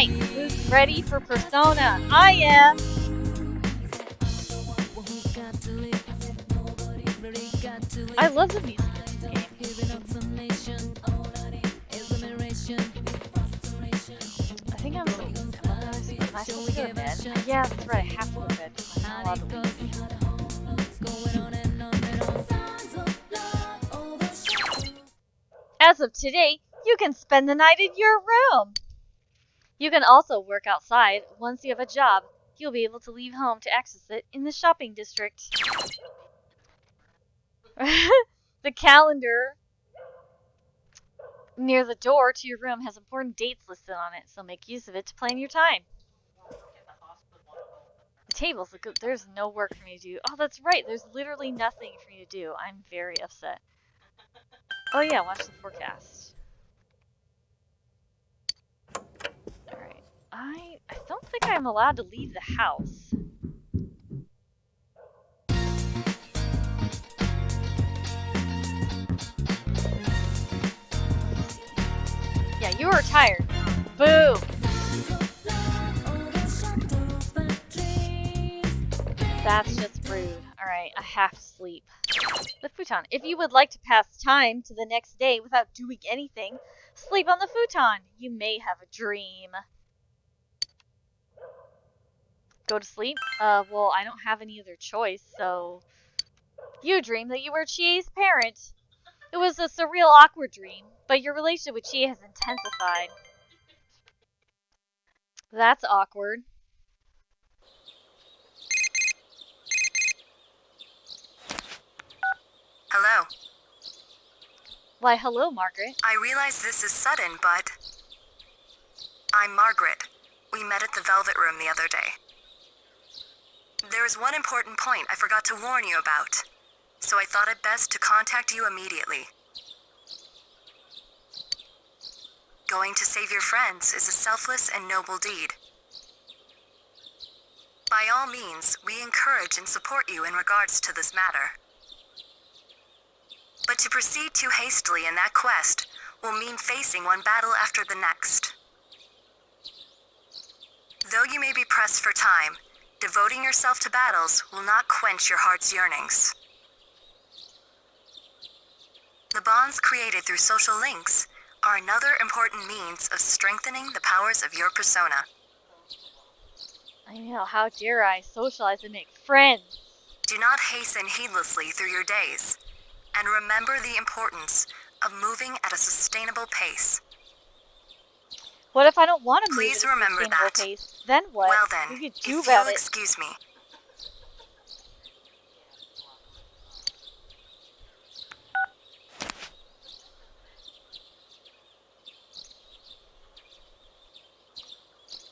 Alright, who's ready for Persona? I am! I love the music in this game. I think I'm so... Am I supposed to go to bed? Yeah, that's right, I have to go to bed. I'm not allowed to leave. As of today, you can spend the night in your room! You can also work outside. Once you have a job, you'll be able to leave home to access it in the shopping district. The calendar near the door to your room has important dates listed on it, so make use of it to plan your time. The tables, there's no work for me to do. Oh, that's right, there's literally nothing for me to do. I'm very upset. Oh yeah, watch the forecast. Alright, I don't think I'm allowed to leave the house. Yeah, you are tired. Boo! That's just rude. Alright, I have to sleep. The futon. If you would like to pass time to the next day without doing anything, sleep on the futon. You may have a dream. Go to sleep? Well, I don't have any other choice, so... You dream that you were Chie's parent. It was a surreal, awkward dream, but your relationship with Chie has intensified. That's awkward. Hello. Why, hello, Margaret. I realize this is sudden, but... I'm Margaret. We met at the Velvet Room the other day. There is one important point I forgot to warn you about, so I thought it best to contact you immediately. Going to save your friends is a selfless and noble deed. By all means, we encourage and support you in regards to this matter. But to proceed too hastily in that quest will mean facing one battle after the next. Though you may be pressed for time, devoting yourself to battles will not quench your heart's yearnings. The bonds created through social links are another important means of strengthening the powers of your persona. I know, how dare I socialize and make friends? Do not hasten heedlessly through your days, and remember the importance of moving at a sustainable pace. What if I don't want to move Please at a remember sustainable that. pace? Then what? Well then, What if do about you'll it? excuse me.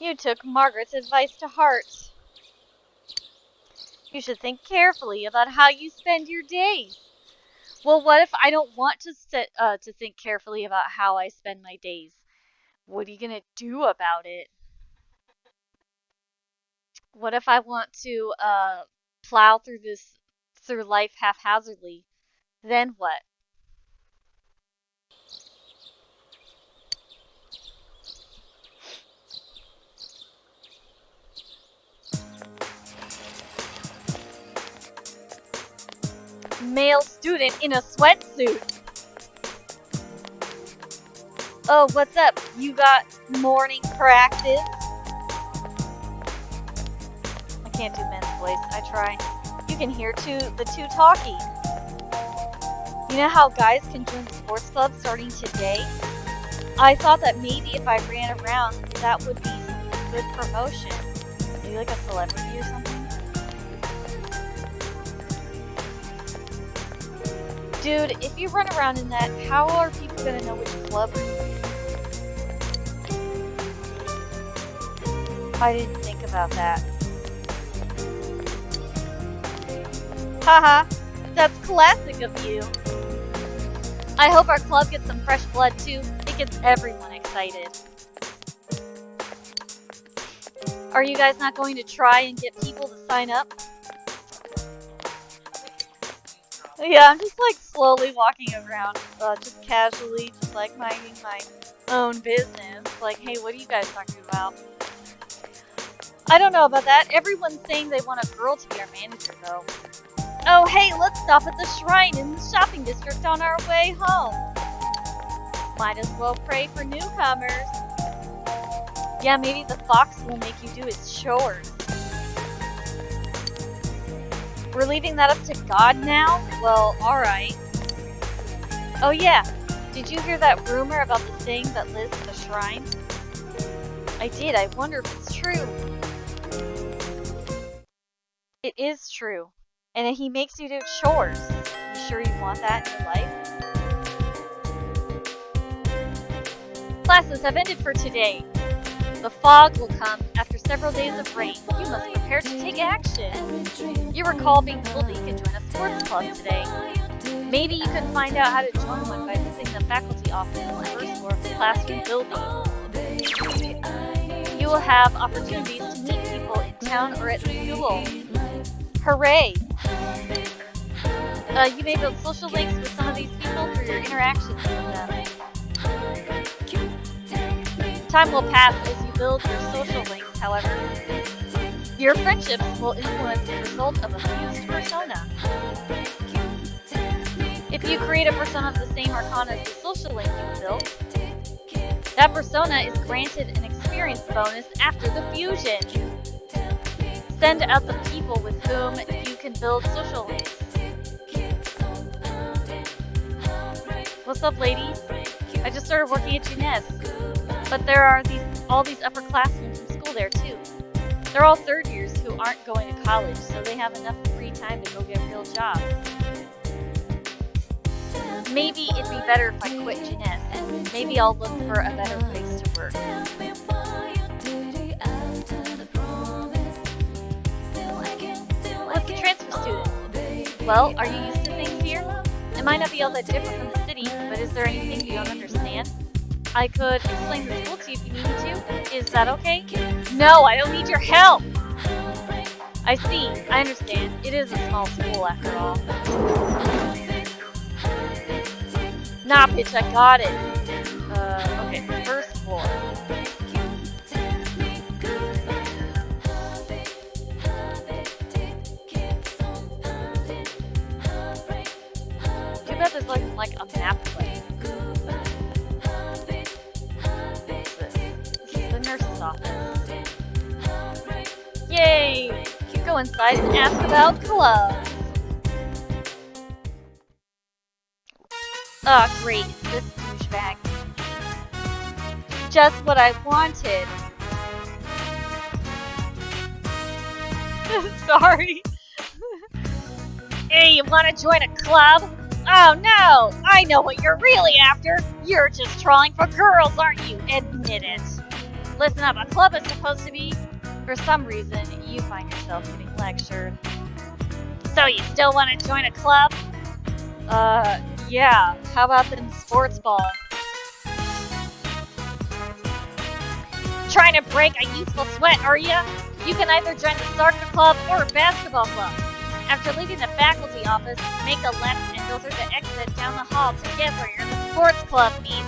You took Margaret's advice to heart. You should think carefully about how you spend your days. Well, what if I don't want to think carefully about how I spend my days? What are you gonna do about it? What if I want to plow through life haphazardly? Then what? Male student in a sweatsuit. Oh, what's up? You got morning practice? I can't do men's voice. I try. You can hear the two talking. You know how guys can join the sports club starting today? I thought that maybe if I ran around, that would be some good promotion. Maybe like a celebrity or something? Dude, if you run around in that, how are people gonna know which club you're in? I didn't think about that. Haha, that's classic of you. I hope our club gets some fresh blood too. It gets everyone excited. Are you guys not going to try and get people to sign up? Yeah, I'm just like slowly walking around, just casually, just like minding my own business. it's like, hey, what are you guys talking about? I don't know about that. Everyone's saying they want a girl to be our manager, though. Oh, hey, let's stop at the shrine in the shopping district on our way home. Might as well pray for newcomers. Yeah, maybe the fox will make you do its chores. We're leaving that up to God now? Well, alright. Oh yeah, did you hear that rumor about the thing that lives at the shrine? I did. I wonder if it's true. It is true. And he makes you do chores. You sure you want that in your life? Classes have ended for today. The fog will come after several days of rain. You must prepare to take action. You recall being told that you can join a sports club today. Maybe you can find out how to join one by visiting the faculty office in the first floor of the classroom building. You will have opportunities to meet people in town or at school. Hooray! You may build social links with some of these people through your interactions with them. Time will pass as you build your social links, however. Your friendships will influence the result of a fused persona. If you create a persona of the same arcana as the social link you built, that persona is granted an experience bonus after the fusion. Send out the people with whom you can build social links. What's up, ladies? I just started working at Jeunesse, but there are all these upperclassmen from school there too. They're all third years who aren't going to college, so they have enough free time to go get real jobs. Maybe it'd be better if I quit Jeunesse. Maybe I'll look for a better place to work. What's a transfer student? Well, are you used to things here? It might not be all that different from the city, but is there anything you don't understand? I could explain the school to you if you need me to. Is that okay? No, I don't need your help! I see. I understand. It is a small school after all. Nah, bitch, I got it. Okay, first floor. Too bad there's like a map plate. What's this? This is the nurse's office. Yay! Go inside and ask about clubs. Ah, great, this douchebag. Just what I wanted. Sorry. Hey, you wanna join a club? Oh no! I know what you're really after! You're just trawling for girls, aren't you? Admit it. Listen up, a club is supposed to be... For some reason, you find yourself getting lectured. So you still wanna join a club? Yeah, how about them sports ball? Trying to break a youthful sweat, are ya? You can either join the soccer club or a basketball club. After leaving the faculty office, make a left and go through the exit down the hall to get where your sports club meets.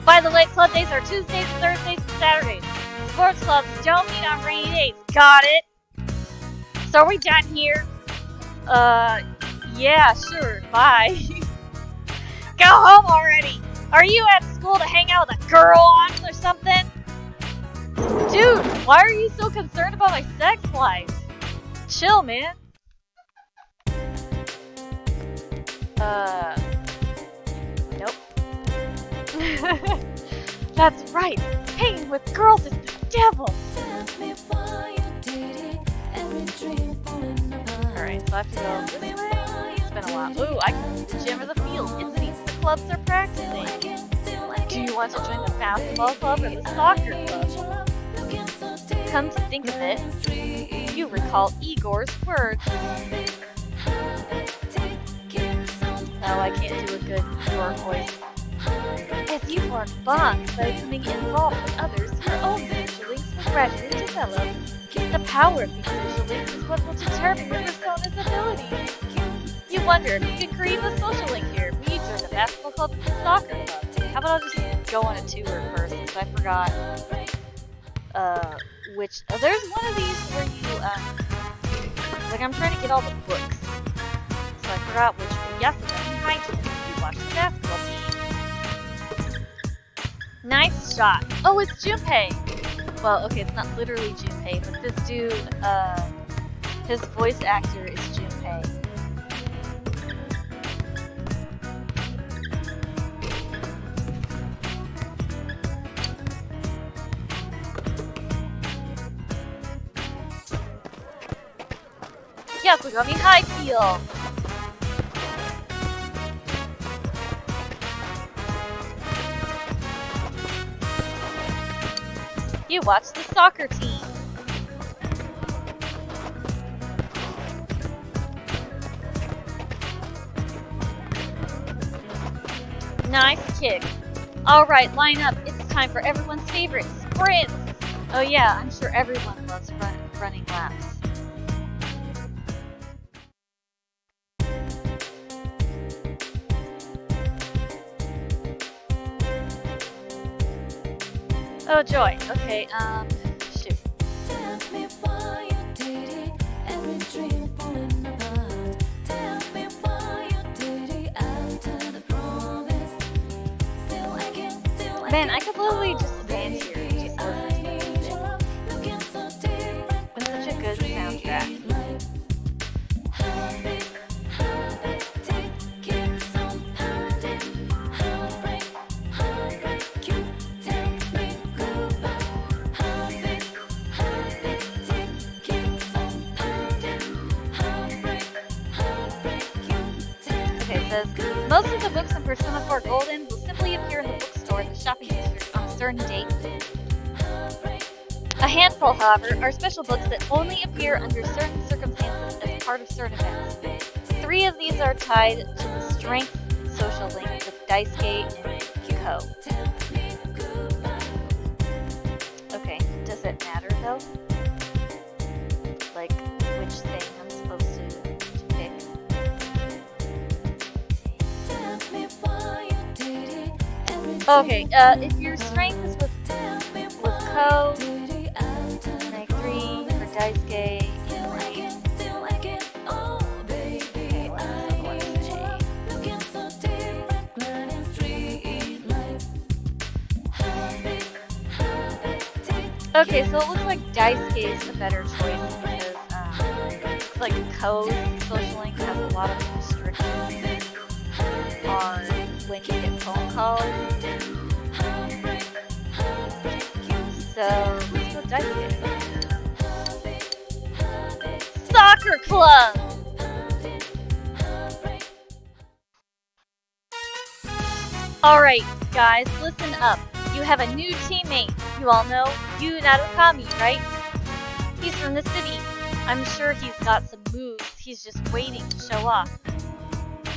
By the way, club days are Tuesdays, Thursdays, and Saturdays. Sports clubs don't meet on rainy days. Got it? So are we done here? Yeah, sure, bye. Go home already! Are you at school to hang out with a girl on or something? Dude, why are you so concerned about my sex life? Chill, man. Nope. That's right. Hanging with girls is the devil. Alright, so I have to go this way. It's been a while. Ooh, I can see the gym or the field. It's these the clubs are practicing. Do you want to join the basketball club or the soccer club? Come to think of it, you recall Igor's words. No, I can't do a good Igor voice. As you form bonds by becoming involved with others, your own social links will gradually develop. The power of these social links is what will determine your persona's abilities. You wonder if you could create a social link here. Will you join the basketball club or the soccer club? How about I'll just go on a tour first, because I forgot which. There's one of these where you like I'm trying to get all the books, so I forgot which one. Yes, hi Jen, you watch the basketball team. Nice shot. Oh, it's Junpei. Well, okay, it's not literally Junpei, but this dude, his voice actor is Junpei. Yakugami High Field! You watch the soccer team. Nice kick. Alright, line up. It's time for everyone's favorite, sprints! Oh yeah, I'm sure everyone loves running laps. Oh joy. Okay, shoot. Tell me why you did it, every dream falling apart. Tell me why you did it after the promise. Still I can, Man, I could literally just dance here and just listen to music. It's such a good soundtrack. Most of the books in Persona 4 Golden will simply appear in the bookstore at the shopping district on a certain date. A handful, however, are special books that only appear under certain circumstances as part of certain events. 3 of these are tied to the Strength social link with Daisuke and Ko. Okay, does it matter though? Like, which thing I'm supposed to pick? Okay, if your strength is with Ko, like 3 for Daisuke, right? Okay, so it looks like Daisuke is a better choice because like Ko's social link has a lot of restrictions on when you get phone calls. So let's go Daisuke. Soccer club! Alright, guys, listen up. You have a new teammate. You all know Yu Narukami, right? He's from the city. I'm sure he's got some moves. He's just waiting to show off.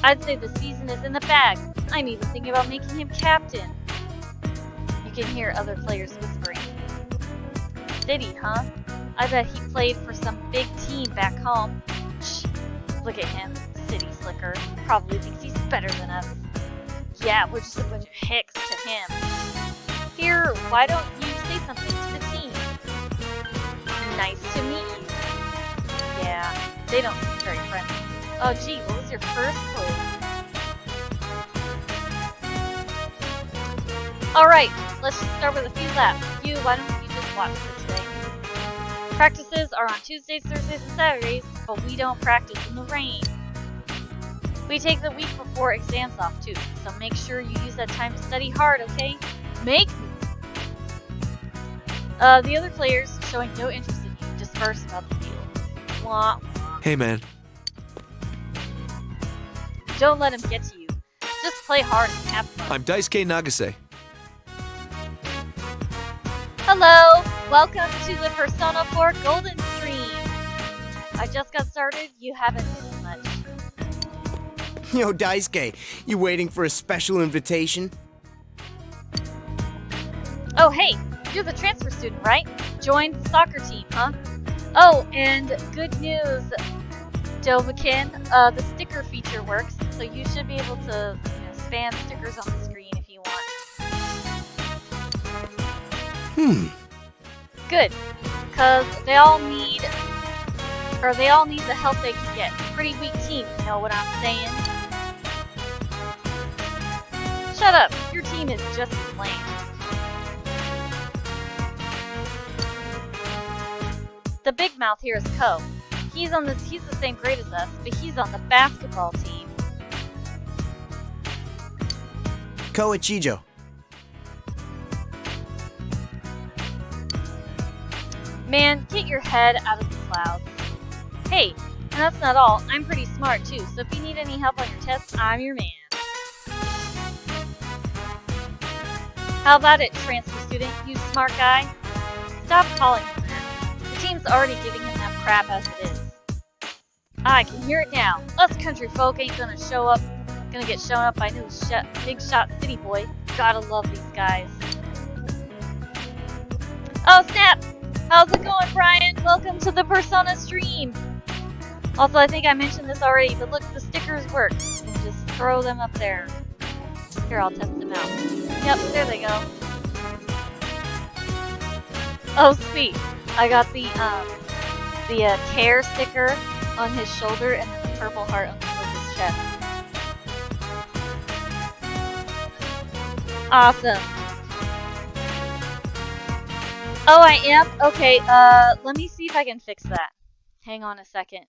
I'd say the season is in the bag. I'm even thinking about making him captain. You can hear other players whispering. City, huh? I bet he played for some big team back home. Shh. Look at him, city slicker. Probably thinks he's better than us. Yeah, we're just a bunch of hicks to him. Here, why don't you say something to the team? Nice to meet you. Yeah, they don't seem very friendly. Oh gee, what was your first clue? Alright, let's just start with a few laps. You, why don't you just watch for today? Practices are on Tuesdays, Thursdays, and Saturdays, but we don't practice in the rain. We take the week before exams off too, so make sure you use that time to study hard, okay? Make me! The other players, showing no interest in you, disperse about the field. Wah, wah. Hey man. Don't let him get to you. Just play hard and have fun. I'm Daisuke Nagase. Hello! Welcome to the Persona 4 Golden Stream! I just got started, you haven't missed much. Yo, Daisuke, you waiting for a special invitation? Oh, hey! You're the transfer student, right? Joined the soccer team, huh? Oh, and good news, Dovakin, the sticker feature works, so you should be able to spam stickers on the screen if you want. Good, cause they all need the help they can get. Pretty weak team, you know what I'm saying? Shut up, your team is just as lame. The big mouth here is Ko. He's the same grade as us, but he's on the basketball team. Ko Ichijo. Man, get your head out of the clouds. Hey, and that's not all. I'm pretty smart too, so if you need any help on your tests, I'm your man. How about it, transfer student, you smart guy? Stop calling him that. The team's already giving him that crap as it is. I can hear it now. Us country folk ain't gonna get shown up by no big shot city boy. Gotta love these guys. Oh snap! How's it going, Brian? Welcome to the Persona stream! Also, I think I mentioned this already, but look, the stickers work. You can just throw them up there. Here, I'll test them out. Yep, there they go. Oh, sweet. I got the care sticker on his shoulder and then the purple heart on his chest. Awesome. Oh, I am? Okay, let me see if I can fix that. Hang on a second.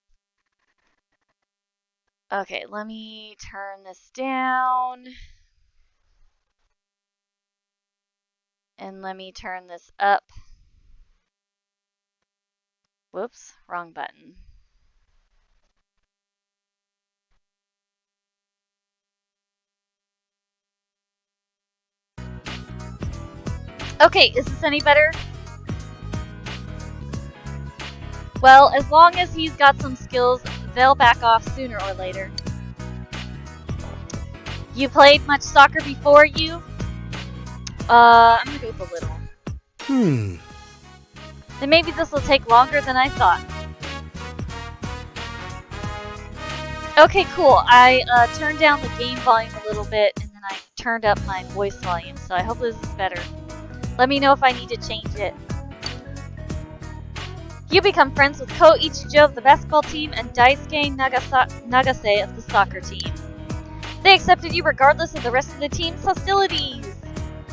Okay, let me turn this down. And let me turn this up. Whoops, wrong button. Okay, is this any better? Well, as long as he's got some skills, they'll back off sooner or later. You played much soccer before you? I'm gonna go with a little. Then maybe this will take longer than I thought. Okay, cool. I turned down the game volume a little bit, and then I turned up my voice volume, so I hope this is better. Let me know if I need to change it. You become friends with Ko Ichijo of the basketball team and Daisuke Nagase of the soccer team. They accepted you regardless of the rest of the team's hostilities.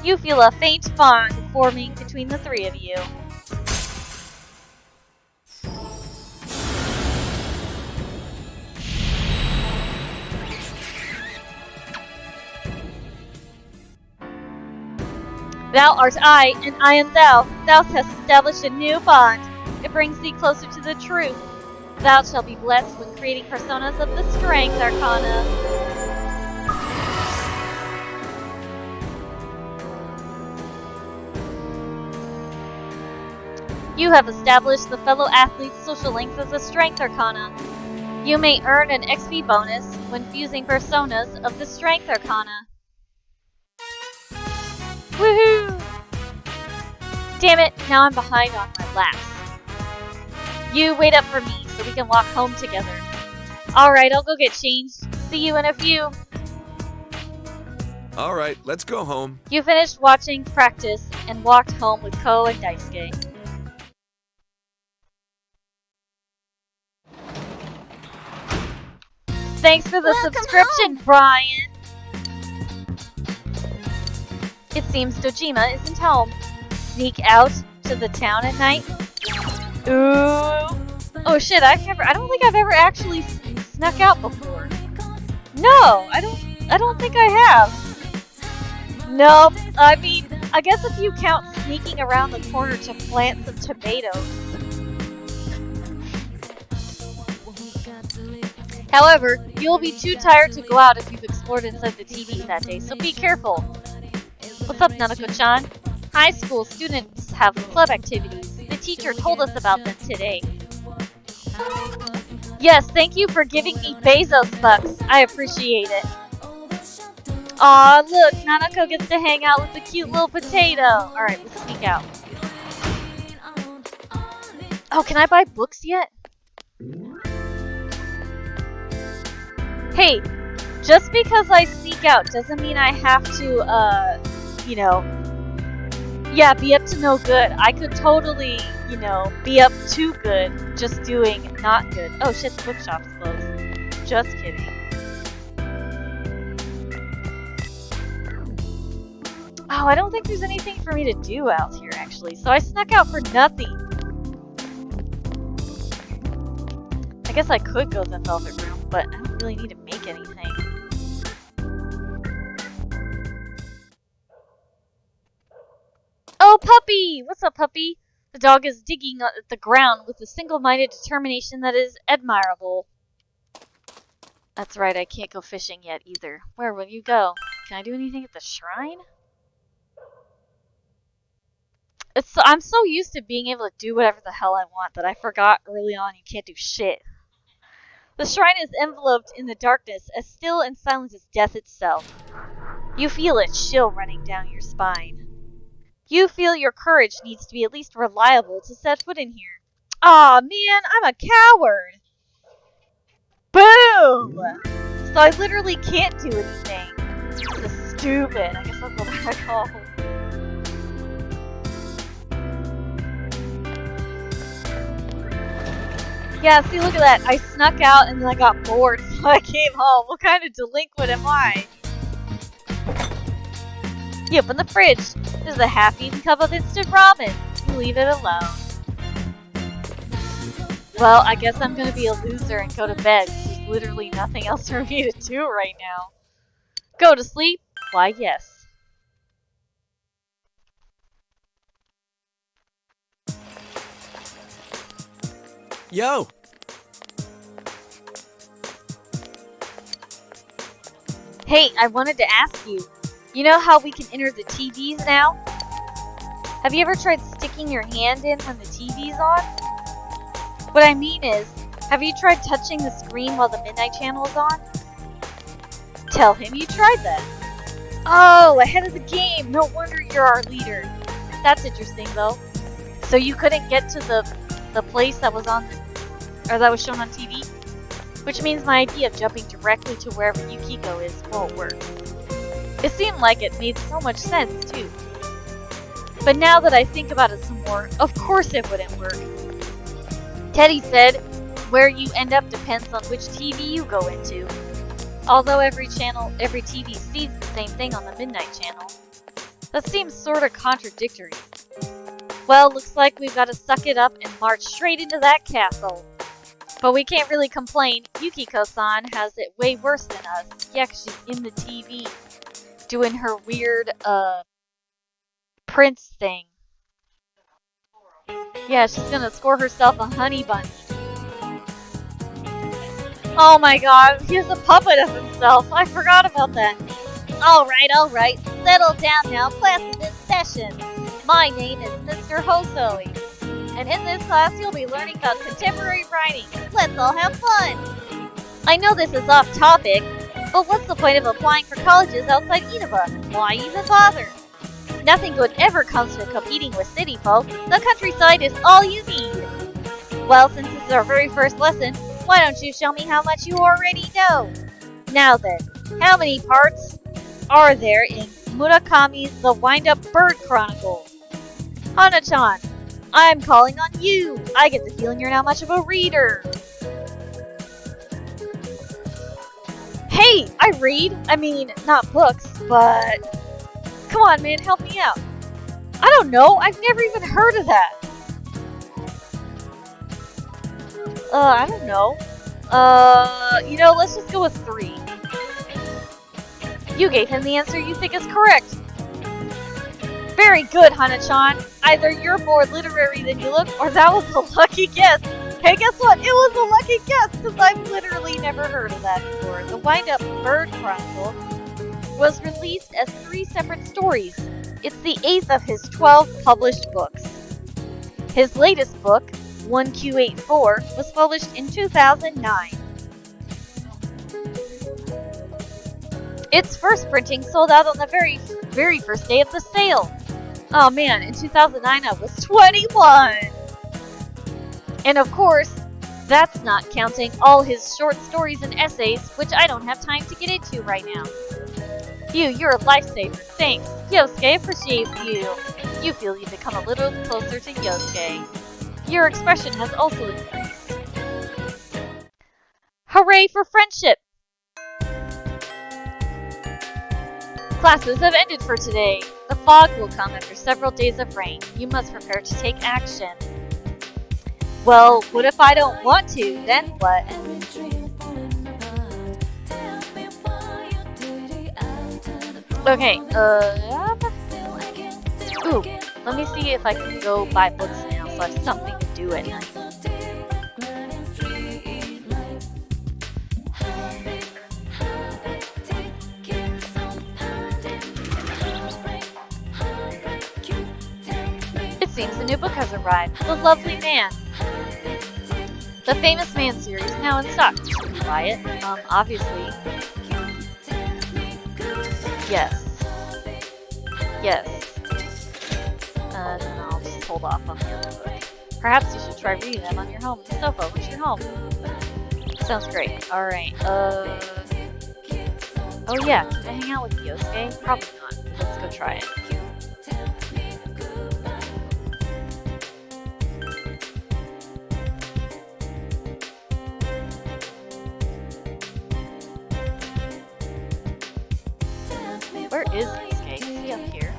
You feel a faint bond forming between the three of you. Thou art I, and I am thou. Thou hast established a new bond. It brings thee closer to the truth. Thou shalt be blessed when creating personas of the Strength Arcana. You have established the fellow athlete's social links as a Strength Arcana. You may earn an XP bonus when fusing personas of the Strength Arcana. Woohoo! Damn it, now I'm behind on my laps. You wait up for me so we can walk home together. Alright, I'll go get changed. See you in a few. Alright, let's go home. You finished watching practice and walked home with Ko and Daisuke. Thanks for the subscription, Brian! It seems Dojima isn't home. Sneak out to the town at night? Ooh. Oh shit, I don't think I've ever actually snuck out before. No, I don't think I have. Nope. I mean, I guess if you count sneaking around the corner to plant some tomatoes. However, you'll be too tired to go out if you've explored inside the TV that day, so be careful. What's up, Nanako-chan? High school students have club activities. The teacher told us about them today. Yes, thank you for giving me Bezos bucks. I appreciate it. Aw, look, Nanako gets to hang out with the cute little potato. Alright, let's sneak out. Oh, can I buy books yet? Hey, just because I sneak out doesn't mean I have to, Yeah, be up to no good. I could totally, you know, be up to good, just doing not good. Oh shit, the bookshop's closed. Just kidding. Oh, I don't think there's anything for me to do out here, actually. So I snuck out for nothing. I guess I could go to the Velvet Room, but I don't really need to make anything. Oh, puppy! What's up, puppy? The dog is digging at the ground with a single-minded determination that is admirable. That's right, I can't go fishing yet either. Where will you go? Can I do anything at the shrine? I'm so used to being able to do whatever the hell I want that I forgot early on you can't do shit. The shrine is enveloped in the darkness, as still and silent as death itself. You feel a chill running down your spine. You feel your courage needs to be at least reliable to set foot in here. Aw, man, I'm a coward! Boom! So I literally can't do anything. This is stupid. I guess I'll go back home. Yeah, see, look at that. I snuck out and then I got bored, so I came home. What kind of delinquent am I? You open the fridge. There's a half-eaten cup of instant ramen. You leave it alone. Well, I guess I'm gonna be a loser and go to bed. There's literally nothing else for me to do right now. Go to sleep? Why, yes. Yo! Hey, I wanted to ask you. You know how we can enter the TVs now? Have you ever tried sticking your hand in when the TV's on? What I mean is, have you tried touching the screen while the Midnight Channel is on? Tell him you tried that. Oh, ahead of the game. No wonder you're our leader. That's interesting, though. So you couldn't get to the place that was on, or that was shown on TV? Which means my idea of jumping directly to wherever Yukiko is won't work. It seemed like it made so much sense, too. But now that I think about it some more, of course it wouldn't work. Teddy said, where you end up depends on which TV you go into. Although every TV sees the same thing on the Midnight Channel. That seems sorta contradictory. Well, looks like we've gotta suck it up and march straight into that castle. But we can't really complain. Yukiko-san has it way worse than us. Yeah, 'cause she's in the TV. Doing her weird, prince thing. Yeah, she's gonna score herself a honey bunny. Oh my god, he has a puppet of himself. I forgot about that. Alright. Settle down now. Class is in session. My name is Mr. Hosoi. And in this class, you'll be learning about contemporary writing. Let's all have fun! I know this is off topic, but what's the point of applying for colleges outside Inaba? Why even bother? Nothing good ever comes from competing with city folk. The countryside is all you need. Well, since this is our very first lesson, why don't you show me how much you already know? Now then, how many parts are there in Murakami's The Wind-Up Bird Chronicles? Hana-chan, I'm calling on you. I get the feeling you're not much of a reader. Hey, I read. I mean, not books, but... Come on, man, help me out. I don't know. I've never even heard of that. I don't know. You know, let's just go with 3. You gave him the answer you think is correct. Very good, Hana-chan. Either you're more literary than you look, or that was a lucky guess. Hey, guess what? It was a lucky guess, because I've literally never heard of that before. The Wind-Up Bird Chronicle was released as 3 separate stories. It's the 8th of his 12 published books. His latest book, 1Q84, was published in 2009. Its first printing sold out on the very first day of the sale. Oh man, in 2009 I was 21! And of course, that's not counting all his short stories and essays, which I don't have time to get into right now. You're a lifesaver, thanks. Yosuke appreciates you. You feel you've become a little closer to Yosuke. Your expression has also increased. Hooray for friendship! Classes have ended for today. The fog will come after several days of rain. You must prepare to take action. Well, what if I don't want to? Then what? Okay, ooh, let me see if I can go buy books now so I have something to do at night. It seems a new book has arrived. The Lovely Man. The Famous Man series now in stock. Should we buy it? Obviously. Yes. Yes. Then I'll just hold off on the other book. Perhaps you should try reading them on your home on the sofa once you're home. Sounds great. Alright, oh yeah, can I hang out with Yosuke? Probably not. Let's go try it. Where is Yosuke? Is he up here?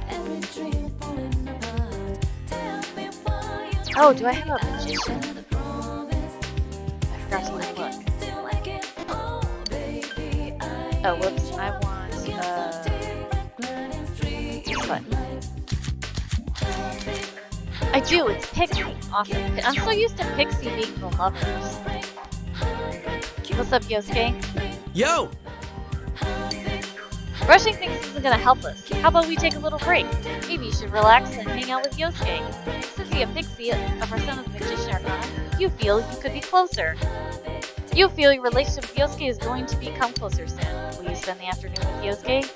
Oh, do I have a magician? I forgot to look. Oh, whoops. I want, this button. I do, it's Pixie. Awesome. I'm so used to Pixie being the lovers. What's up, Yosuke? Yo! Rushing things isn't gonna help us. How about we take a little break? Maybe you should relax and hang out with Yosuke. Since you have Pixie, a persona of the Magician Arcana, you feel you could be closer. You feel your relationship with Yosuke is going to become closer soon. Will you spend the afternoon with Yosuke?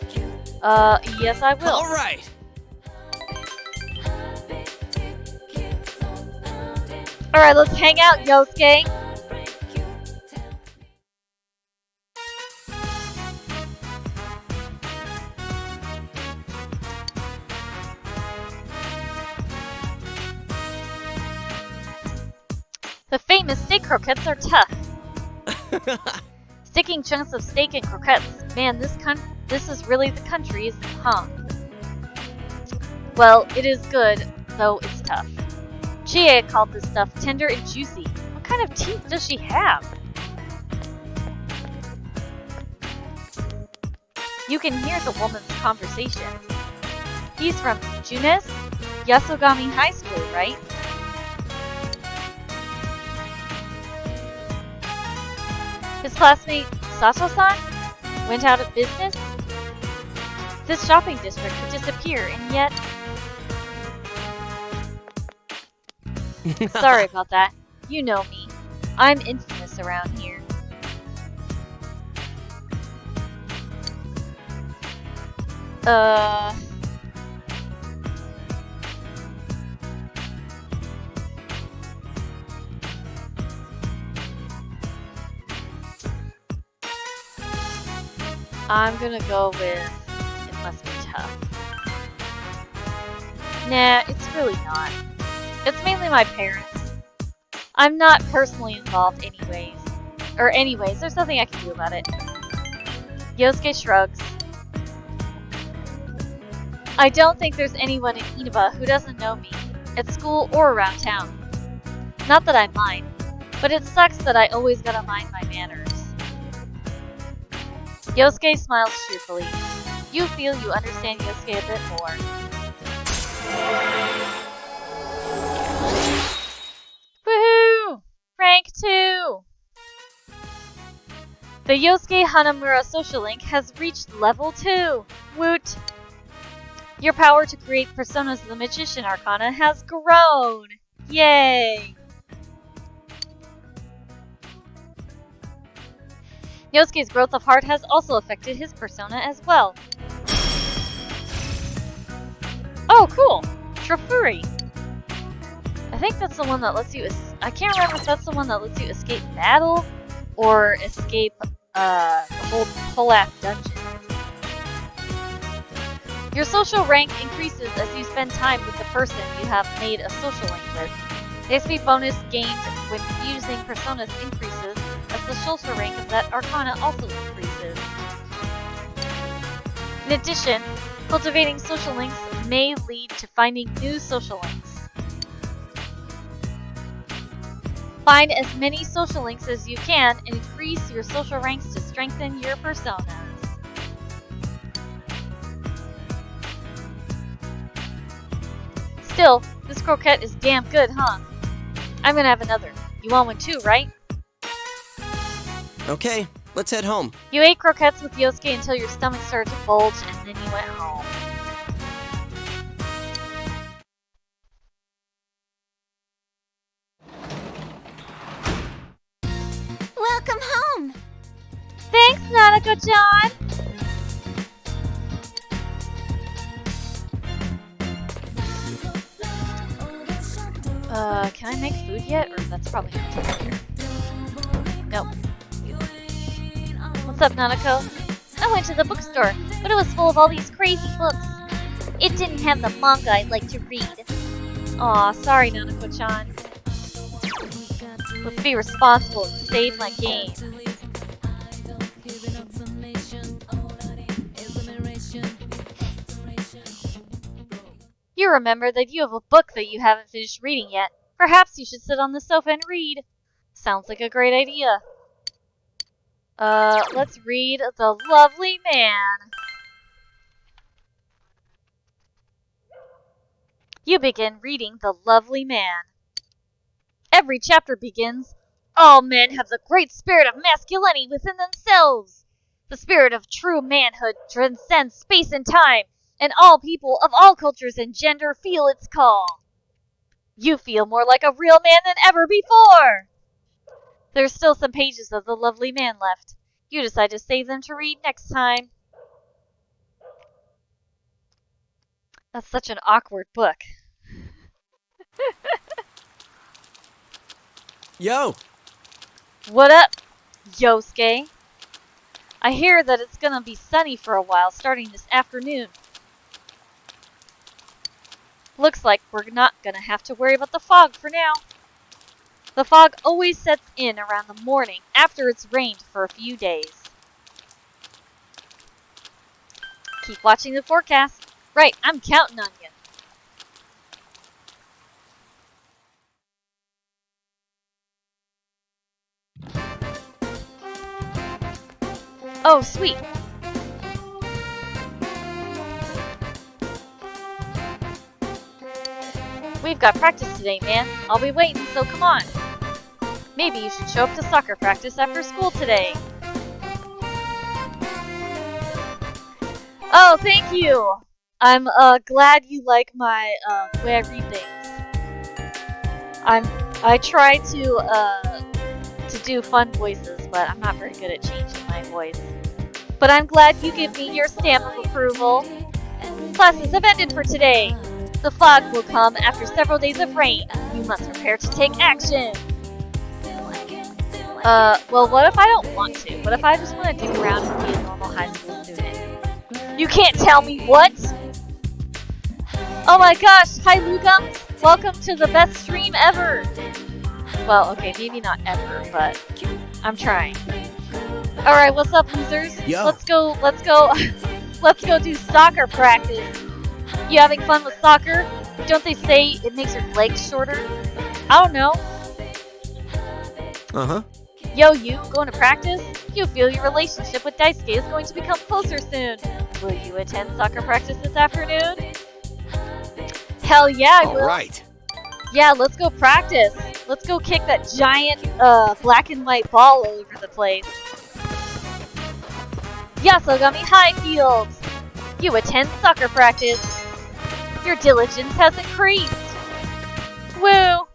Yes I will. Alright! Alright, let's hang out, Yosuke! The famous steak croquettes are tough. Sticking chunks of steak in croquettes. Man, this is really the country's, huh? Well, it is good, though it's tough. Chie called this stuff tender and juicy. What kind of teeth does she have? You can hear the woman's conversation. He's from Junes Yasogami High School, right? His classmate, Sato-san, went out of business? This shopping district could disappear, and yet... Sorry about that. You know me. I'm infamous around here. I'm gonna go with it must be tough. Nah, it's really not. It's mainly my parents. I'm not personally involved anyways. Anyways, there's nothing I can do about it. Yosuke shrugs. I don't think there's anyone in Inaba who doesn't know me, at school or around town. Not that I mind, but it sucks that I always gotta mind my manners. Yosuke smiles cheerfully. You feel you understand Yosuke a bit more. Woohoo! Rank 2! The Yosuke Hanamura social link has reached level 2! Woot! Your power to create personas of the Magician Arcana has grown! Yay! Yosuke's growth of heart has also affected his persona as well. Oh, cool! Trofuri! I think that's the one that lets you I can't remember if that's the one that lets you escape battle or escape the whole ass dungeon. Your social rank increases as you spend time with the person you have made a social link with. The XP bonus gained when using personas increases as the social rank of that arcana also increases. In addition, cultivating social links may lead to finding new social links. Find as many social links as you can and increase your social ranks to strengthen your personas. Still, this croquette is damn good, huh? I'm gonna have another. You want one too, right? Okay, let's head home. You ate croquettes with Yosuke until your stomach started to bulge, and then you went home. Welcome home! Thanks, Nanako-chan! Can I make food yet? Or that's probably not taken. Nope. What's up, Nanako? I went to the bookstore, but it was full of all these crazy books. It didn't have the manga I'd like to read. Aw, sorry, Nanako-chan. Let's be responsible and save my game. You remember that you have a book that you haven't finished reading yet. Perhaps you should sit on the sofa and read. Sounds like a great idea. Let's read The Lovely Man. You begin reading The Lovely Man. Every chapter begins, all men have the great spirit of masculinity within themselves. The spirit of true manhood transcends space and time, and all people of all cultures and gender feel its call. You feel more like a real man than ever before. There's still some pages of The Lovely Man left. You decide to save them to read next time. That's such an awkward book. Yo! What up, Yosuke? I hear that it's gonna be sunny for a while starting this afternoon. Looks like we're not gonna have to worry about the fog for now. The fog always sets in around the morning after it's rained for a few days. Keep watching the forecast. Right, I'm counting on you. Oh, sweet. We've got practice today, man. I'll be waiting, so come on. Maybe you should show up to soccer practice after school today. Oh, thank you! I'm glad you like my way I read things. I try to do fun voices, but I'm not very good at changing my voice. But I'm glad you give me your stamp of approval. Classes have ended for today. The fog will come after several days of rain. You must prepare to take action. Well, what if I don't want to? What if I just want to dig around and be a normal high school student? You can't tell me what? Oh my gosh, hi Lugums! Welcome to the best stream ever! Well, okay, maybe not ever, but I'm trying. Alright, what's up, losers? Yo. Let's go let's go do soccer practice. You having fun with soccer? Don't they say it makes your legs shorter? I don't know. Uh-huh. Yo, you, going to practice? You feel your relationship with Daisuke is going to become closer soon. Will you attend soccer practice this afternoon? Hell yeah, I will. Alright. Yeah, let's go practice. Let's go kick that giant, black and white ball all over the place. Yasogami Highfield! You attend soccer practice. Your diligence has increased. Woo!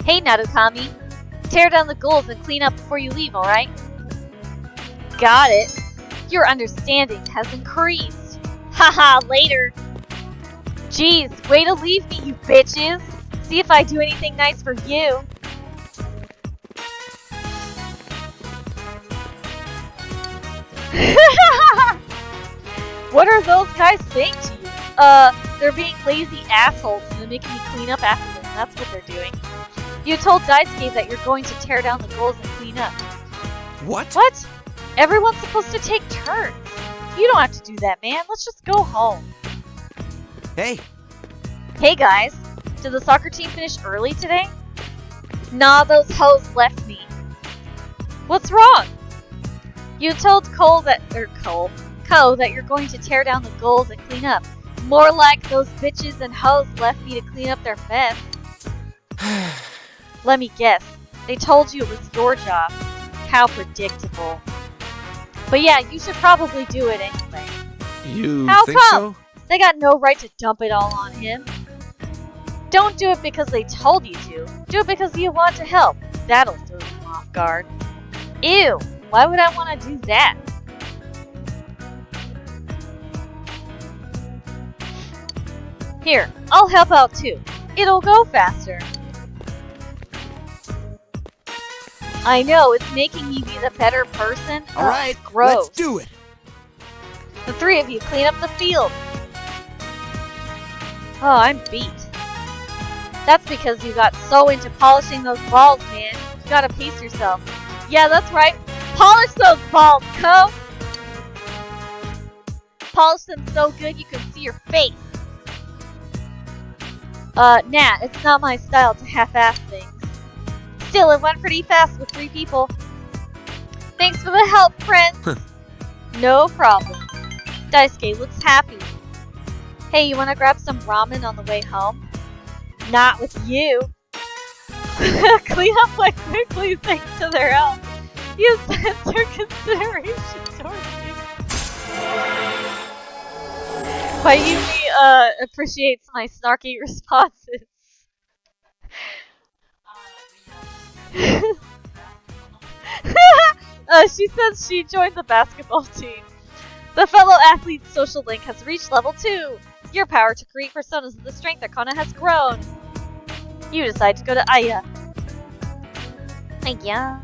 Hey, Narukami. Tear down the goals and clean up before you leave, alright? Got it. Your understanding has increased. Haha, later. Jeez, way to leave me, you bitches. See if I do anything nice for you. What are those guys saying to you? They're being lazy assholes and they're making me clean up after them. That's what they're doing. You told Daisuke that you're going to tear down the goals and clean up. What? What? Everyone's supposed to take turns. You don't have to do that, man. Let's just go home. Hey. Hey, guys. Did the soccer team finish early today? Nah, those hoes left me. What's wrong? You told Ko that you're going to tear down the goals and clean up. More like those bitches and hoes left me to clean up their mess. Let me guess. They told you it was your job. How predictable. But yeah, you should probably do it anyway. You How think come? so? They got no right to dump it all on him. Don't do it because they told you to. Do it because you want to help. That'll throw them off guard. Ew, why would I want to do that? Here, I'll help out too. It'll go faster. I know, it's making me be the better person. All right, gross. let's do it. The three of you clean up the field. Oh, I'm beat. That's because you got so into polishing those balls, man. You gotta pace yourself. Yeah, that's right. Polish those balls, Ko! Polish them so good you can see your face. Nah, it's not my style to half-ass things. Still, it went pretty fast with 3 people. Thanks for the help, friends. No problem. Daisuke looks happy. Hey, you wanna grab some ramen on the way home? Not with you. Clean up like quickly thanks to their help. You sense their consideration towards you. Mayumi appreciates my snarky responses. She says she joined the basketball team. The fellow athlete's social link has reached level 2. Your power to create personas of the strength Arcana has grown. You decide to go to Aya. Aya.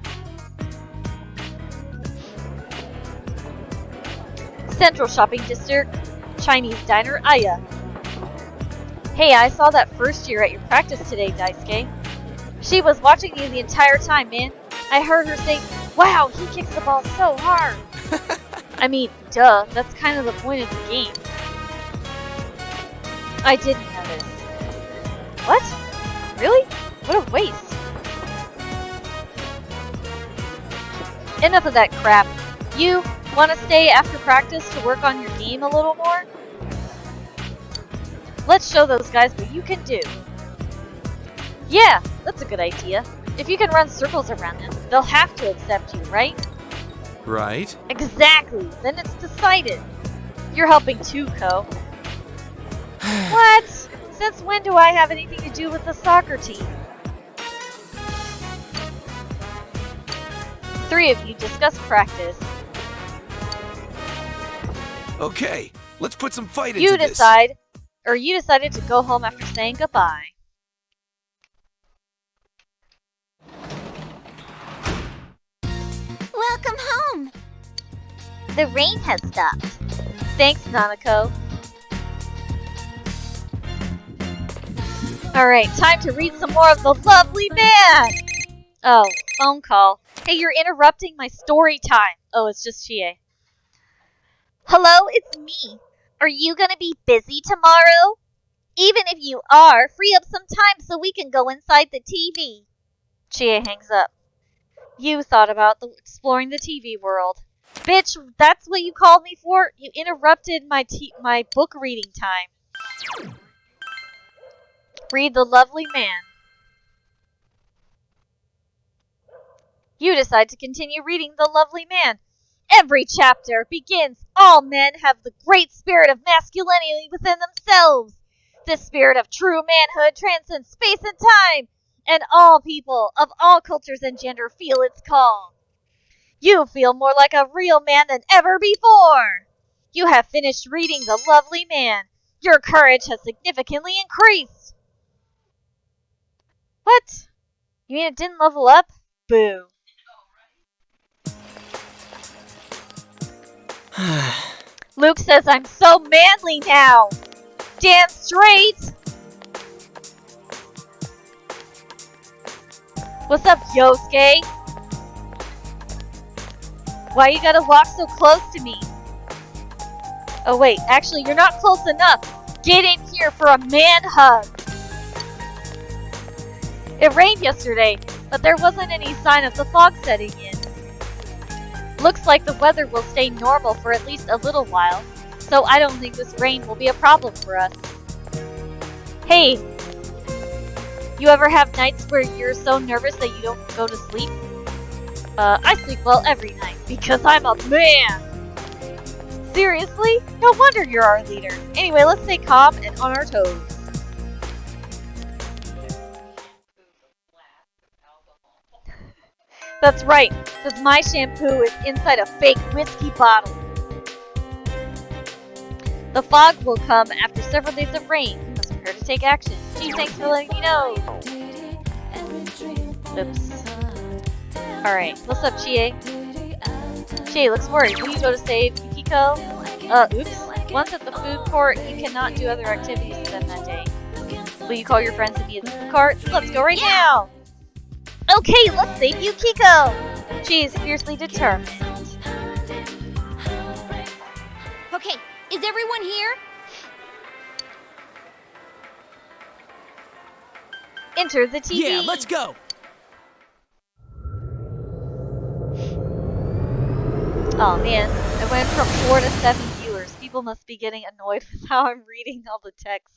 Central Shopping District, Chinese Diner, Aya. Hey, I saw that first year at your practice today, Daisuke. She was watching you the entire time, man. I heard her say, "Wow, he kicks the ball so hard." I mean, duh, that's kind of the point of the game. I didn't notice. What? Really? What a waste. Enough of that crap. You want to stay after practice to work on your game a little more? Let's show those guys what you can do. Yeah, that's a good idea. If you can run circles around them, they'll have to accept you, right? Right. Exactly. Then it's decided. You're helping too, Ko. What? Since when do I have anything to do with the soccer team? The 3 of you discuss practice. Okay, let's put some fight into You this. decided to go home after saying goodbye. Welcome home! The rain has stopped. Thanks, Nanako. Alright, time to read some more of The Lovely Man! Oh, phone call. Hey, you're interrupting my story time. Oh, it's just Chie. Hello, it's me. Are you gonna be busy tomorrow? Even if you are, free up some time so we can go inside the TV. Chie hangs up. You thought about exploring the TV world. Bitch, that's what you called me for? You interrupted my book reading time. Read The Lovely Man. You decide to continue reading The Lovely Man. Every chapter begins, all men have the great spirit of masculinity within themselves. This spirit of true manhood transcends space and time, and all people of all cultures and gender feel its call. You feel more like a real man than ever before. You have finished reading The Lovely Man. Your courage has significantly increased. What? You mean it didn't level up? Boo. Luke says I'm so manly now. Damn straight. What's up, Yosuke? Why you gotta walk so close to me? Oh wait, actually you're not close enough. Get in here for a man hug. It rained yesterday, but there wasn't any sign of the fog setting in. Looks like the weather will stay normal for at least a little while, so I don't think this rain will be a problem for us. Hey, you ever have nights where you're so nervous that you don't go to sleep? I sleep well every night because I'm a man. Seriously? No wonder you're our leader. Anyway, let's stay calm and on our toes. That's right, because my shampoo is inside a fake whiskey bottle. The fog will come after several days of rain. You must prepare to take action. Gee, thanks for letting me know. Oops. Alright, what's up, Chie? Chie looks worried. Will you go to save Yukiko? Oops. Once at the food court, you cannot do other activities with them that day. Will you call your friends and be at the food court? Let's go right now! Okay, let's save Yukiko! She is fiercely determined. Okay, is everyone here? Enter the TV. Yeah, let's go! Oh man, I went from 4 to 7 viewers. People must be getting annoyed with how I'm reading all the text.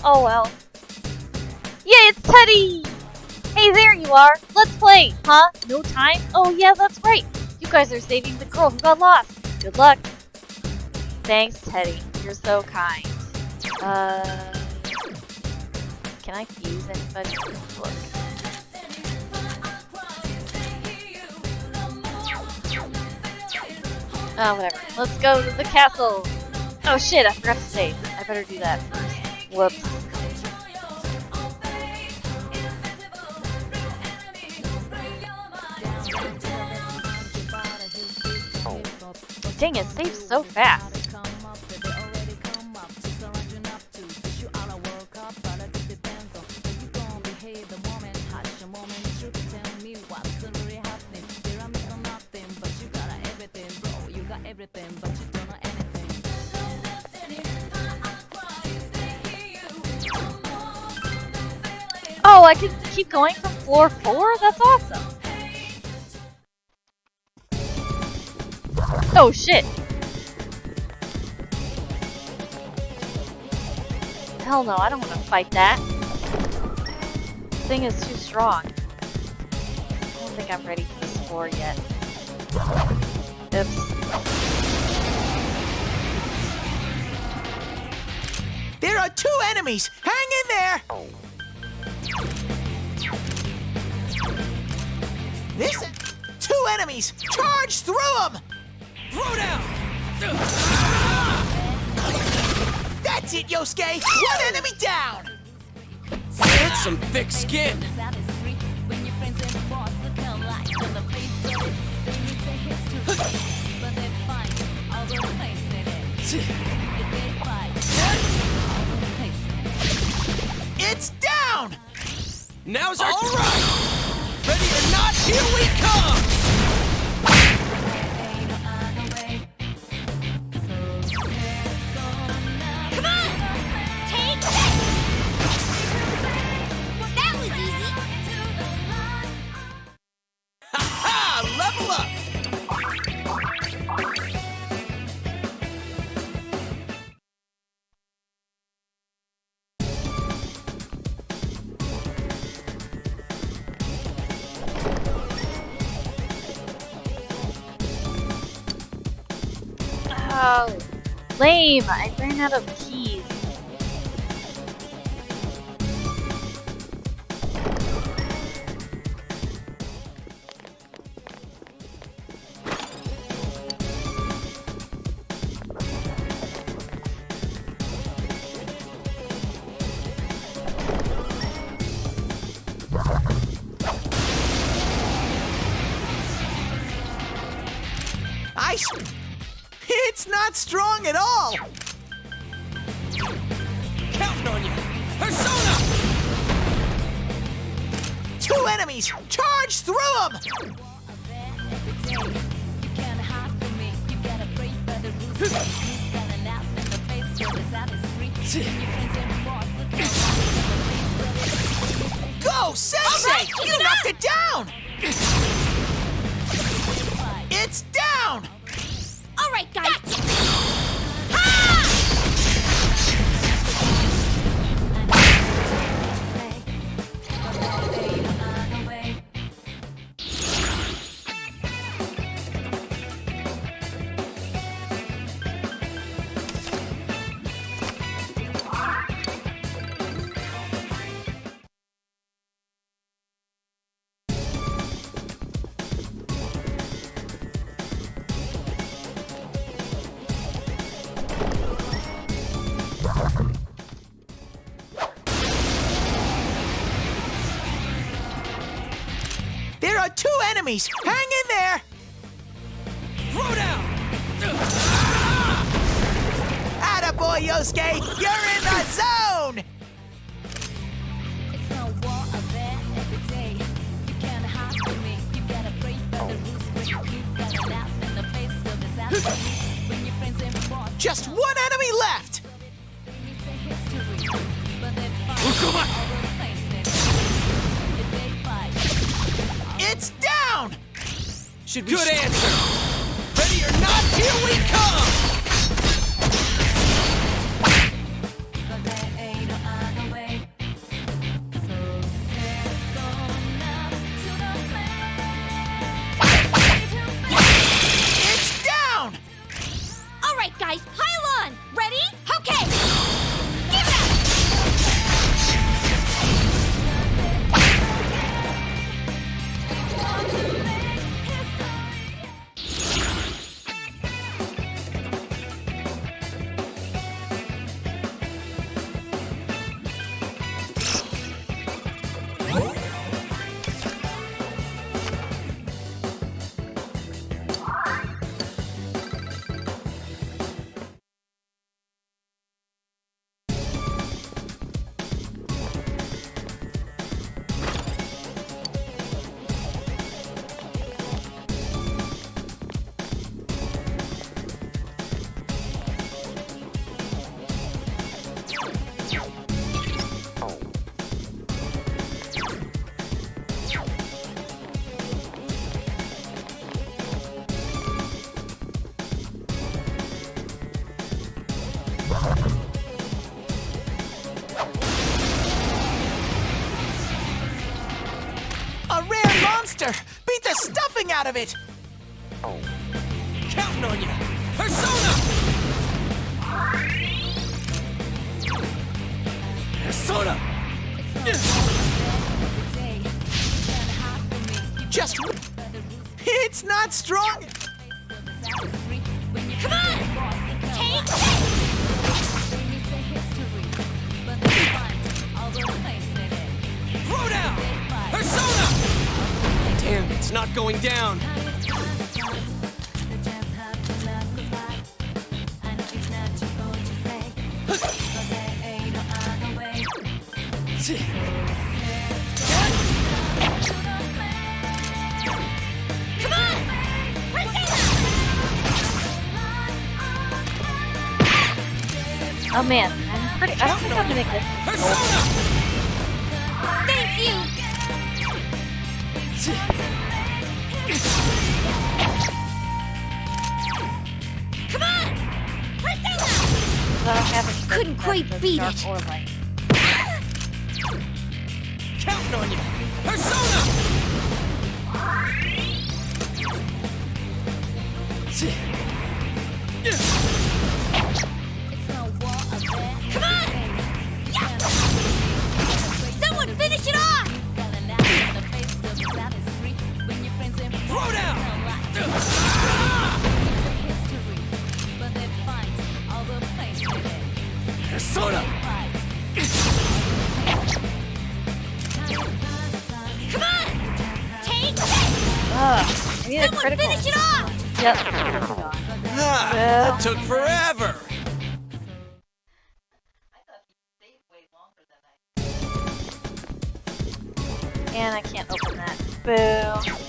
Oh well. Yay, it's Teddy! Hey, there you are! Let's play! Huh? No time? Oh yeah, that's right! You guys are saving the girl who got lost! Good luck! Thanks, Teddy. You're so kind. Can I fuse anybody? Look. Oh, whatever. Let's go to the castle! Oh shit, I forgot to save. I better do that first. Whoops. Dang it, saves so fast. Oh, I can keep going from floor 4? That's awesome. Oh shit! Hell no, I don't want to fight that. This thing is too strong. I don't think I'm ready for this floor yet. Oops. There are 2 enemies! Hang in there! This... 2 enemies! Charge through them! Throw down! That's it, Yosuke! 1 enemy down! That's some thick skin! It's down! Now's our All time! right! Ready or not, here we come! Come on! Take this! That was easy! Ha! Level up! Oh, lame! I ran out of keys. It's not strong at all! Counting on you! Persona! 2 enemies! Charge through them! Go, Sensei! All right, keep You it knocked up! it down! It's down! All right, guys. Gotcha. There are 2 enemies! Hang in there! Throw down! Attaboy, Yosuke! You're in the zone! It's no war out there every day. You can't hide from me. You gotta pray for the roots when you gotta laugh in the face of disaster. When your friends and boss Just 1 enemy left! you say history, but they fight Come on. all the places. If they fight, It's down! Should we Good answer! Ready or not, here we come! but there ain't no other way. So step on up to the plate. It's down! All right, guys, pile on. Ready? Okay. Give it up. A rare monster! Beat the stuffing out of it! Counting on you! Persona! Persona! Just... It's not strong! Come on. Take this. Throw down! Persona! Damn, it's not going down. Come on. Oh man, I don't think I'm gonna get this. Persona! Thank you. Come on. Persona. I don't have any Couldn't quite that's beat dark it. or light. Counting on you! Persona! Come on. Yeah. Someone finish it off. Throw down! Persona! Come on. Take this. I need a Someone critical. finish it off. Yep. That took forever. And I can't open that. Boo.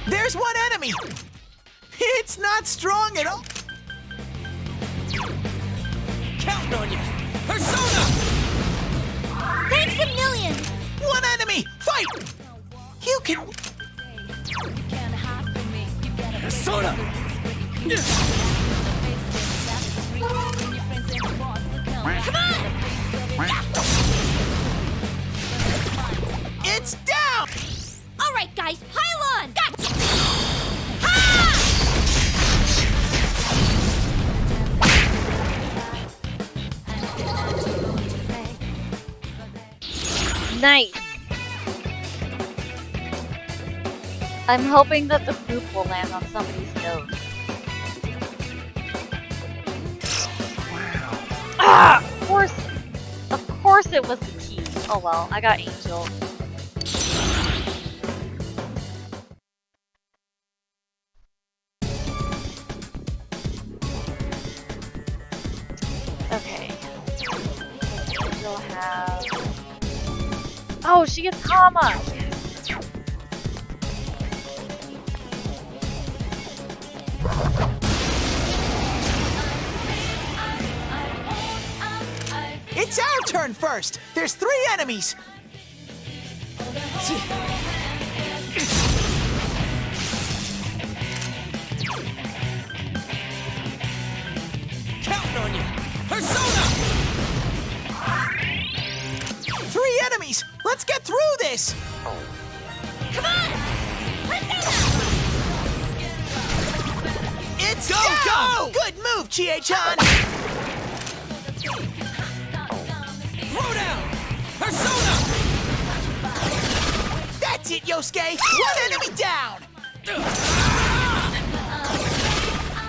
There's one enemy! It's not strong at all! Counting on you. Persona! Thanks a million! One enemy! Fight! You can... You can't hide from me. You gotta break Persona! the rules, but you keep Yeah. the face of that is free. When your friends and your boss look out. Come on! It's down! All right, guys, pile on! Gotcha! Nice. I'm hoping that the poop will land on somebody's nose. Wow. Ah! Of course it was the key. Oh well, I got Angel. Okay. Angel has... Oh, she gets Hama! It's our turn first! There's 3 enemies! Counting on you. Persona! 3 enemies! Let's get through this! Come on! It's Go, down! go! Good move, Chie-chan! Throw down! Persona! That's it, Yosuke! One enemy down!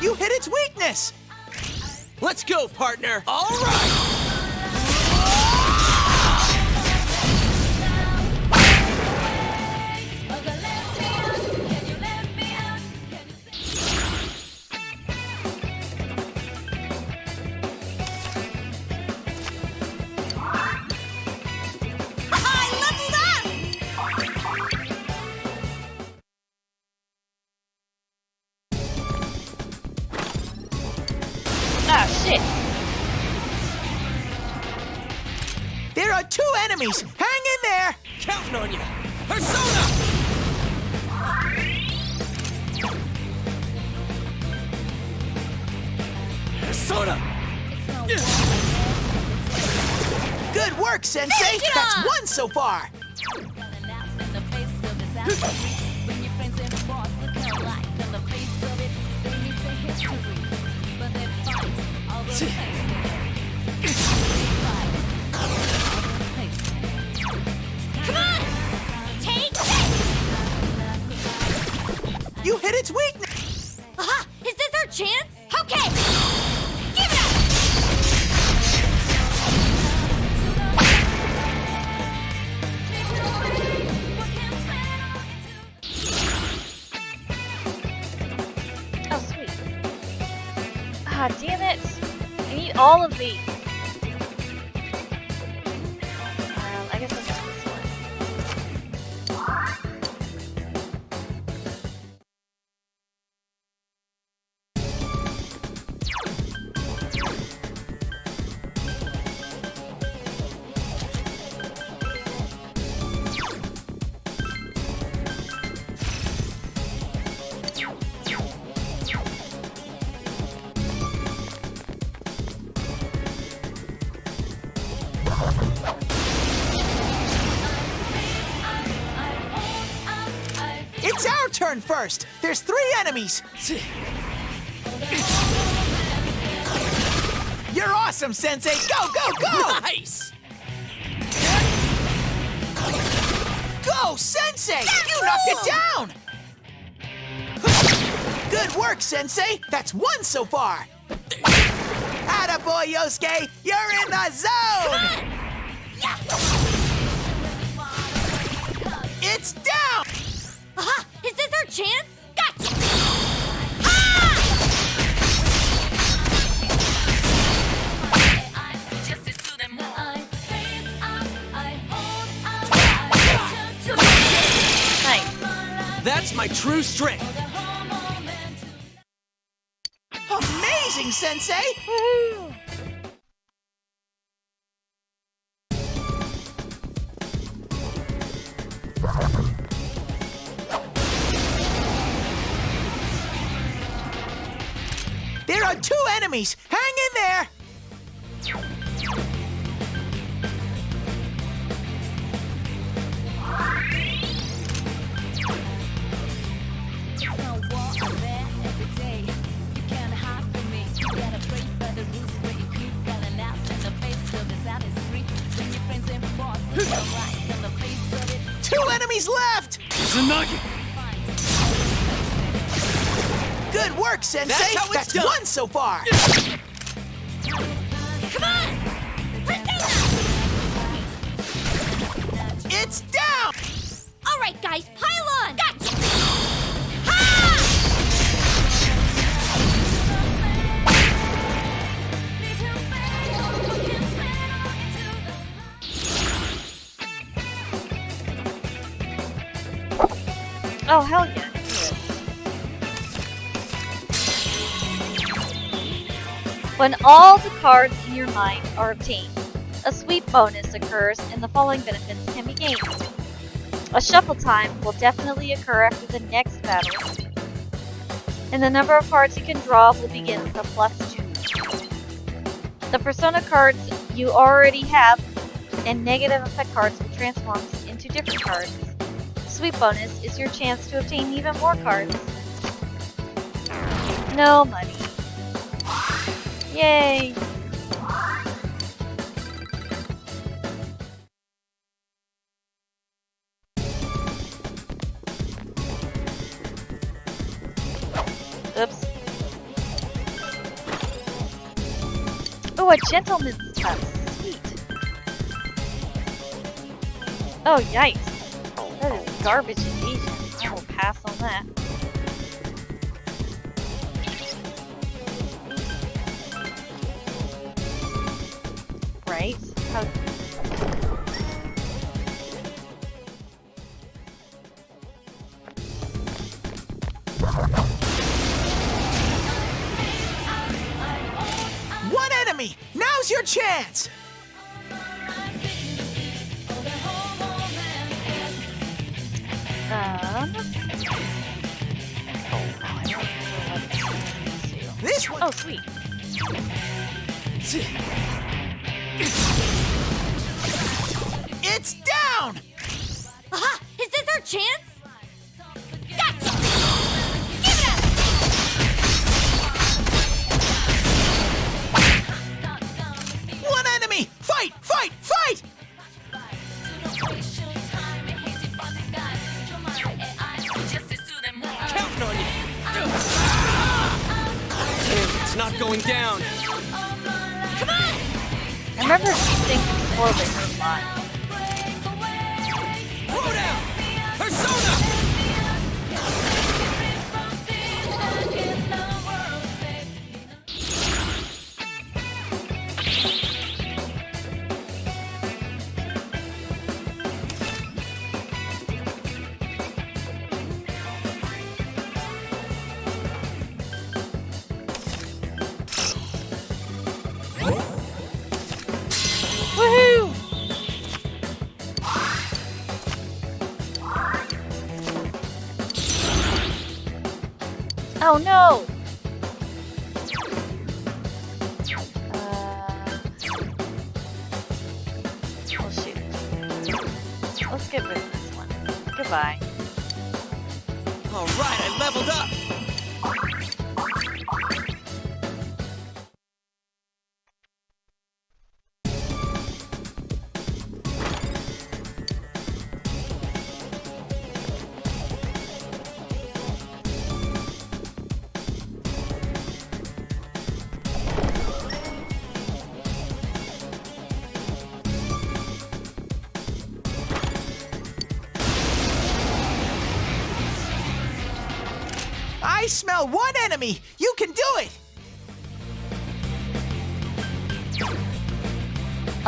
You hit its weakness! Let's go, partner. All right. Ah, shit! There are 2 enemies! Hang in there! Counting on you. Persona! Persona! Good work, Sensei! Thank ya! That's 1 so far! Come on! Take this! You hit its weakness! Aha! Is this our chance? Okay! Give it up! Oh, sweet. Ah, damn it! I need all of these. I guess I'll just this one. It's our turn first! There's 3 enemies! You're awesome, Sensei! Go, go, go! Nice. Go! Whoa, Sensei! You knocked it down! Good work, Sensei! That's one so far! Attaboy, Yosuke! You're in the zone! It's down! Aha! Is this our chance? Gotcha! Nice. That's my true strength. Amazing, Sensei! Woohoo! There are two enemies! Hang in there! Two enemies left! Tsunagi! Good work, Sensei! That's how it's done. One so far! Come on! Persona! It's down! All right, guys, pile on! Gotcha! Oh, hell yeah. When all the cards in your mind are obtained, a sweep bonus occurs and the following benefits can be gained. A shuffle time will definitely occur after the next battle, and the number of cards you can draw will begin with a +2. The persona cards you already have and negative effect cards will transform into different cards. Sweep bonus is your chance to obtain even more cards. No money. Yay! Oops. Oh, a gentleman's cup. Sweet. Oh, yikes. That is garbage invasion. I will pass on that. Right? How... One enemy! Now's your chance! This one... Oh, sweet. It's down! Aha! Is this our chance? Gotcha! Give it up! One enemy! Fight! Fight! Fight! Counting on you. It's not going down. Come on! I remember these things before they were fun. Throw down. Persona. Woohoo! Oh no! Oh shoot. Let's get rid of this one. Goodbye. All right, I leveled up. I smell one enemy. You can do it.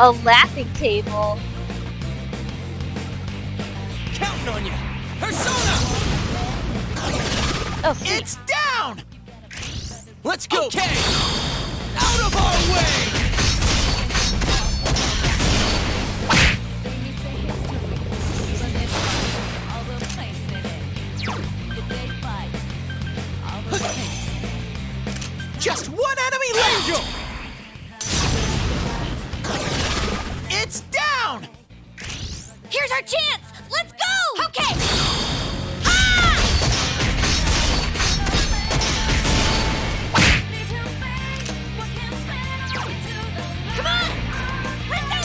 A laughing table. Counting on you. Persona! Oh, sweet. It's down. Let's go. Okay. Out of our way. Just one enemy left. Angel. It's down. Here's our chance! Let's go! Okay! Come on!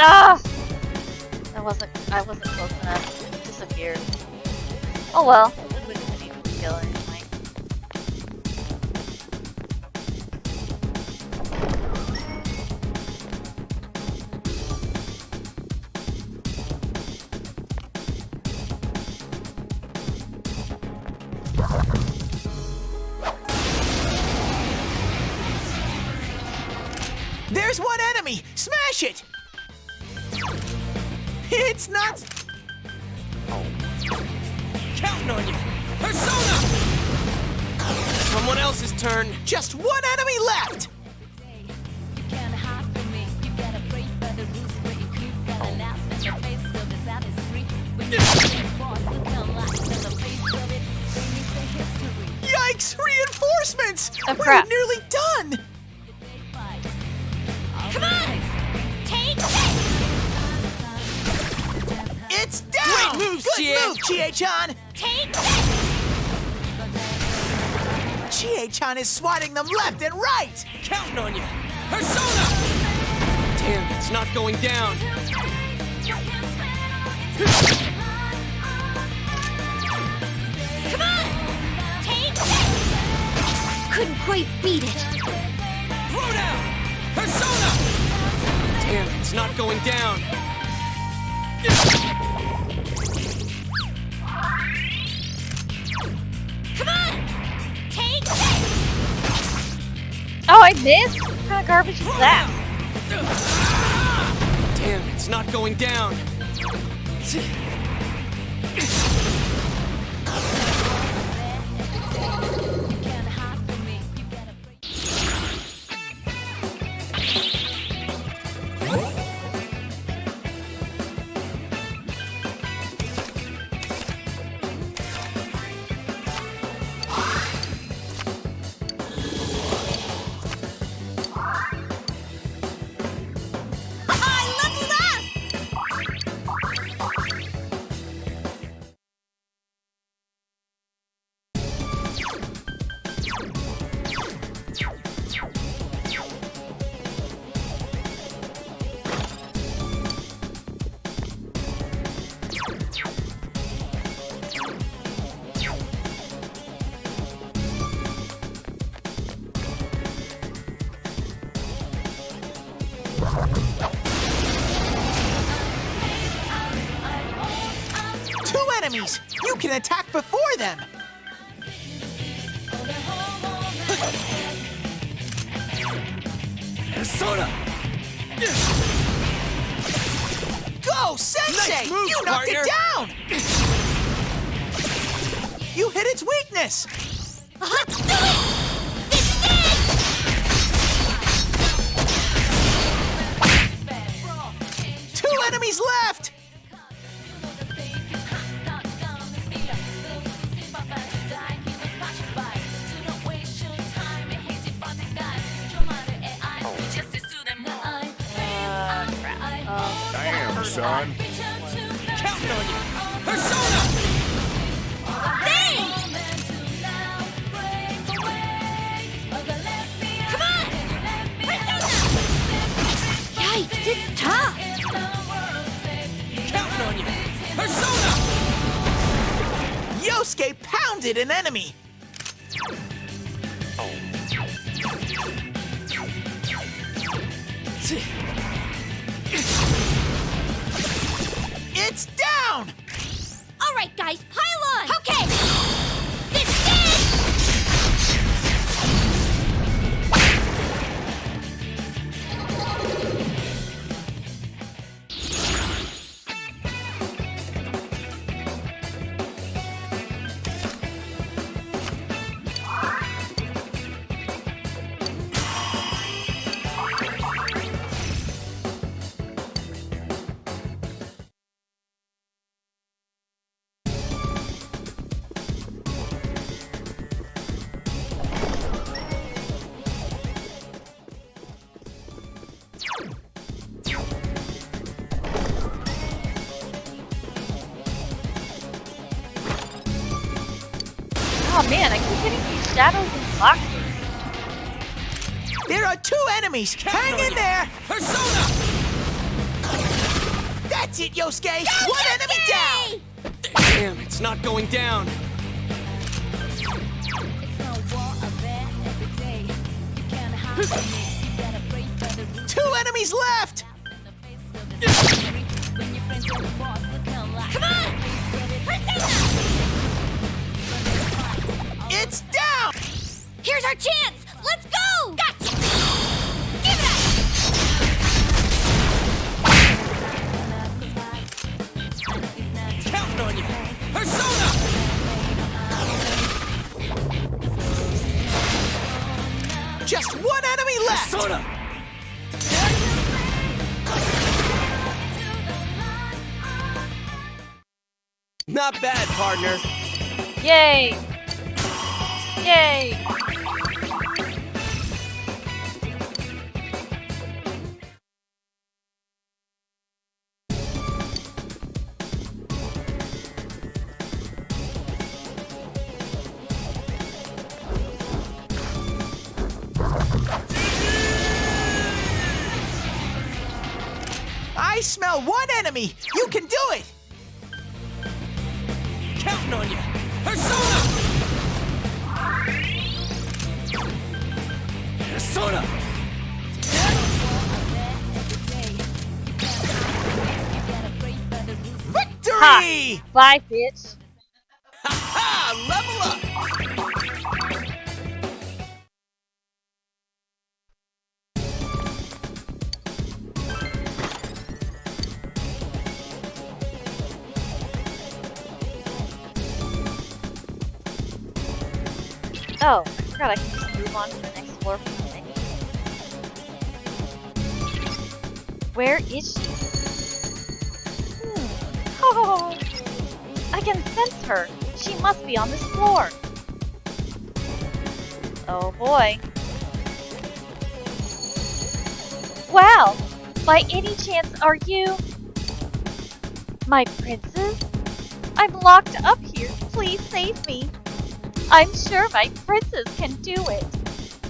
Ah! I wasn't close enough. It disappeared. Oh well. It wouldn't have even kill anyway. There's one enemy. Smash it. It's not. Counting on you. Persona! Someone else's turn. Just one enemy left. You can't hide from me. You gotta break by the rules where you keep gotta laugh in the face of this out is free. When you get boss, look how life in the face of it. When you say history, Yikes! Reinforcements. Oh, We're crap. nearly done. Come on! Take this! It's down. Great moves, Good Chie. move, Chie-chan. Take this! Chie-chan is swatting them left and right. Counting on you. Persona! Damn, it's not going down. Come on! Take this! Couldn't quite beat it. Throw down. Persona! Damn, it's not going down. Come on! Take this! Oh, I missed? What kind of garbage is that? Damn, it's not going down. you can't hide from me. You gotta break. I leveled up! Two enemies. You can attack before them. Persona! Go, Sensei! Nice move, You knocked partner. it down. You hit its weakness. Let's do it! This is it! Two enemies left. son. Counting on you! Persona! Come on! Persona! Yikes, it's tough! Counting on you! Persona! Yosuke pounded an enemy. It's down! All right, guys, pile on! Okay! This is... Oh man, I keep hitting these shadows and blocks. There are 2 enemies. Hang in there. Persona! That's it, Yosuke. 1 enemy down. Damn, it's not going down. It's no war of that every day. You can't hide from me. You gotta pray for the roots 2 enemies left. in the face of the misery. When your friends don't boss, look how like Come on! Persona! It's down. Here's our chance! Let's go! Gotcha! Give it up! Counting on you! Persona! Just 1 enemy left. Persona! Not bad, partner. Yay! Yay! I smell 1 enemy. You can do it. Counting on you! Persona! Persona! Victory! Bye, bitch. Ha! Level up. Oh, I forgot I can just move on to the next floor from the menu. Where is she? Oh, I can sense her. She must be on this floor. Oh boy. Well, by any chance are you my princess? I'm locked up here. Please save me. I'm sure my princes can do it.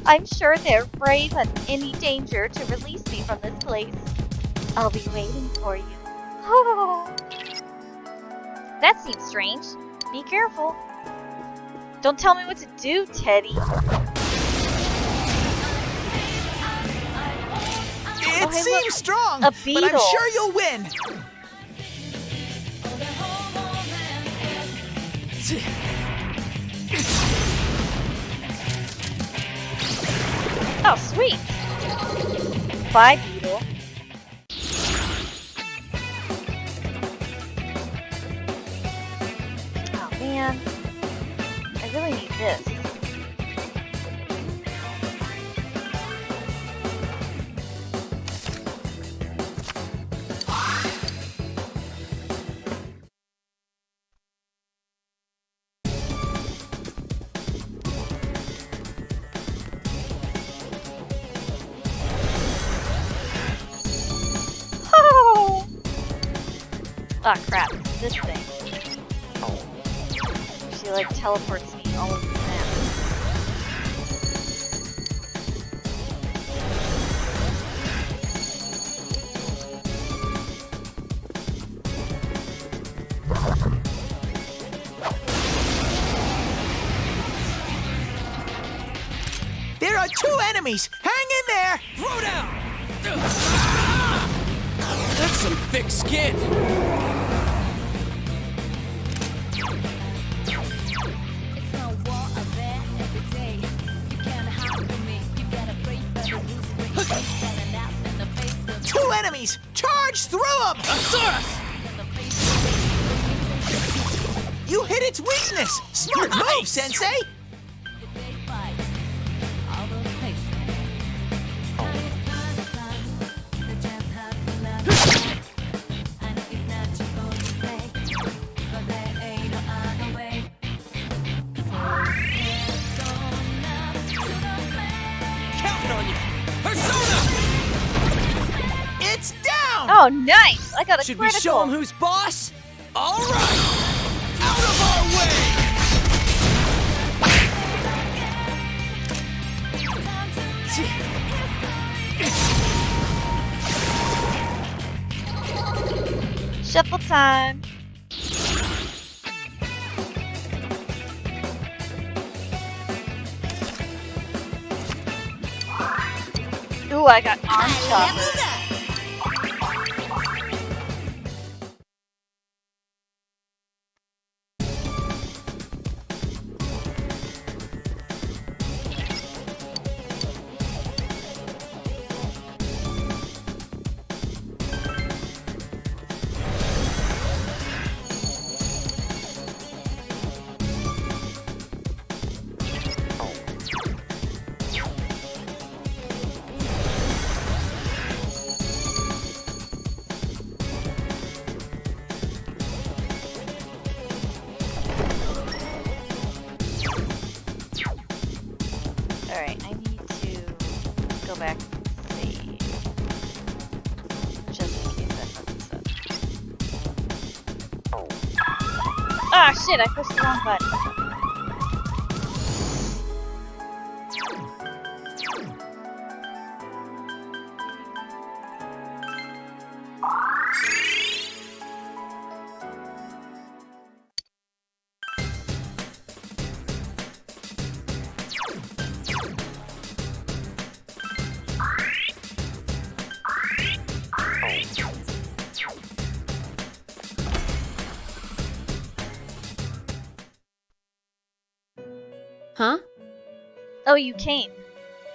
I'm sure they're brave in any danger to release me from this place. I'll be waiting for you. Oh. That seems strange. Be careful. Don't tell me what to do, Teddy. It hey, seems look, strong, a but I'm beetle. sure you'll win. Oh, sweet. Bye, beetle. Oh, man. I really need this. Ah, crap. This thing. She, like, teleports me all over the map. There are 2 enemies! Hang in there! Throw down! That's some thick skin. It's no war out there every day. You can't hide from me. You gotta pray for the rules when you got an out in the face of 2 enemies! Charge through them! Asaurus! in the face of You hit its weakness! Smart move, Sensei! the day fight. All the places. Times, the chance have left. And it's not your fault to say, but there ain't no other way. So let's go now to the place. Counting on you! Persona! It's down! Oh, nice! I got a Should we critical. show him who's boss? All right! Out of our way! Shuffle time. Ooh, I got arm chopper. Alright, I need to go back and see. Just in case I fucked this up. Ah, shit, I pushed the wrong button. Huh? Oh, you came.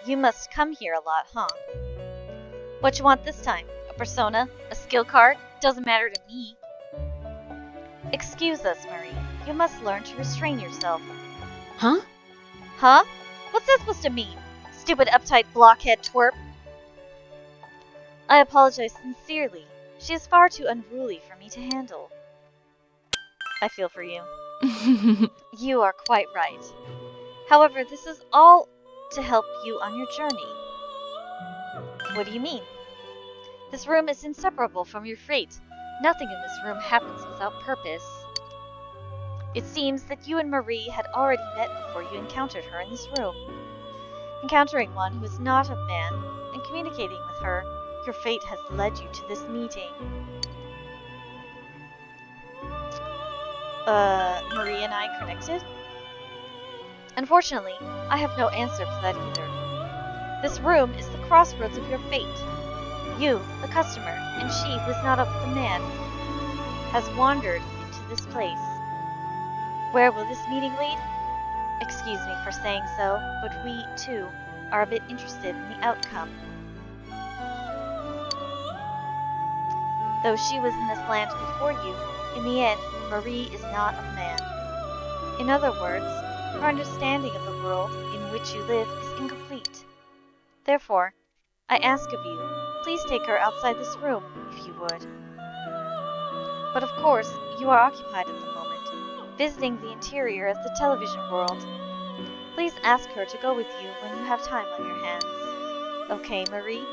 You must come here a lot, huh? What you want this time? A persona? A skill card? Doesn't matter to me. Excuse us, Marie. You must learn to restrain yourself. Huh? Huh? What's that supposed to mean? Stupid uptight blockhead twerp. I apologize sincerely. She is far too unruly for me to handle. I feel for you. You are quite right. However, this is all to help you on your journey. What do you mean? This room is inseparable from your fate. Nothing in this room happens without purpose. It seems that you and Marie had already met before you encountered her in this room. Encountering one who is not a man and communicating with her, your fate has led you to this meeting. Marie and I connected? Unfortunately, I have no answer for that either. This room is the crossroads of your fate. You, the customer, and she who is not the man, has wandered into this place. Where will this meeting lead? Excuse me for saying so, but we, too, are a bit interested in the outcome. Though she was in this land before you, in the end, Marie is not a man. In other words, her understanding of the world in which you live is incomplete. Therefore, I ask of you, please take her outside this room, if you would. But of course, you are occupied at the moment, visiting the interior of the television world. Please ask her to go with you when you have time on your hands. Okay, Marie?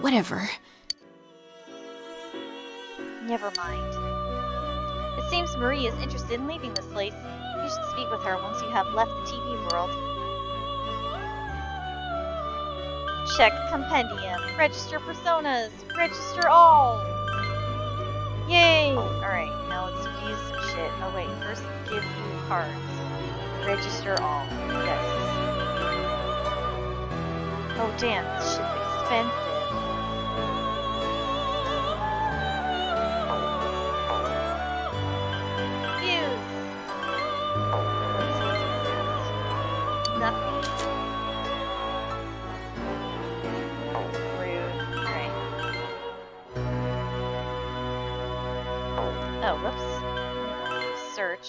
Whatever. Never mind. It seems Marie is interested in leaving this place. You should speak with her once you have left the TV world. Check compendium. Register personas. Register all. Yay! Alright, now let's use some shit. Oh wait, first give you cards. Register all. Yes. Oh damn, this shit's expensive. Fuse! Nothing. Rude. Alright. Oh, whoops. Search.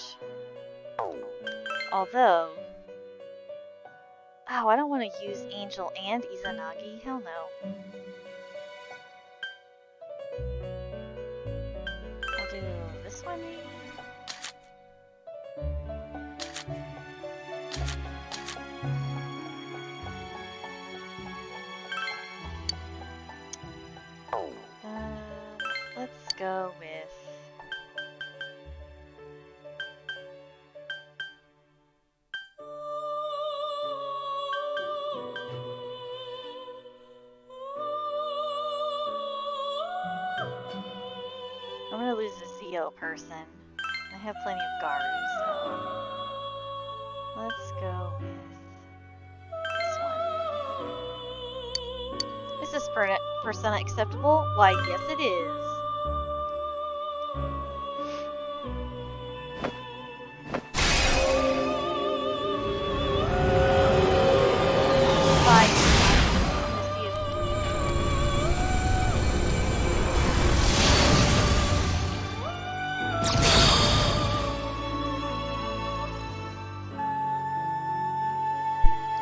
Although... Oh, I don't want to use Angel and Izanagi. Hell no. I'll do this one maybe? Let's go with... I'm gonna lose a CO person. I have plenty of guards, so... Let's go with this one. Is this persona acceptable? Why, yes it is. Bye. Miss you.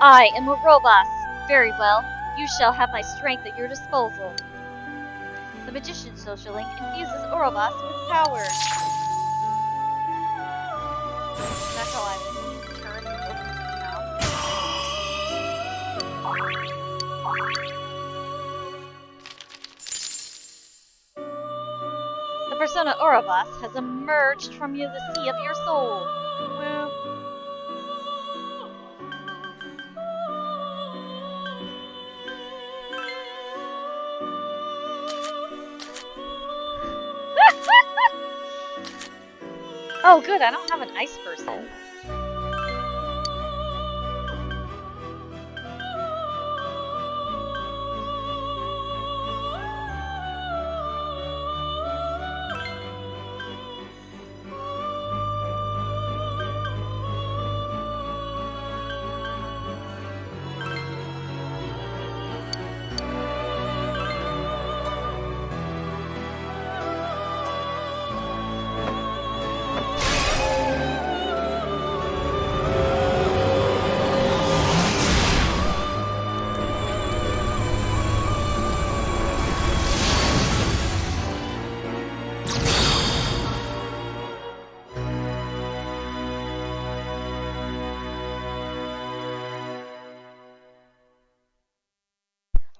I am a robot. Very well. You shall have my strength at your disposal. The magician's social link infuses Ouroboros with power. That's how I turn and open his mouth. The persona Ouroboros has emerged from the sea of your soul. Woo. Oh, good, I don't have an ice person.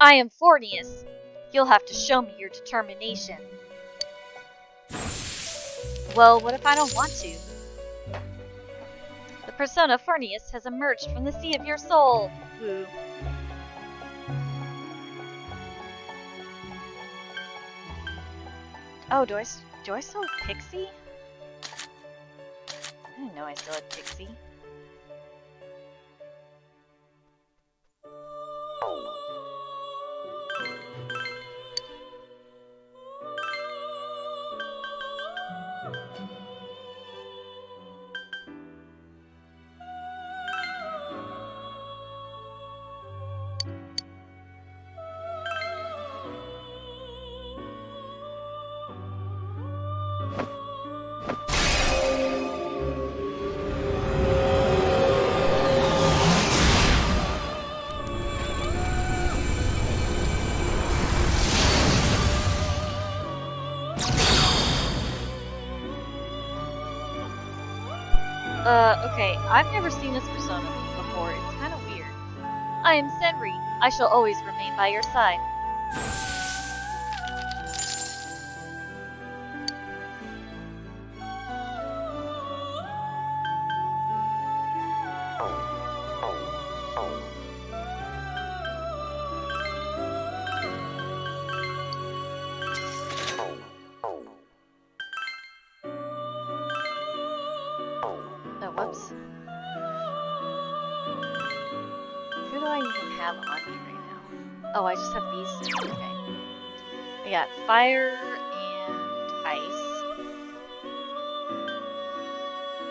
I am Fornius. You'll have to show me your determination. Well, what if I don't want to? The persona Fornius has emerged from the sea of your soul. Woo. Oh, do I still have Pixie? I didn't know I still had Pixie. Okay, I've never seen this persona before. It's kind of weird. I am Senri. I shall always remain by your side. Oh, whoops. Who do I even have on me right now? Oh, I just have these two. Okay. I got fire and ice.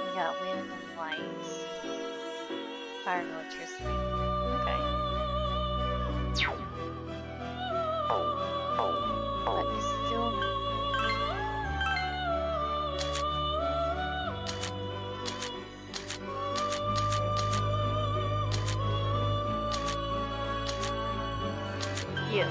We got wind and light. Fire and electricity. Okay. But I still you.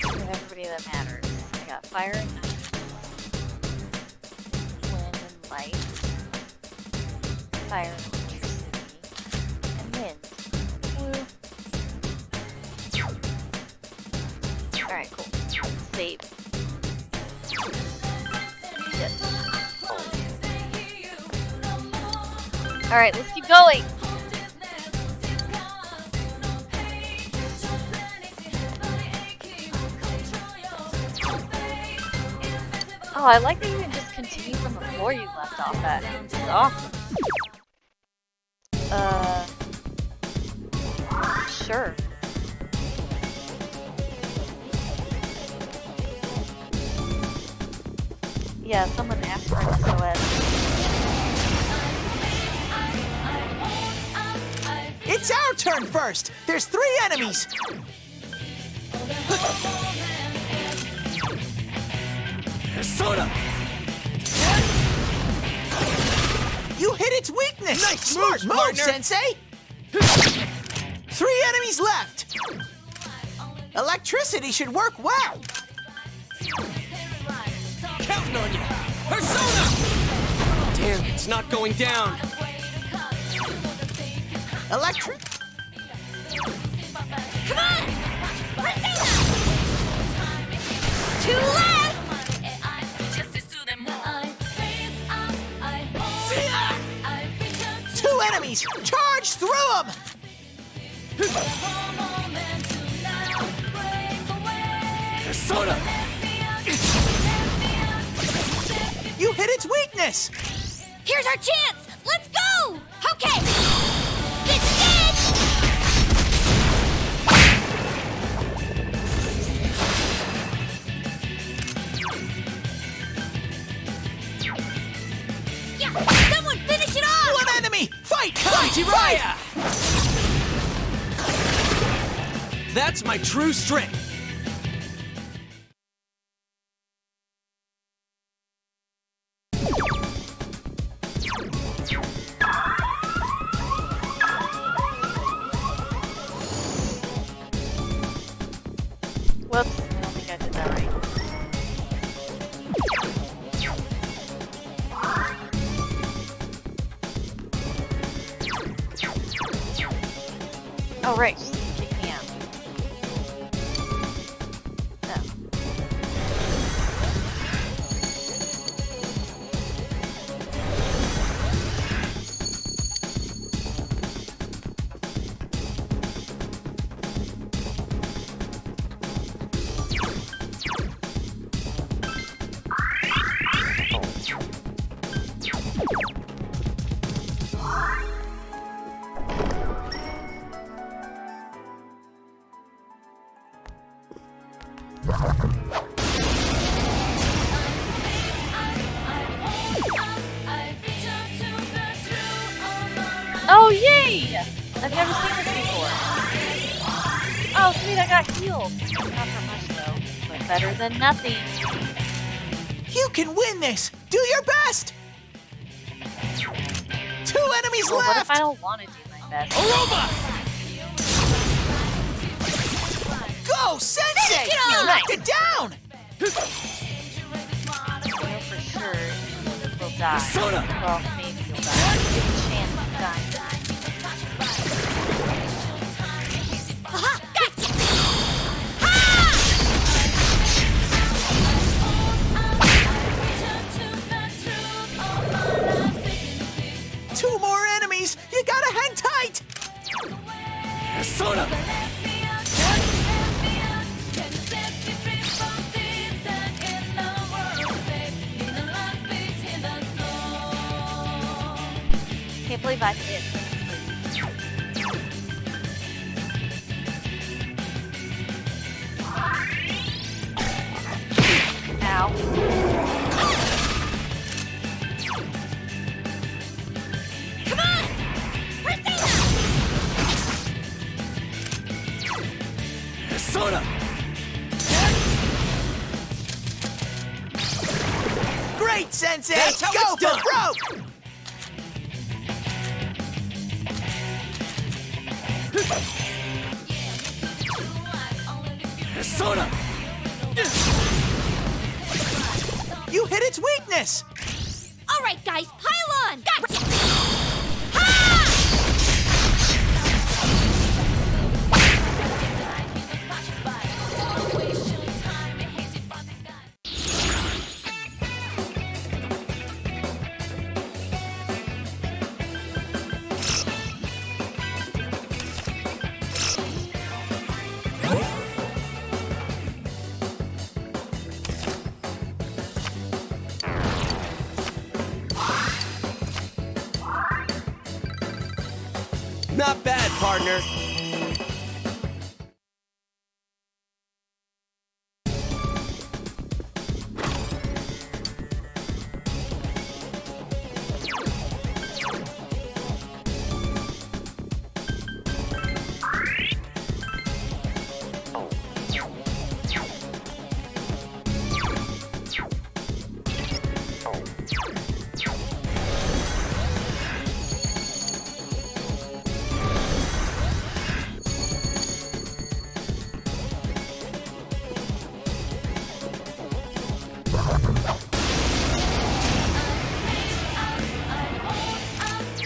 And everybody that matters. I got fire and ice, wind and light, fire and electricity, and wind. Woo. Alright, cool. Save. Yes. Alright, let's keep going. Oh, I like that you can just continue from the floor you left off at. This is awesome. Sure. Yeah, someone asked for an SOS. It's our turn first. There's 3 enemies. Persona! You hit its weakness. Nice Smart move, move, partner. Sensei. 3 enemies left. Electricity should work well. Counting on you! Persona! Damn, it's not going down. Electric. Come on! Persona! 2 left! 2 enemies. Charge through them. Persona! You hit its weakness. Here's our chance! Let's go! Okay! This is it! Yeah! Someone finish it off! 1 enemy. Fight. Jiraiya! That's my true strength. Whoops, I don't think I did that right. Oh, right, just kick me out. No. Oh, yay! I've never seen this before. Oh, sweet, I got healed. Not for much, though, but better than nothing. You can win this. Do your best. 2 enemies Well, what if left. I don't want to do my best? Aroba! Go, Sensei. Finish it off. You knocked it down. I know for sure this will die. Persona! Well, maybe you'll die. You have a chance of dying. Aha! Gotcha! Two more enemies! You gotta hang tight! Persona! Can't believe I hit. Ow. Come on! Persona! Persona! Great, Sensei! That's how Go it's for done. broke! Persona! You hit its weakness! All right, guys, pile on! Gotcha! Not bad, partner.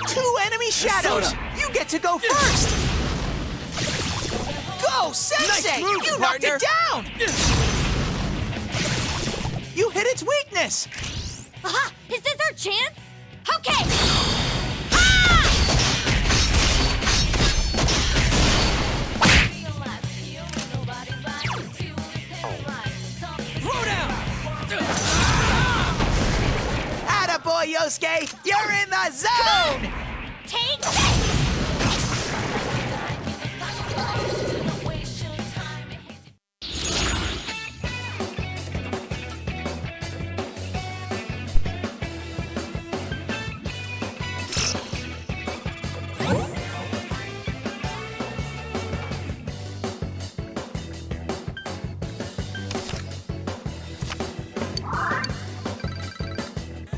Two enemy shadows! Persona. You get to go first! Go, Sensei! Nice move, You knocked partner. it down! You hit its weakness! Aha! Is this our chance? Okay! Throw down! Attaboy, Yosuke! You're in the zone! Take this!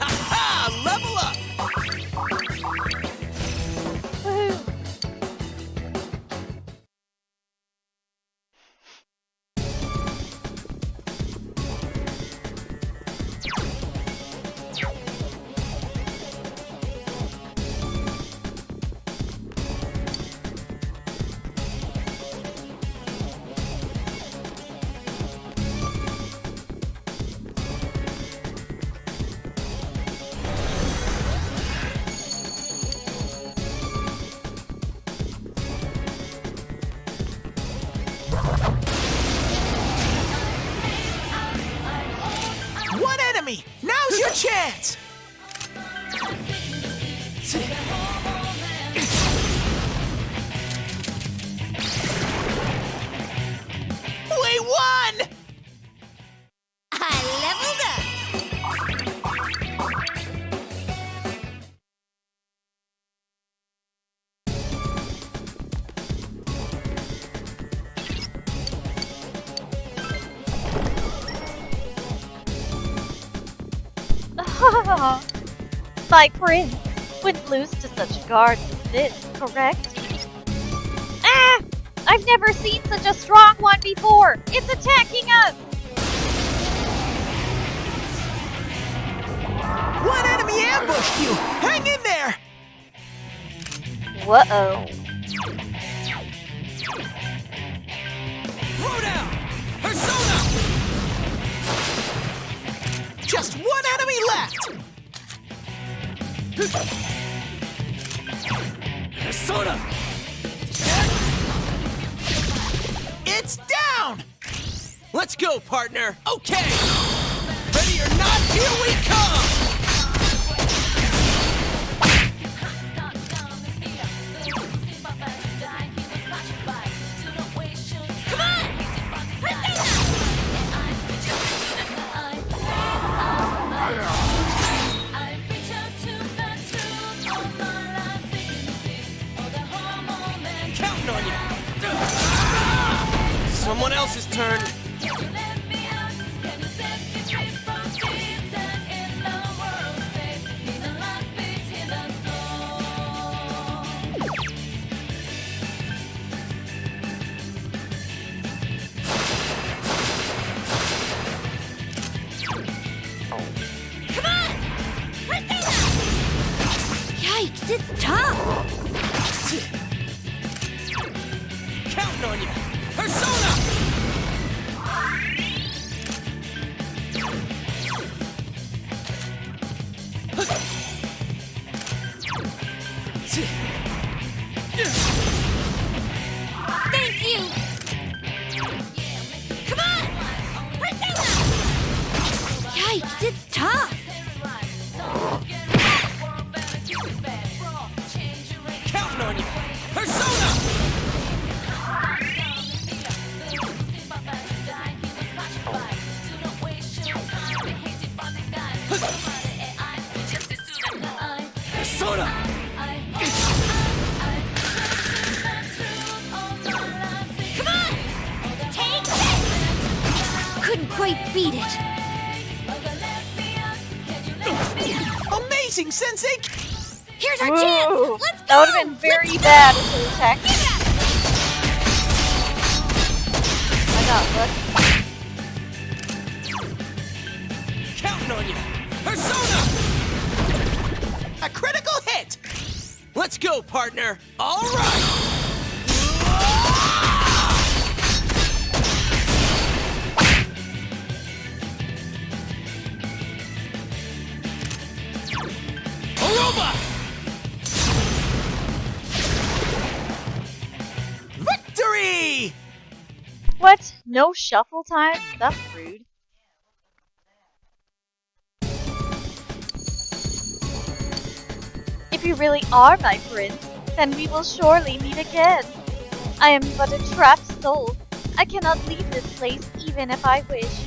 Ha! Level up! Woohoo! One enemy! Now's your chance! We won! I leveled up! My prince wouldn't lose to such guards as this, correct? Ah! I've never seen such a strong one before! It's attacking us! One enemy ambushed you! Hang in there! Whoa. Throw down! Persona! Just one enemy left! Persona! It's down! Let's go, partner! Okay! Ready or not, here we come! Come on! Persona! Counting on you! Someone else's turn. Come on! Persona! Yikes, it's tough! Counting on you! Persona! Thank you! Come on! Persona! Yikes, it's tough! Counting on you! Persona! Persona! Come on! Take this! Couldn't quite beat it. Amazing, Sensei! Here's our Ooh, chance! Let's go! that would have been very bad if it attacked. Give it up! I got lucky. Counting on you! Persona! A critical hit! Let's go, partner! All right! Aruba! Victory! What? No shuffle time? That's rude. If you really are my prince, then we will surely meet again. I am but a trapped soul. I cannot leave this place even if I wish.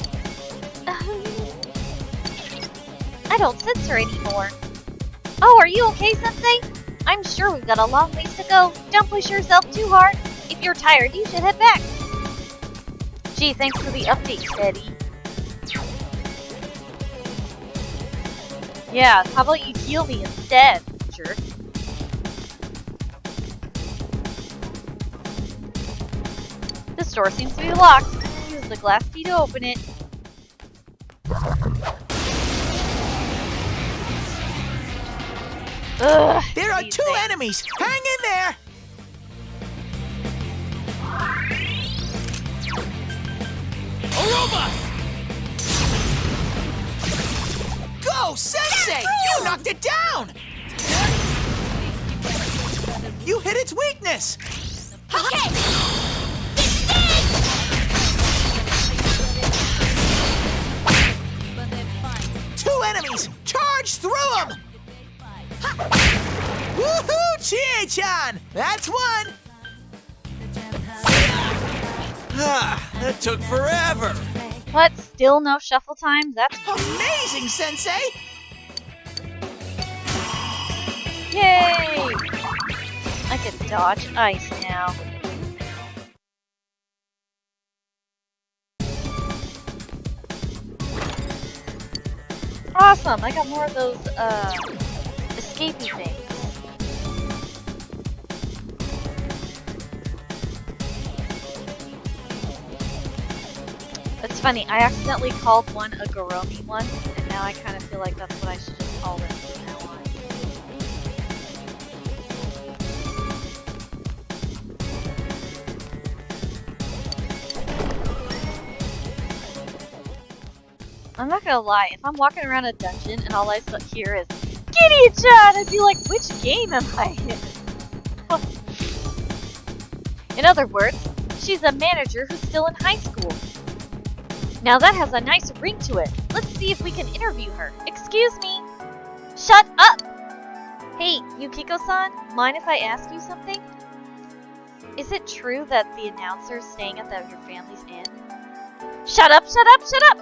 I don't censor anymore. Oh, are you okay, Sensei? I'm sure we've got a long ways to go. Don't push yourself too hard. If you're tired, you should head back. Gee, thanks for the update, Teddy. Yeah, how about you heal me instead, jerk? This door seems to be locked. Use the glass key to open it. Ugh, There are these two things. enemies! Hang in there! Aruba! Go, Sensei! You knocked it down! You hit its weakness! Okay! This is it! Two enemies! Charge through them! Woohoo, Chie-chan! That's one! Ah, that took forever! What? Still no shuffle time? That's Amazing, Sensei! yay! I can dodge ice now. Awesome! I got more of those, escapey things. It's funny, I accidentally called one a Goromi once, and now I kind of feel like that's what I should just call them from now on. I'm not gonna lie, if I'm walking around a dungeon and all I hear is Gideon-chan, I'd be like, which game am I in? In other words, she's a manager who's still in high school. Now that has a nice ring to it. Let's see if we can interview her. Excuse me. Shut up! Hey, Yukiko-san, mind if I ask you something? Is it true that the announcer's staying at your family's inn? Shut up, shut up, shut up!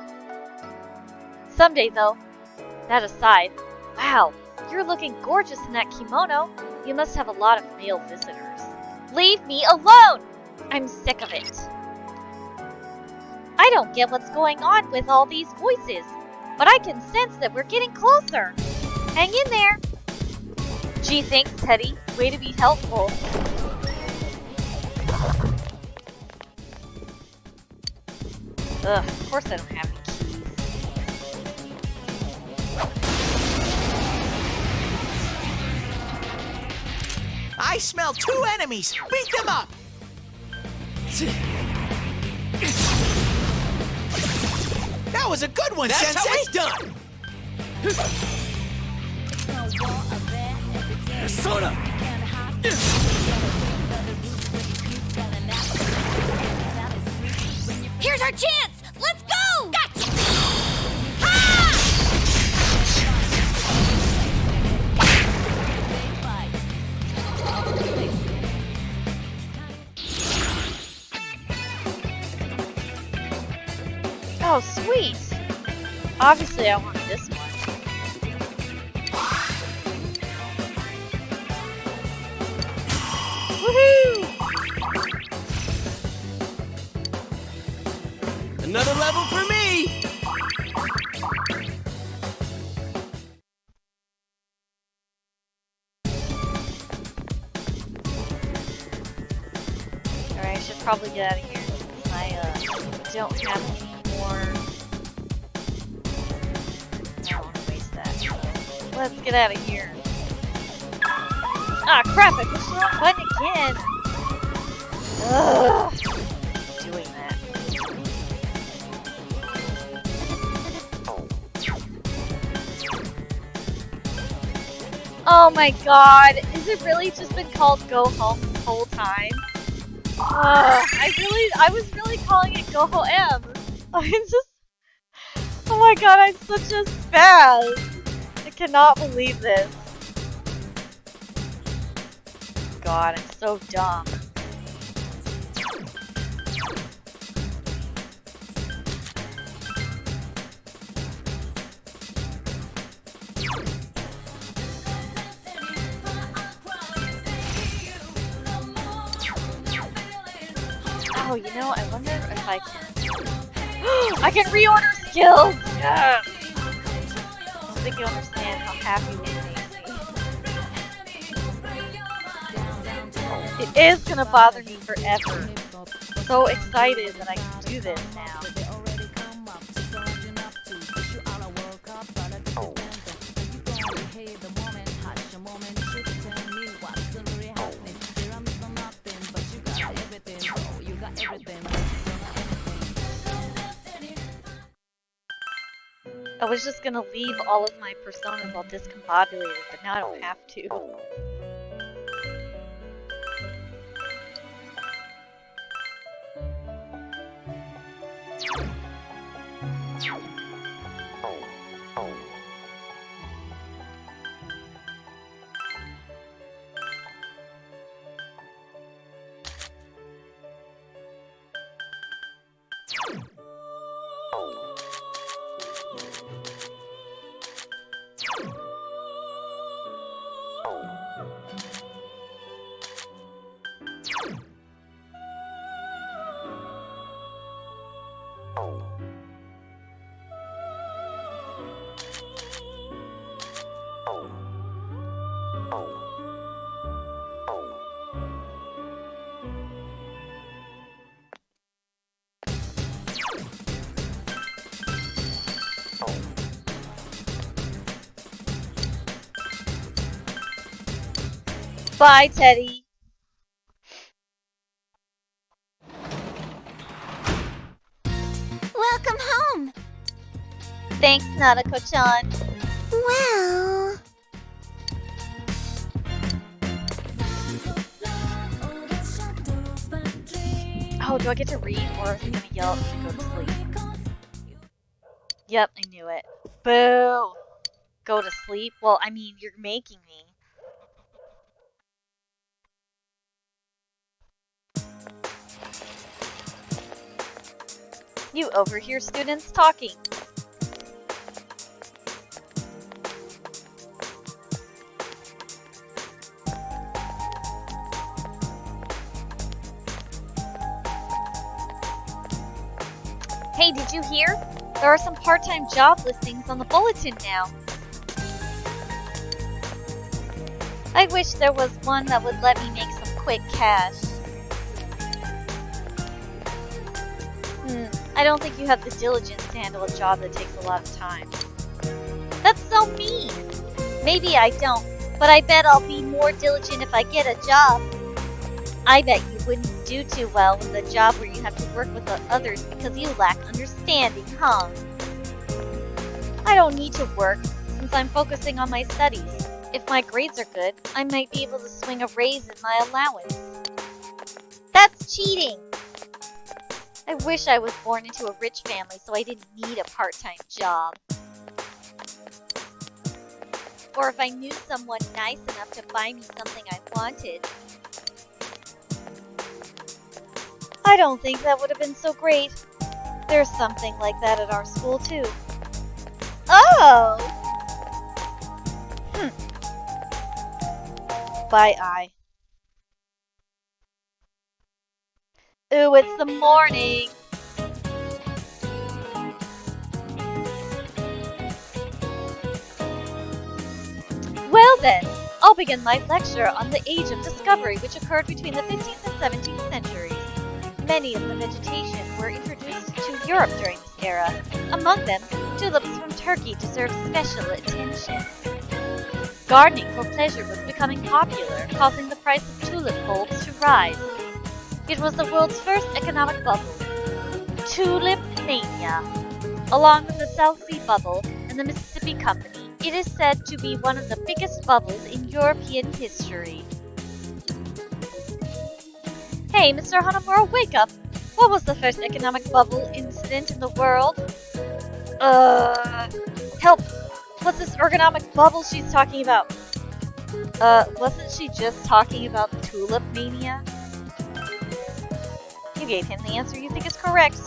Someday, though. That aside, wow, you're looking gorgeous in that kimono. You must have a lot of male visitors. Leave me alone! I'm sick of it. I don't get what's going on with all these voices, but I can sense that we're getting closer. Hang in there. Gee, thanks, Teddy. Way to be helpful. Ugh, of course I don't have any keys. I smell 2 enemies. Beat them up. That was a good one, That's Sensei. how it's done! Persona! Here's our chance! Let's go! Gotcha! Ha! Oh, sweet! Obviously I wanted this one. Woohoo! Another level for me! Alright, I should probably get out of here since I don't have any more. I don't want to waste that. So let's get out of here. Ah, crap! I pushed the wrong button again! Ugh! Doing that. Oh my god! Is it really just been called Go Home this whole time? I was really calling it Go Home. I'm just... Oh my god, I'm such a spaz! I cannot believe this. God, I'm so dumb. Oh, you know, I wonder if I can... I can reorder skills! Yes! I don't think you understand how happy this makes me. It is gonna bother me forever. I'm so excited that I can do this now. I was just gonna leave all of my personas all discombobulated, but now I don't have to. Bye, Teddy. Welcome home. Thanks, Nanako-chan. Well... Oh, do I get to read, or is he gonna yell at me to go to sleep? Yep, I knew it. Boo! Go to sleep? Well, I mean, you're making me. You overhear students talking. Hey, did you hear? There are some part-time job listings on the bulletin now. I wish there was one that would let me make some quick cash. I don't think you have the diligence to handle a job that takes a lot of time. That's so mean! Maybe I don't, but I bet I'll be more diligent if I get a job. I bet you wouldn't do too well with a job where you have to work with others because you lack understanding, huh? I don't need to work since I'm focusing on my studies. If my grades are good, I might be able to swing a raise in my allowance. That's cheating! I wish I was born into a rich family so I didn't need a part-time job. Or if I knew someone nice enough to buy me something I wanted. I don't think that would have been so great. There's something like that at our school too. Oh! Bye, I. Ooh, it's the morning. Well then, I'll begin my lecture on the Age of Discovery, which occurred between the 15th and 17th centuries. Many of the vegetation were introduced to Europe during this era. Among them, tulips from Turkey deserve special attention. Gardening for pleasure was becoming popular, causing the price of tulip bulbs to rise. It was the world's first economic bubble, tulip mania. Along with the South Sea Bubble and the Mississippi Company, it is said to be one of the biggest bubbles in European history. Hey, Mr. Hanamura, wake up! What was the first economic bubble incident in the world? Help! What's this ergonomic bubble she's talking about? Wasn't she just talking about tulip mania? You gave him the answer you think is correct.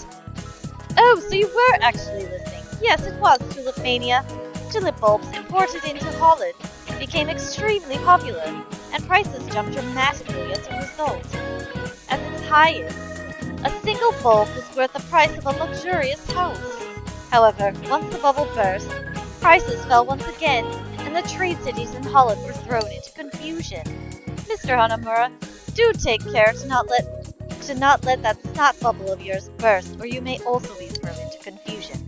Oh, so you were actually listening. Yes, it was tulip mania. Tulip bulbs imported into Holland became extremely popular, and prices jumped dramatically as a result. At its highest, a single bulb was worth the price of a luxurious house. However, once the bubble burst, prices fell once again, and the trade cities in Holland were thrown into confusion. Mr. Hanamura, do take care to not let that snot bubble of yours burst, or you may also be thrown into confusion.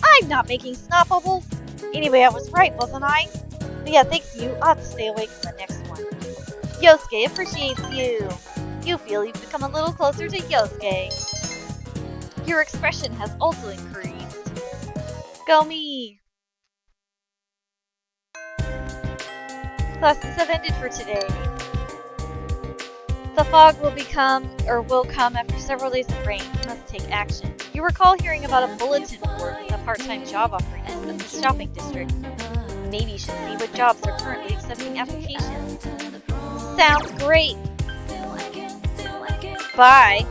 I'm not making snot bubbles! Anyway, I was right, wasn't I? But yeah, thanks to you, I'll have to stay awake for the next one. Yosuke appreciates you. You feel you've become a little closer to Yosuke. Your expression has also increased. Go me! Classes have ended for today. The fog will come after several days of rain. You must take action. You recall hearing about a bulletin board with a part-time job offering in the shopping district. Maybe you should see what jobs are currently accepting applications. Sounds great! Bye!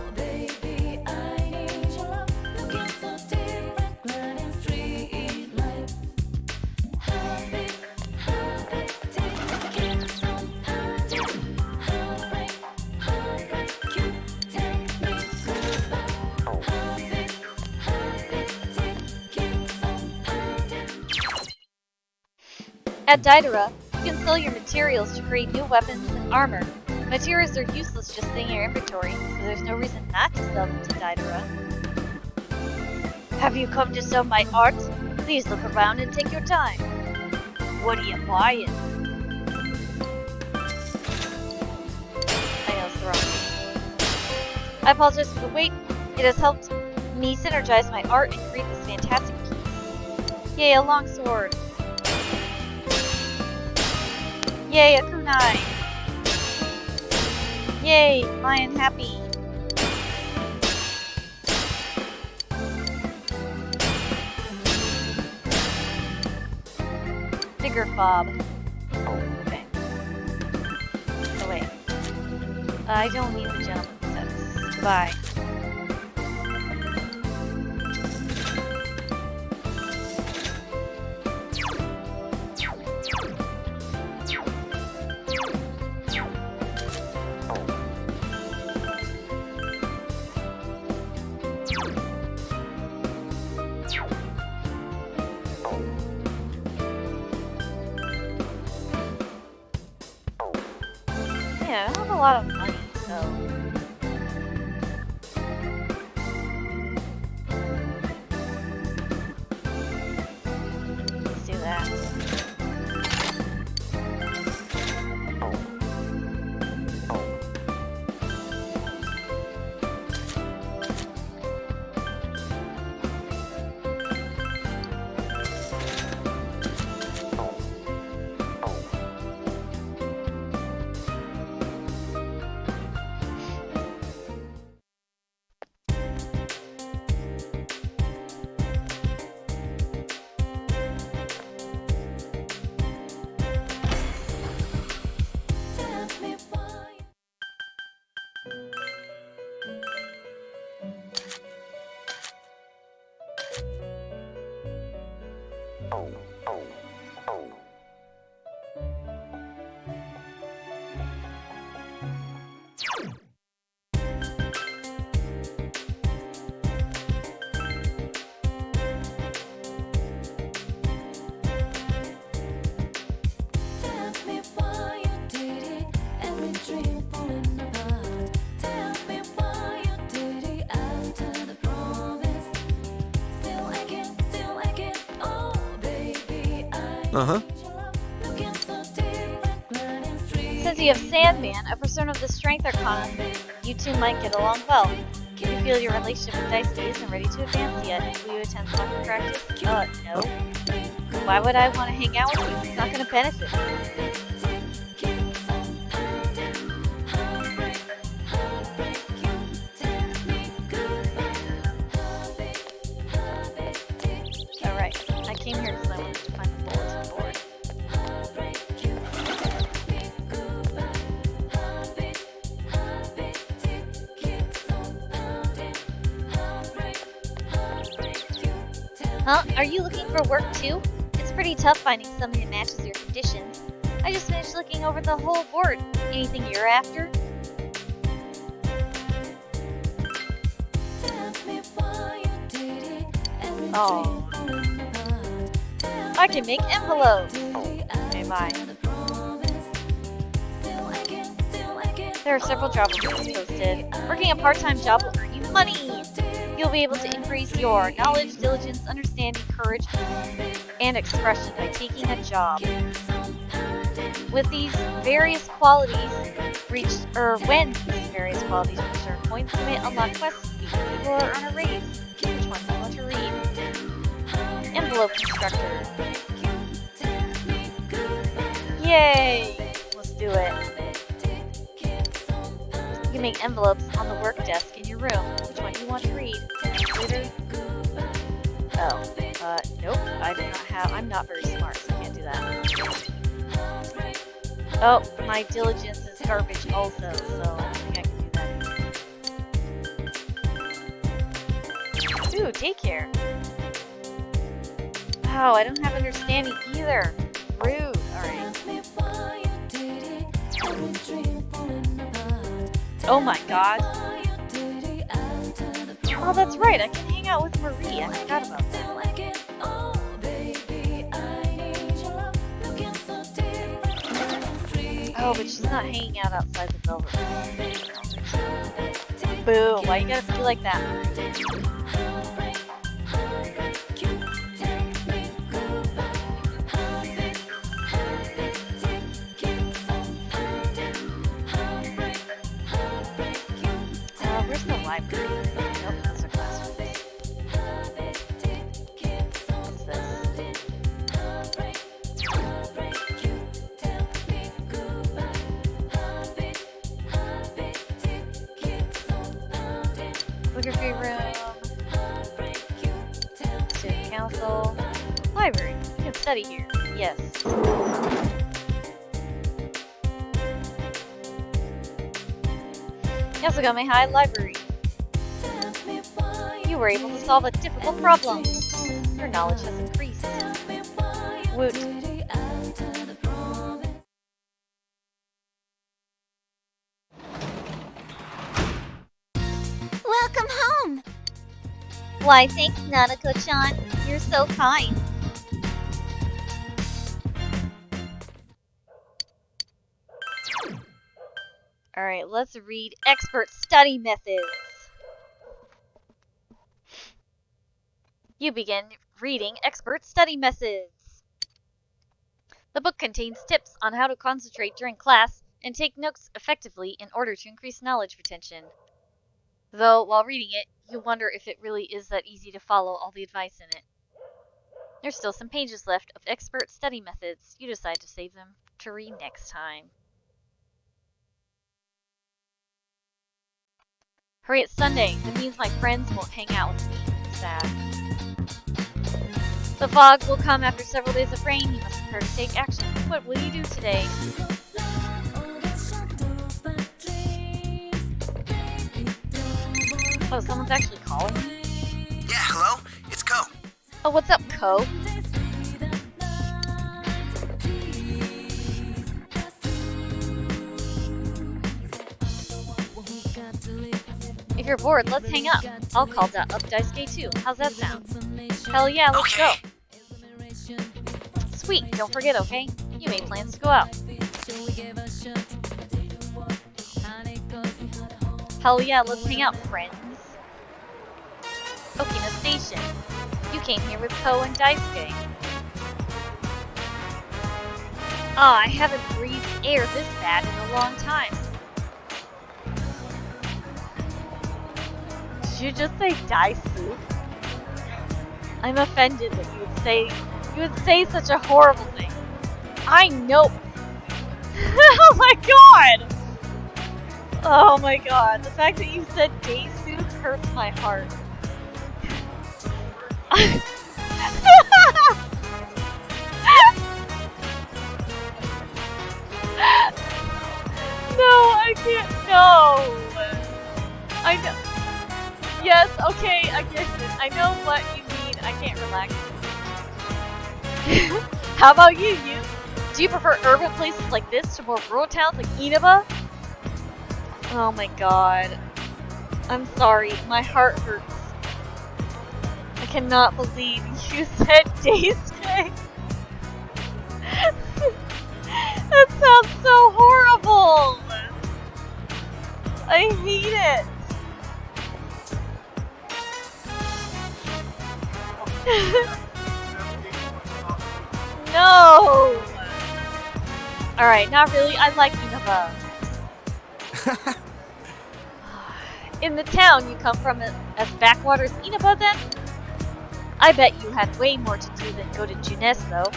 At Daidara, you can sell your materials to create new weapons and armor. Materials are useless just sitting in your inventory, so there's no reason not to sell them to Daidara. Have you come to sell my art? Please look around and take your time. What are you buying? I know it's the wrong one. I apologize for the wait. It has helped me synergize my art and create this fantastic piece. Yay, a longsword. Yay, a kunai. Yay, lion happy. Bigger fob. Okay. Oh wait. I don't need the gentleman's sets. Goodbye. Yeah, I don't have a lot of money, so... let's do that. Tell me why. Tell me why you did it. Every dream falling apart. Tell me why you did it after the promise. Still again. Oh, baby, I need your love. Looking so different, running streets. Since you have Sandman, a persona of the Strength Arcana, you two might get along well. Do you feel your relationship with Daisuke isn't ready to advance yet? Will you attend soccer practice? No. Why would I want to hang out with you? It's not going to benefit me. Alright, I came here because I wanted to find the bulletin board. Huh? Are you looking for work too? It's pretty tough finding something that matches your conditions. I just finished looking over the whole board. Anything you're after? Oh. I can make envelopes! Okay, bye. There are several job openings posted. Working a part-time job will earn you money! You'll be able to increase your knowledge, diligence, understanding, courage, and expression by taking a job. With these various qualities when these various qualities reach certain points, you may unlock quests, or earn a raise. Which one do you want to read? Envelope constructor. Yay! Let's do it. You can make envelopes on the work desk in your room. Which one do you want to read? Computer? Oh, nope. I'm not very smart, so I can't do that. Oh, my diligence is garbage also, so I don't think I can do that. Ooh, daycare. Oh, I don't have understanding either. Rude. Alright. Oh my god. Oh, that's right. I can hang out with Marie. I forgot about that. Oh, but she's not hanging out outside the velvet room. Boo. Why you gotta be like that? Where's the library? Nope, those are classrooms. What's this? study here. Yes. You also got my high library. You were able to solve a difficult problem. Your knowledge has increased. Woot. Welcome home. Why, thanks, Nanako-chan. You're so kind. Alright, let's read Expert Study Methods. You begin reading Expert Study Methods. The book contains tips on how to concentrate during class and take notes effectively in order to increase knowledge retention. Though, while reading it, you wonder if it really is that easy to follow all the advice in it. There's still some pages left of Expert Study Methods. You decide to save them to read next time. Hurry, it's Sunday. That means my friends won't hang out with me. Sad. The fog will come after several days of rain. You must prepare to take action. What will you do today? Oh, someone's actually calling me? Yeah, hello? It's Ko. Oh, what's up, Ko? If you're bored, let's hang up. I'll call up Daisuke too. How's that sound? Hell yeah, let's go. Sweet, don't forget, okay? You made plans to go out. Hell yeah, let's hang out, friends. Okina Station. You came here with Ko and Daisuke. Ah, I haven't breathed air this bad in a long time. Did you just say Daisu? I'm offended that you would say such a horrible thing. I know. Oh my god! Oh my god, the fact that you said Daisu hurts my heart. No, I can't. No. I know. Yes, okay, I get it. I know what you mean. I can't relax. How about you? Do you prefer urban places like this to more rural towns like Inaba? Oh my god. I'm sorry. My heart hurts. I cannot believe you said Daisuke. That sounds so horrible. I hate it. No! Alright, not really. I like Inaba. In the town you come from as backwaters Inaba then? I bet you had way more to do than go to Junes though.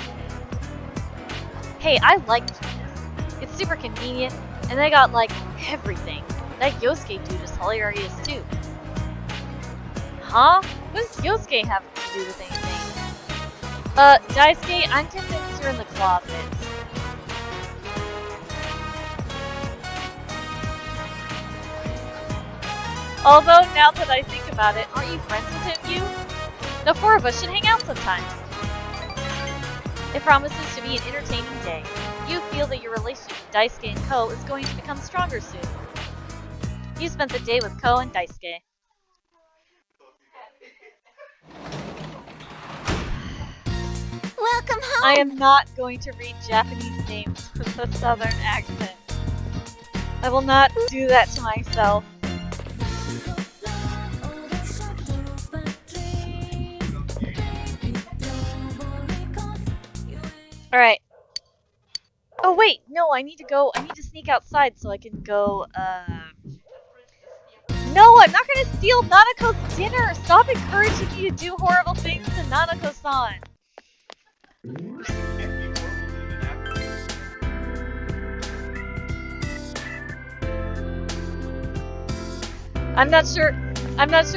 Hey, I like Junes. It's super convenient, and they got like everything. That Yosuke dude is hilarious too. Huh? What does Yosuke have to do with anything? Daisuke, I'm convinced you're in the closet. Although, now that I think about it, aren't you friends with him, you? The four of us should hang out sometime. It promises to be an entertaining day. You feel that your relationship with Daisuke and Ko is going to become stronger soon. You spent the day with Ko and Daisuke. Welcome home. I am not going to read Japanese names with a southern accent. I will not do that to myself. Alright. Oh wait, no, I need to sneak outside so I can go, No, I'm not gonna steal Nanako's dinner! Stop encouraging me to do horrible things to Nanako-san! I'm not sure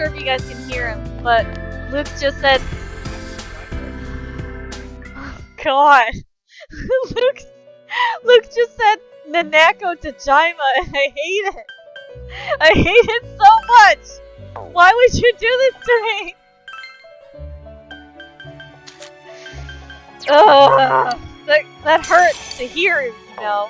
if you guys can hear him, but Luke just said, oh, god. Luke just said Nanako Tajima and I hate it. I hate it so much. Why would you do this to me? Ugh, that hurts to hear, you know.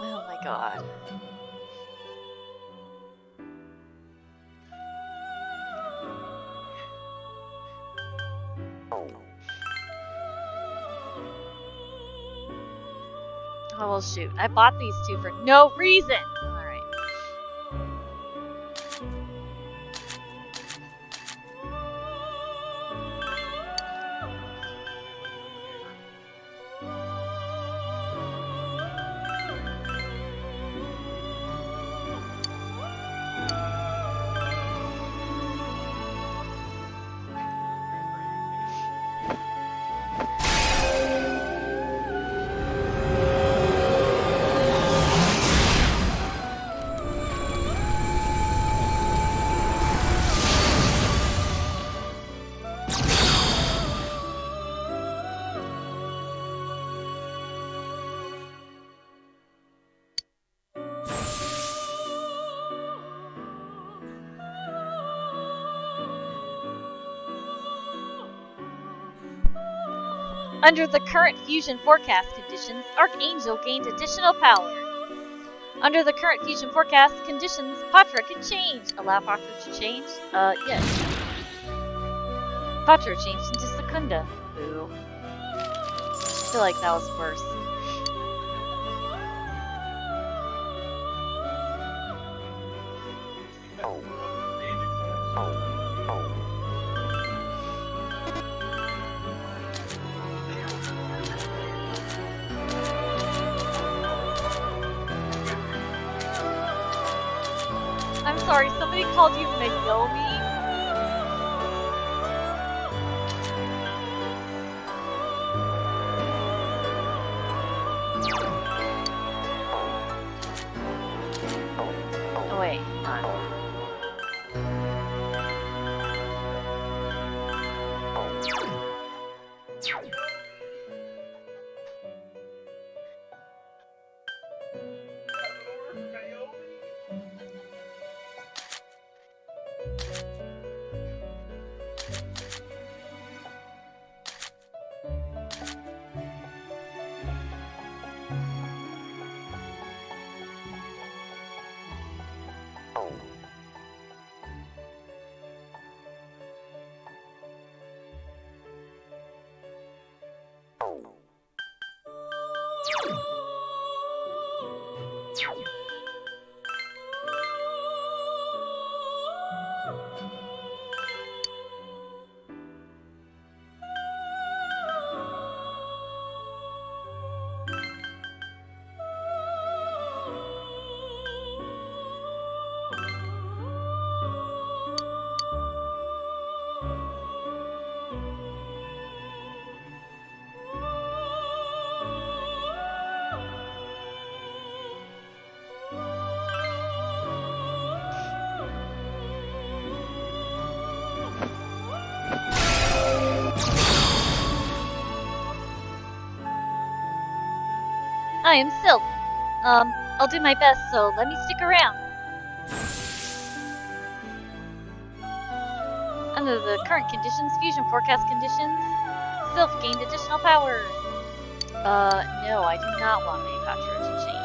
Oh my god. Oh well, shoot. I bought these two for no reason. Alright. Under the current fusion forecast conditions, Archangel gained additional power. Under the current fusion forecast conditions, Patra can change. Allow Patra to change? Yes. Patra changed into Secunda. Boo. I feel like that was worse. I'm sorry, somebody called you Naomi? Oh wait, hang on. I am Silk. I'll do my best, so let me stick around. Under the current conditions, fusion forecast conditions, Sylph gained additional power. No, I do not want my Patra to change.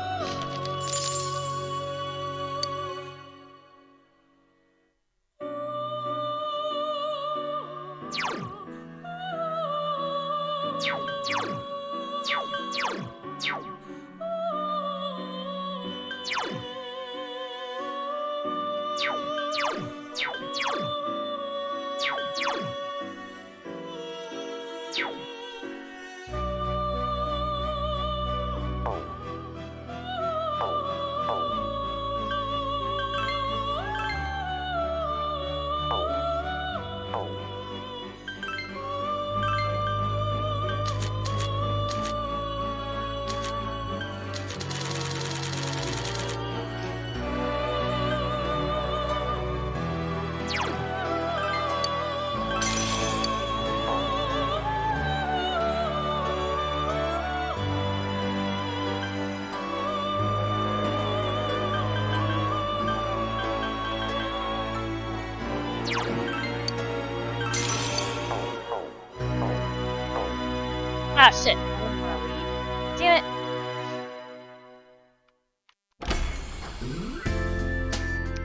Ah, shit. I didn't want to leave. Damn it.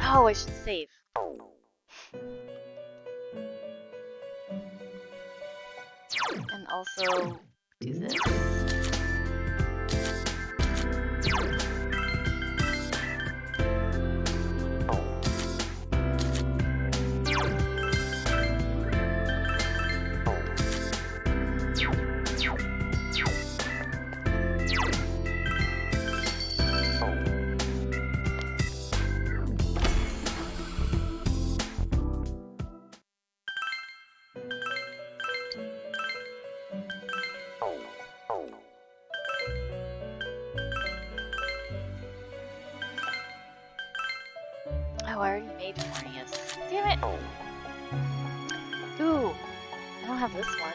Oh, I should save. And also do this. Oh, I already made Mornius. Damn it! Ooh, I don't have this one.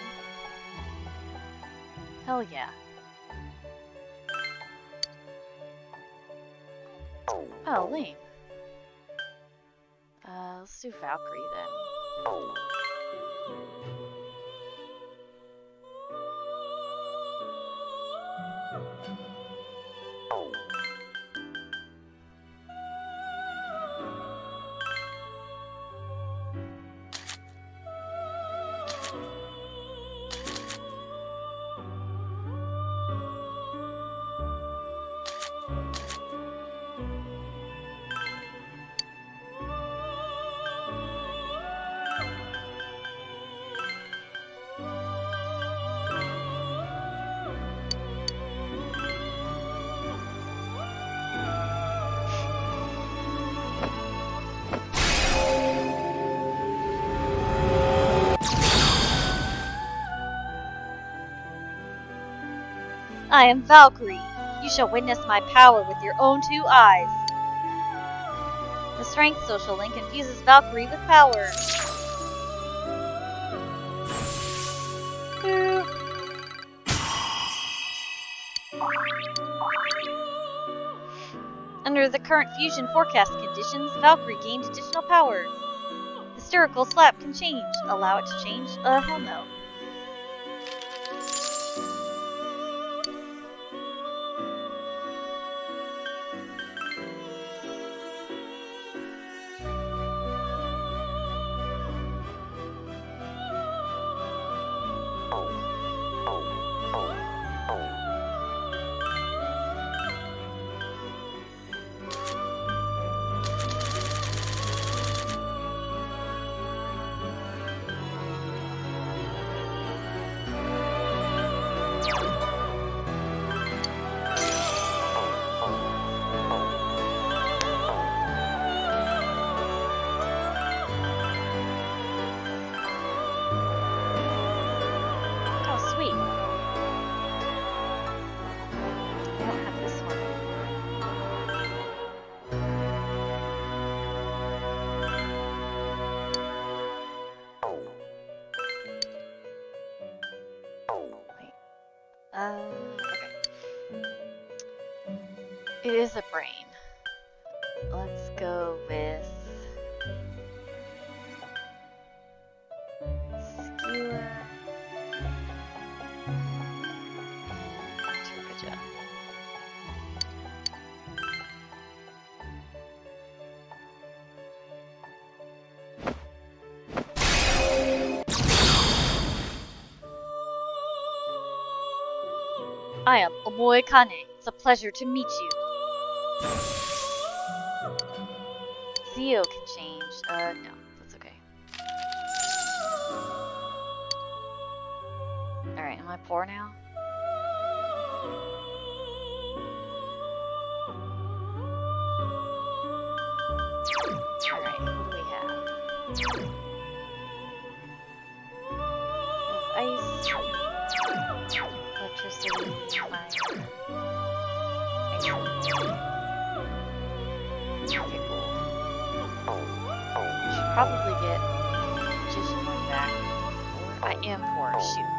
Hell yeah. Oh, lame. Let's do Valkyrie then. I am Valkyrie. You shall witness my power with your own 2 eyes. The strength social link infuses Valkyrie with power. Under the current fusion forecast conditions, Valkyrie gained additional power. Hysterical slap can change. Allow it to change? Hell no. It is a brain. Let's go with skewer and turbojet. I am Omoe Kane. It's a pleasure to meet you. Zio can change. No, that's okay. Alright, am I poor now? Alright, what do we have? We have ice, electricity, fire. Okay, cool. Should probably get Magician one back. I am poor. Shoot.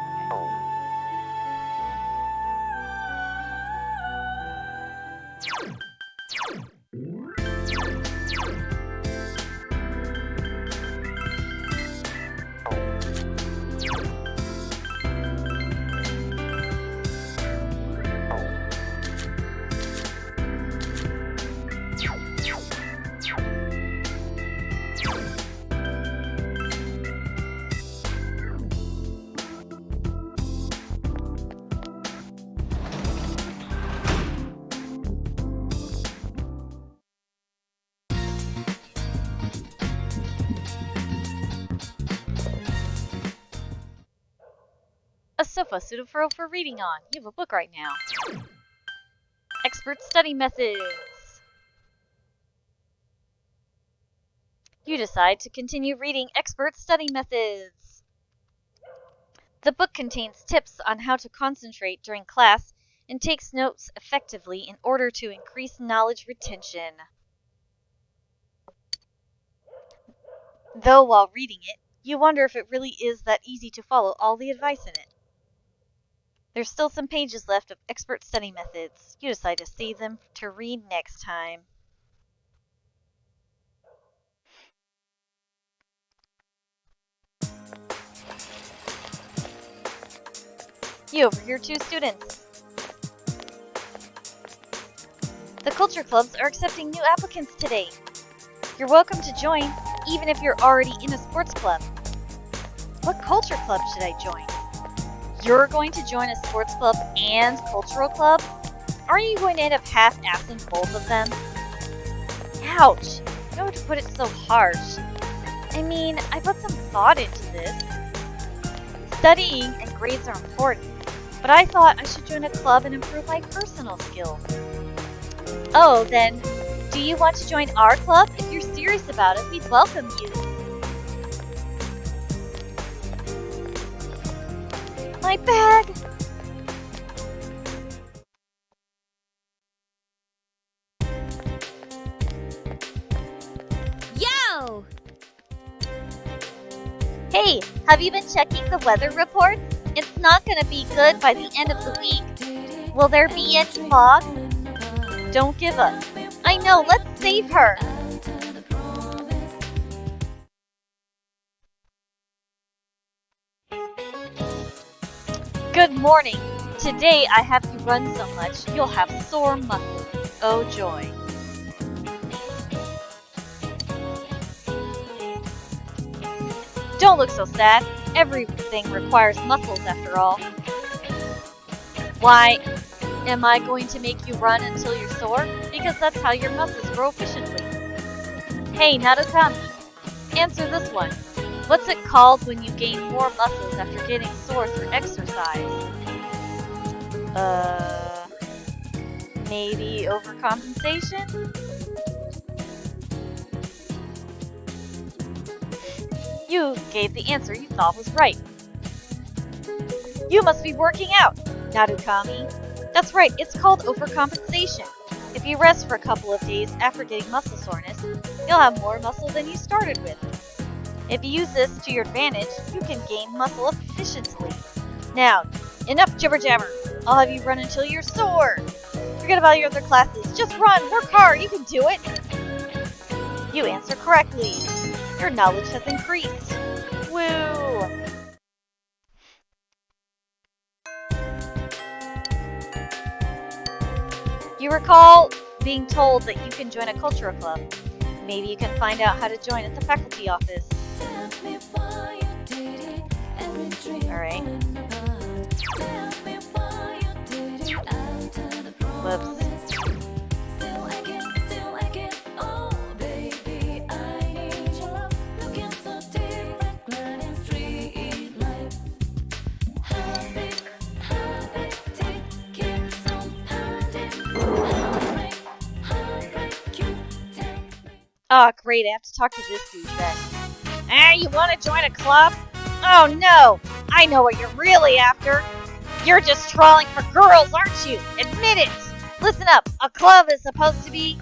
sofa suitable for reading on. You have a book right now. Expert study methods. You decide to continue reading Expert Study Methods. The book contains tips on how to concentrate during class and takes notes effectively in order to increase knowledge retention. Though while reading it, you wonder if it really is that easy to follow all the advice in it. There's still some pages left of Expert Study Methods. You decide to save them to read next time. You overhear two students. The culture clubs are accepting new applicants today. You're welcome to join, even if you're already in a sports club. What culture club should I join? You're going to join a sports club and cultural club? Aren't you going to end up half-assing both of them? Ouch! You don't have to put it so harsh. I mean, I put some thought into this. Studying and grades are important, but I thought I should join a club and improve my personal skills. Oh, then, do you want to join our club? If you're serious about it, we'd welcome you. My bag! Yo! Hey, have you been checking the weather reports? It's not gonna be good by the end of the week. Will there be any fog? Don't give up. I know, let's save her. Good morning. Today I have you run so much, you'll have sore muscles. Oh joy. Don't look so sad. Everything requires muscles after all. Why, am I going to make you run until you're sore? Because that's how your muscles grow efficiently. Hey, Narukami, answer this one. What's it called when you gain more muscles after getting sore through exercise? Maybe overcompensation? You gave the answer you thought was right. You must be working out, Narukami. That's right, it's called overcompensation. If you rest for a couple of days after getting muscle soreness, you'll have more muscle than you started with. If you use this to your advantage, you can gain muscle efficiently. Now, enough jibber jabber. I'll have you run until you're sore. Forget about your other classes. Just run, work hard, you can do it. You answer correctly. Your knowledge has increased. Woo! You recall being told that you can join a cultural club. Maybe you can find out how to join at the faculty office. Alright. Whoops. Oh, great, I have to talk to this douchebag. You want to join a club? Oh no! I know what you're really after! You're just trawling for girls, aren't you? Admit it! Listen up, a club is supposed to be...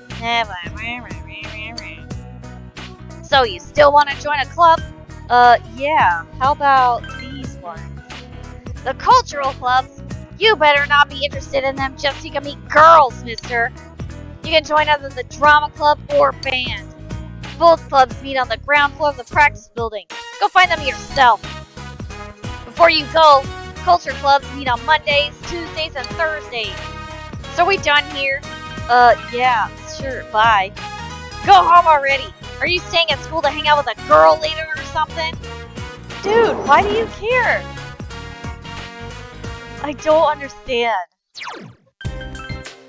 So you still want to join a club? Yeah, how about these ones? The cultural clubs? You better not be interested in them just so you can meet girls, mister! You can join either the drama club or band. Both clubs meet on the ground floor of the practice building. Go find them yourself. Before you go, culture clubs meet on Mondays, Tuesdays, and Thursdays. So are we done here? Yeah, sure, bye. Go home already. Are you staying at school to hang out with a girl later or something? Dude, why do you care? I don't understand.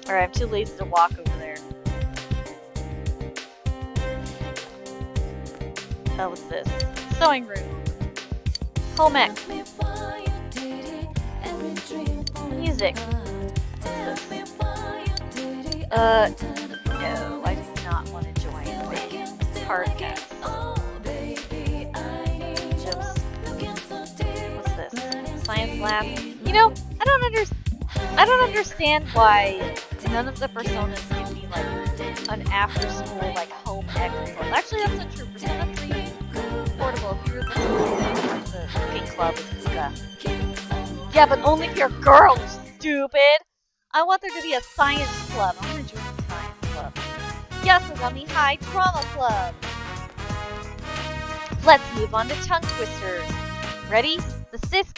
Alright, I'm too lazy to walk over there. What's this? Sewing room. Home ec. Physics. No, I do not want to join the hard test. What's this? Science lab. You know, I don't understand why none of the personas give me like an after school like home ec club. Actually, that's not true. Persona 3 is portable if you're the cooking club and stuff. Yeah, but only if you're girls, stupid. I want there to be a science club. I want to join the science club. Yasugami High Drama Club. Let's move on to tongue twisters. Ready? The six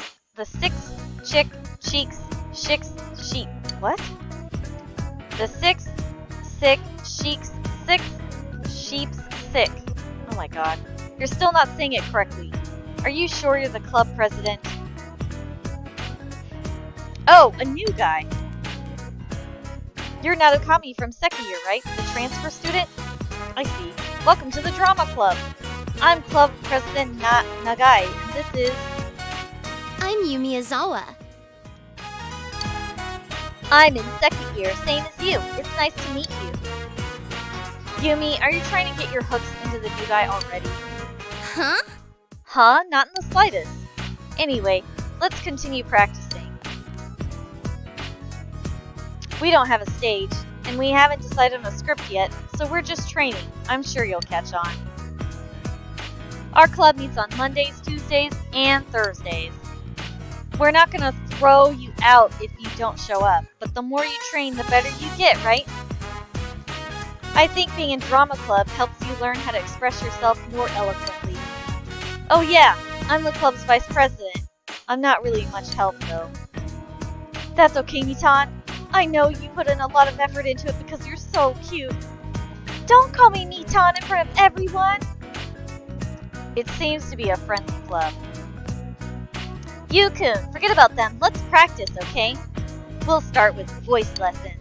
chick cheeks shicks sheep. What? The six sick sheiks six sheeps sick. Oh my god. You're still not saying it correctly. Are you sure you're the club president? Oh, a new guy. You're Narukami from second year, right? The transfer student? I see. Welcome to the drama club. I'm club president Nagai, and this is... I'm Yumi Ozawa. I'm in second year, same as you. It's nice to meet you. Yumi, are you trying to get your hooks into the new guy already? Huh? Huh? Not in the slightest. Anyway, let's continue practicing. We don't have a stage, and we haven't decided on a script yet, so we're just training. I'm sure you'll catch on. Our club meets on Mondays, Tuesdays, and Thursdays. We're not gonna throw you out if you don't show up, but the more you train, the better you get, right? I think being in drama club helps you learn how to express yourself more eloquently. Oh yeah, I'm the club's vice president. I'm not really much help though. That's okay, Mitan. I know you put in a lot of effort into it because you're so cute. Don't call me Mitan in front of everyone. It seems to be a friendly club. Yukun, forget about them. Let's practice, okay? We'll start with voice lessons.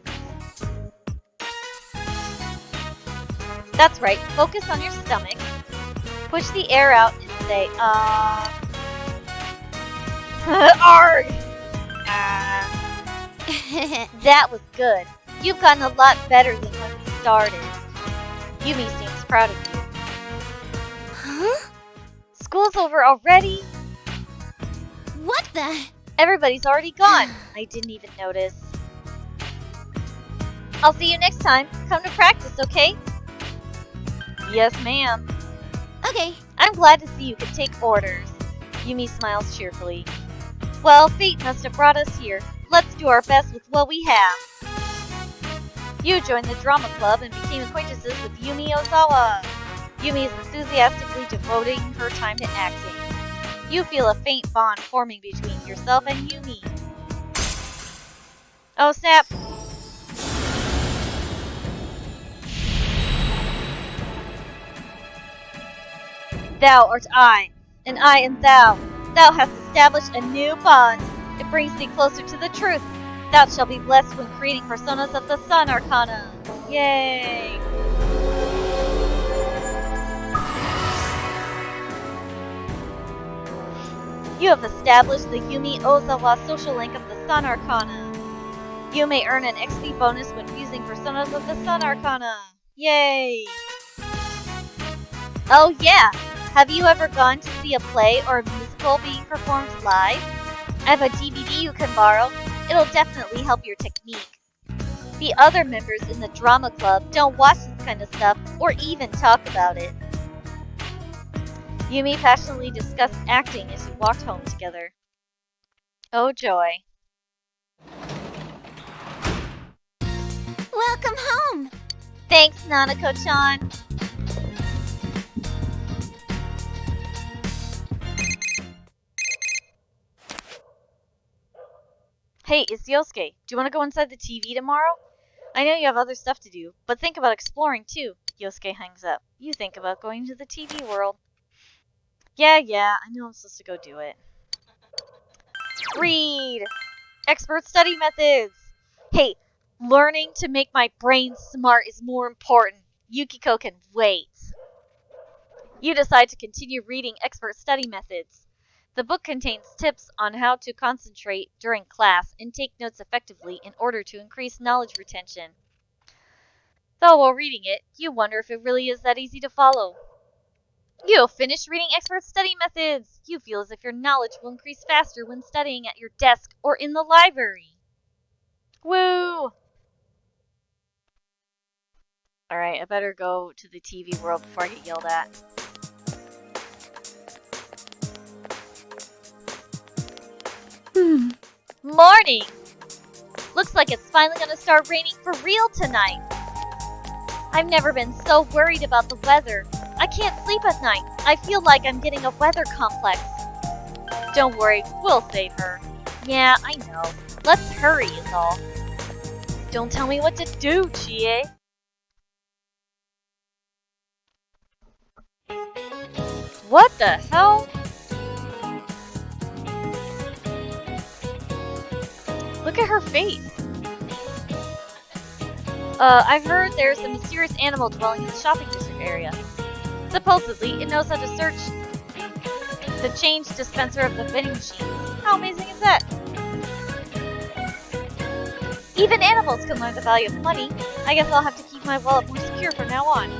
That's right. Focus on your stomach. Push the air out and say, Arg! That was good. You've gotten a lot better than when we started. Yumi seems proud of you. Huh? School's over already? What the? Everybody's already gone. I didn't even notice. I'll see you next time. Come to practice, okay? Yes, ma'am. Okay. I'm glad to see you can take orders. Yumi smiles cheerfully. Well, fate must have brought us here. Let's do our best with what we have. You joined the drama club and became acquaintances with Yumi Ozawa. Yumi is enthusiastically devoting her time to acting. You feel a faint bond forming between yourself and Yumi. Oh snap! Thou art I, and I am thou. Thou hast established a new bond. It brings thee closer to the truth. Thou shalt be blessed when creating personas of the Sun Arcana. Yay! You have established the Yumi Ozawa social link of the Sun Arcana. You may earn an XP bonus when using personas of the Sun Arcana. Yay! Oh yeah! Have you ever gone to see a play or a musical being performed live? I have a DVD you can borrow. It'll definitely help your technique. The other members in the drama club don't watch this kind of stuff or even talk about it. Yumi passionately discussed acting as you walked home together. Oh joy. Welcome home. Thanks, Nanako-chan. Hey, it's Yosuke. Do you want to go inside the TV tomorrow? I know you have other stuff to do, but think about exploring too. Yosuke hangs up. You think about going to the TV world. Yeah, I know I'm supposed to go do it. Read! Expert study methods! Hey, learning to make my brain smart is more important. Yukiko can wait. You decide to continue reading expert study methods. The book contains tips on how to concentrate during class and take notes effectively in order to increase knowledge retention. Though while reading it, you wonder if it really is that easy to follow. You finished reading Expert Study Methods! You feel as if your knowledge will increase faster when studying at your desk or in the library. Woo! Alright, I better go to the TV world before I get yelled at. Morning! Looks like it's finally gonna start raining for real tonight. I've never been so worried about the weather. I can't sleep at night. I feel like I'm getting a weather complex. Don't worry, we'll save her. Yeah, I know. Let's hurry is all. Don't tell me what to do, Chie. What the hell? Look at her face. I've heard there's a mysterious animal dwelling in the shopping district area. Supposedly, it knows how to search the change dispenser of the vending machines. How amazing is that? Even animals can learn the value of money. I guess I'll have to keep my wallet more secure from now on.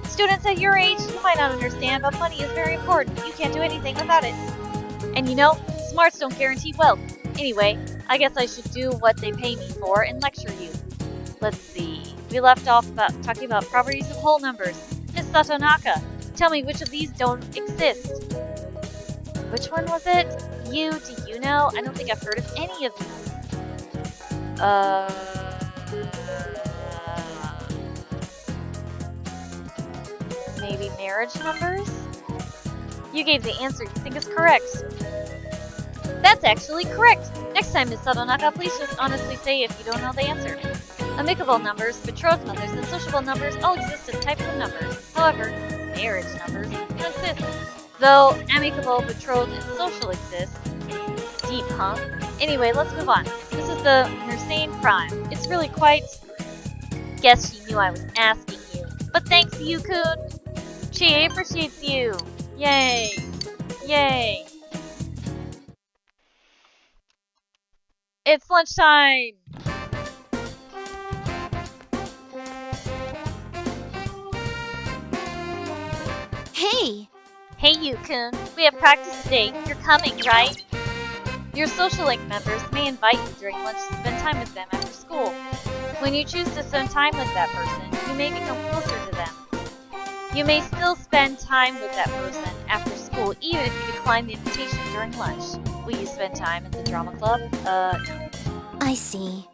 Students at your age, you might not understand, but money is very important. You can't do anything without it. And you know, smarts don't guarantee wealth. Anyway, I guess I should do what they pay me for and lecture you. Let's see. We left off talking about properties of whole numbers. Miss Satonaka, tell me which of these don't exist. Which one was it? Do you know? I don't think I've heard of any of these. Maybe marriage numbers? You gave the answer you think is correct. That's actually correct. Next time, Miss Satonaka, please just honestly say if you don't know the answer. Amicable numbers, betrothed numbers, and sociable numbers all exist as types of numbers. However, marriage numbers don't exist. Though amicable, betrothed, and social exist. Deep, huh? Anyway, let's move on. This is the Mersane Prime. It's really quite... Guess she knew I was asking you. But thanks, Yu-kun! Chie appreciates you! Yay! Yay! It's lunchtime! Hey! Hey, Yu-kun. We have practice today. You're coming, right? Your social link members may invite you during lunch to spend time with them after school. When you choose to spend time with that person, you may become closer to them. You may still spend time with that person after school, even if you decline the invitation during lunch. Will you spend time at the drama club? No. I see.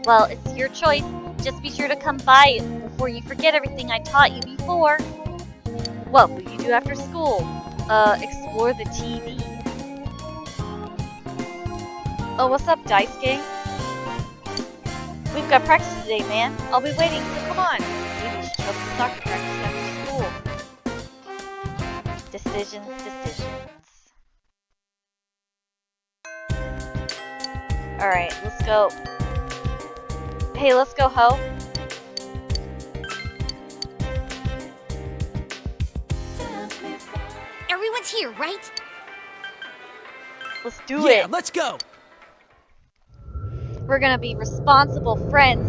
Well, it's your choice. Just be sure to come by before you forget everything I taught you before. What will you do after school? Explore the TV. Oh, what's up, Daisuke? We've got practice today, man. I'll be waiting, so come on. Maybe we should show up to soccer practice after school. Decisions. Alright, let's go. Hey, let's go, Ho. Everyone's here, right? Let's do it. Yeah, let's go. We're gonna be responsible friends.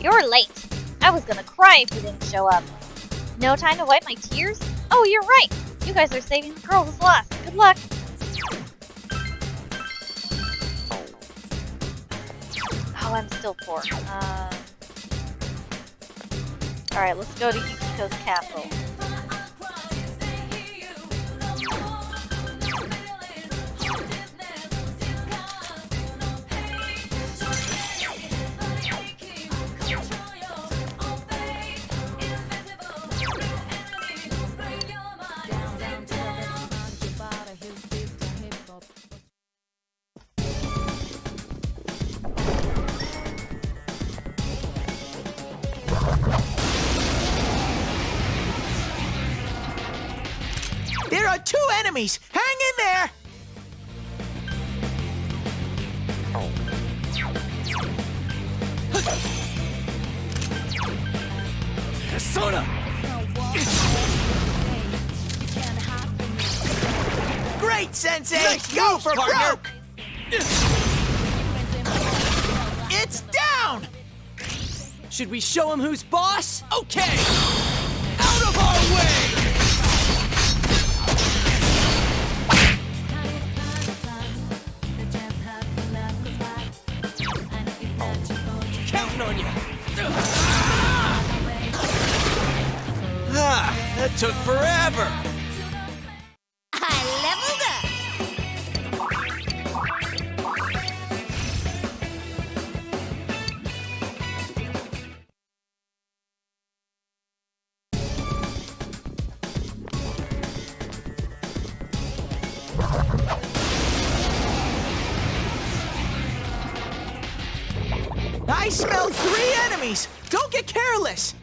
You're late. I was gonna cry if you didn't show up. No time to wipe my tears? Oh, you're right. You guys are saving the girl who's lost. Good luck. Oh, I'm still poor. Alright, let's go to Yukiko's castle. There are two enemies. Hang in there. Persona! It's no war every day. You can't hide from me. Great, Sensei! Nice Go moves, for partner. broke! It's down! Should we show him who's boss? Okay! Out of our way! Counting on you! Ah, that took forever! I leveled up. I smell 3 enemies! Don't get careless!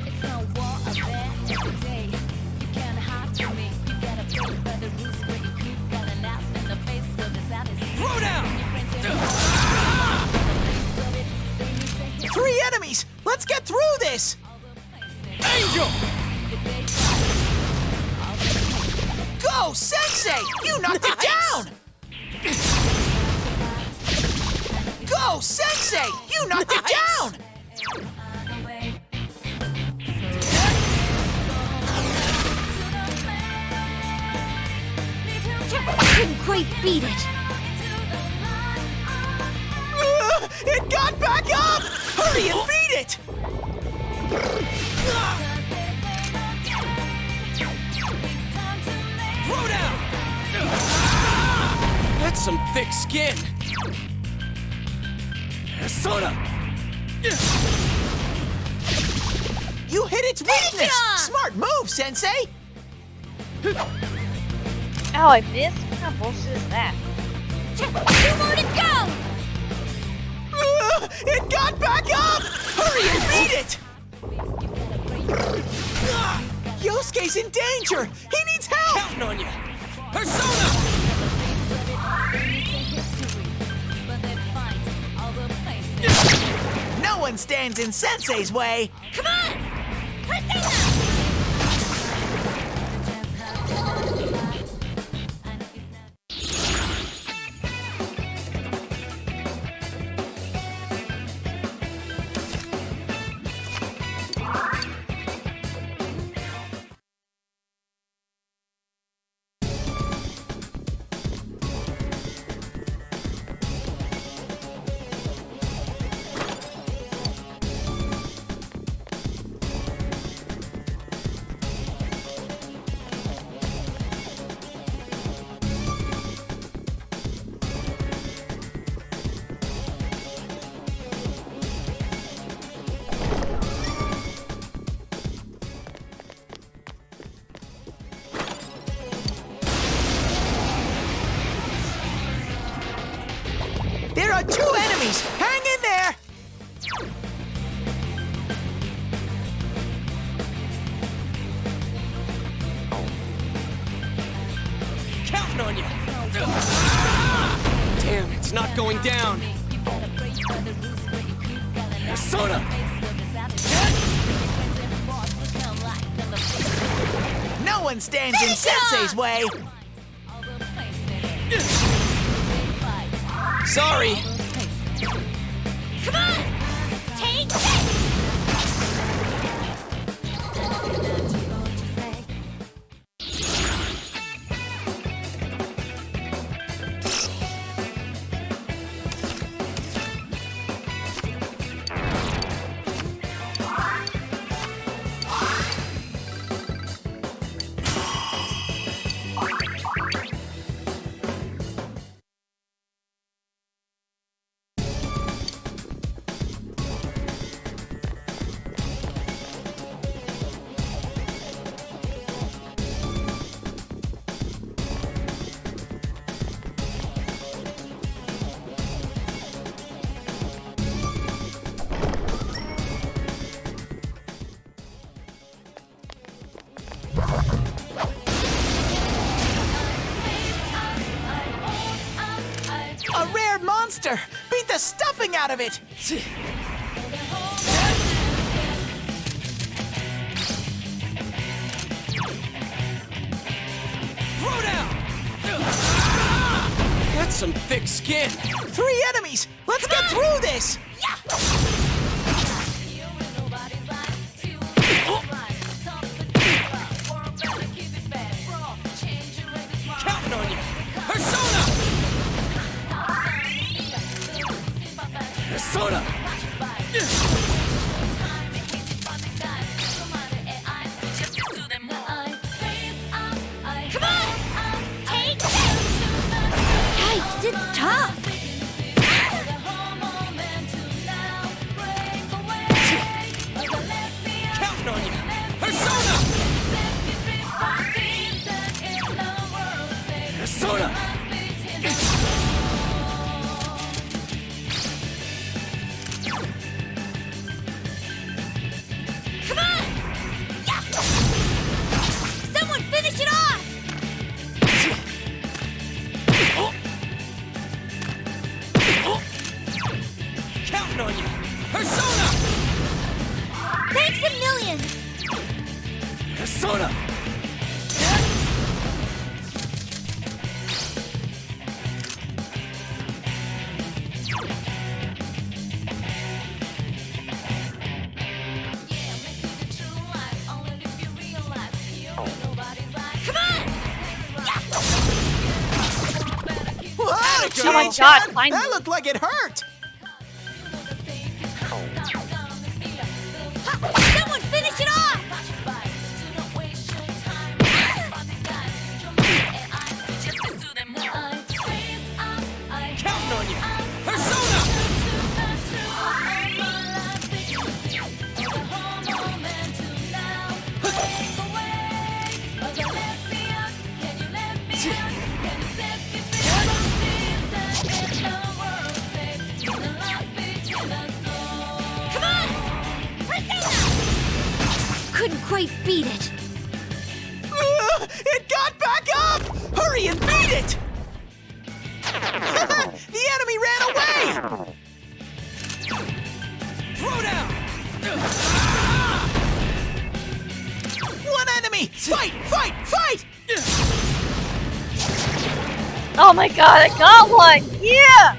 It's no war out there every day. You can't hide from me. You gotta play by the rules where you could. Got an out in the face of this out is Throw down! 3 enemies! Let's get through this! Angel! Go, Sensei! You knocked it down! Go, Sensei! You knocked it down! Couldn't quite beat it. It got back up! Hurry and beat it! Throw down! That's some thick skin! Persona! You hit its weakness! on! Smart move, Sensei! Ow, I missed? What kind of bullshit is that? 2 more to go. It got back up! Hurry and beat it! Yosuke's in danger! He needs help! Counting on you! Persona! No one stands in Sensei's way! Come on. Persona. There are 2 enemies! Hang in there! Counting on you! Damn, it's not going down! Persona! No one stands in Sensei's way! Sorry! Come on. Take this. nothing out of it. Throw down! That's some thick skin. 3 enemies. Let's get through this. Counting on you. Persona! Persona! Come on! Take it! Yikes, it's tough! Counting on you. Persona! Persona! Come on! Yeah! Someone finish it off! Counting on you. Persona! Thanks a million! Persona! Come on! Whoa, Oh my Chan-chan, God, finally. that looked like it hurt. Someone finish it off! Counting on you. Persona! Come on! Persona! Couldn't quite beat it. It got back up! Hurry and beat it! The enemy ran away! Throw down! One enemy! Fight! Fight! Fight! Oh my god, I got one! Yeah!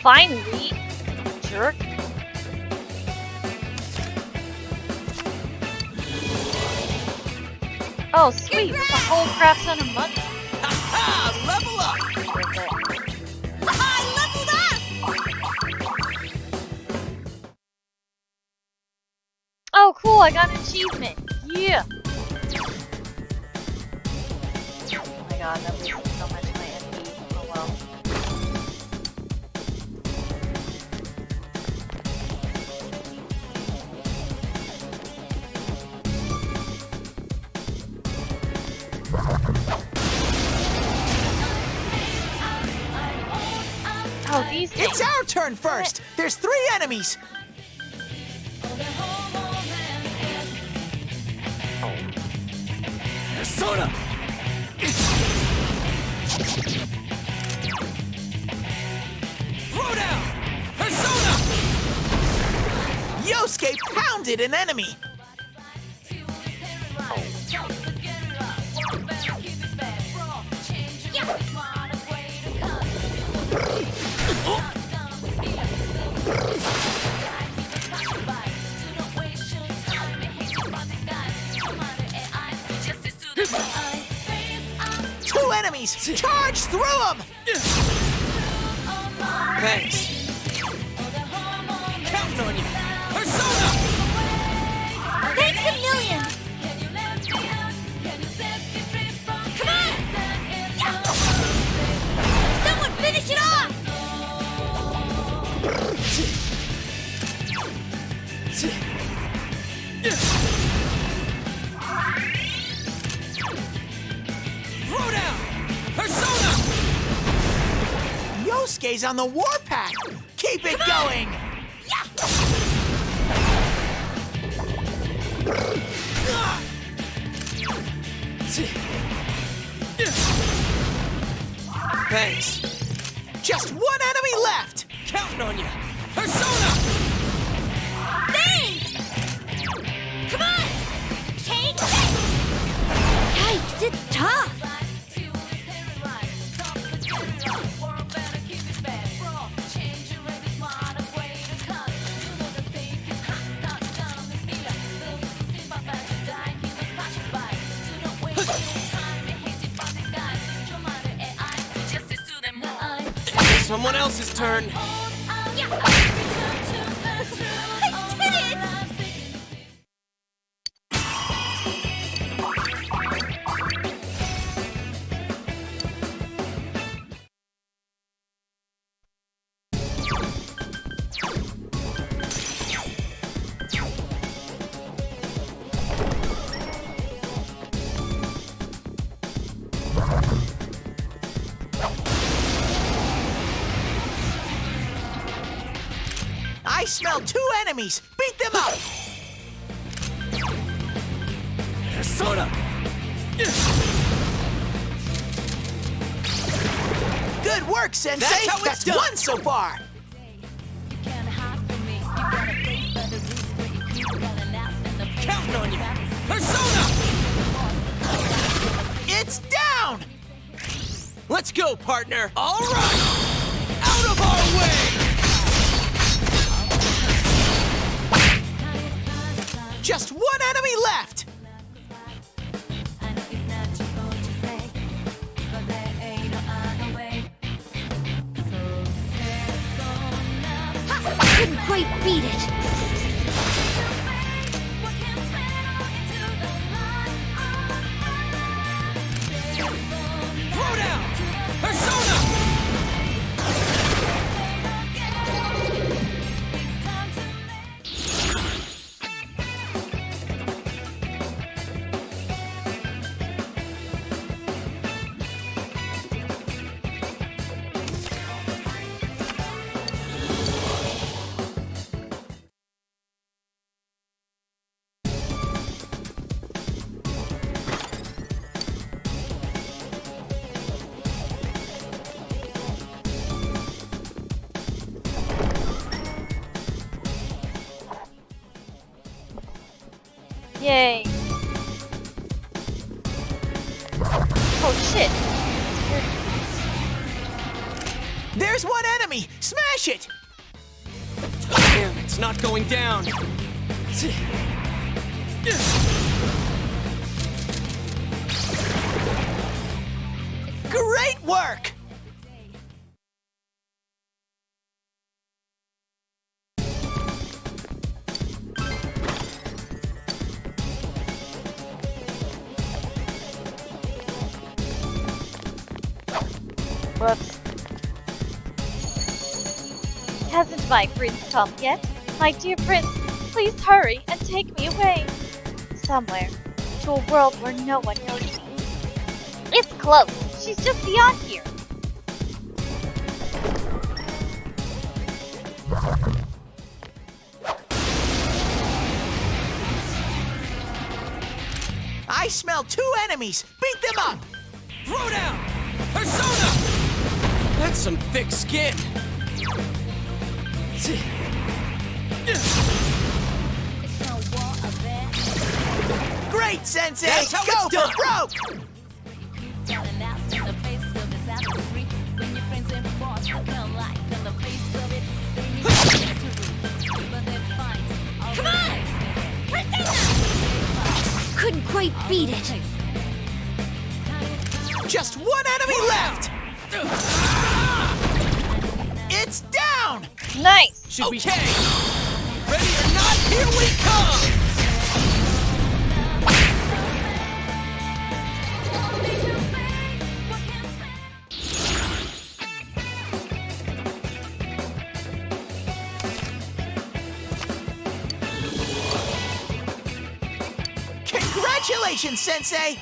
Finally! Jerk. Oh, sweet! That's a whole crap ton of money. Ha! Level up! I leveled up! Oh, cool! I got an achievement. Yeah. Oh my god, that wasted so much of my energy. Oh well. Oh, these things. It's our turn first! There's 3 enemies! Persona! Throw down! Persona! Yosuke pounded an enemy! Two enemies! Charge through them! Thanks. Counting on you. Persona! Thanks a million! Come on! Yeah! Someone finish it off! Throw down! Persona! Yosuke's on the warpath! Keep it going! Thanks. Just one enemy left! Counting on you! Persona! Thanks! Come on! Take this! Yikes, it's tough! Someone else's turn. Yeah! I did it! I smell 2 enemies! Beat them up! Persona! Good work, Sensei! That's how it's done. 1 so far! Counting on you! Persona! It's down! Let's go, partner! All right! Out of our way! Just 1 enemy left! Couldn't quite beat it. Throw down! Persona! Yay. Oh shit. There's 1 enemy! Smash it! Damn, it's not going down. Great work! Whoops. Hasn't my prince come yet? My dear prince, please hurry and take me away. Somewhere. To a world where no one knows me. It's close. She's just beyond here. I smell 2 enemies! Beat them up! Throw down! Persona! That's some thick skin. Great, Sensei! That's how Go it's for done. broke! Come on! Persona! Couldn't quite beat it. Just 1 enemy left! It's down! Nice! Should we... Okay! Ready or not, here we come! Congratulations, Sensei!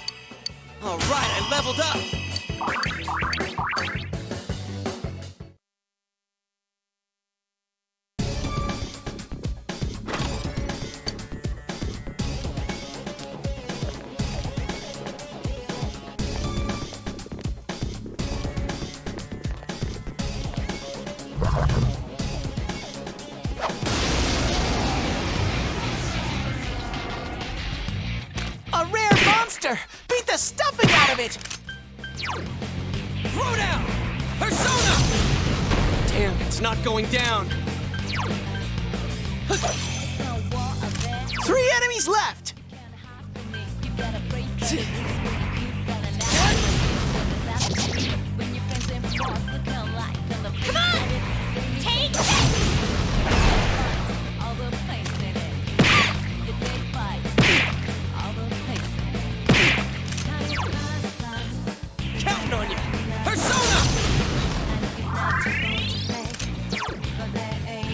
All right, I leveled up. monster! Beat the stuffing out of it! Throw down! Persona! Damn, it's not going down. 3 enemies left! Come on! Take this! Counting on you. Persona!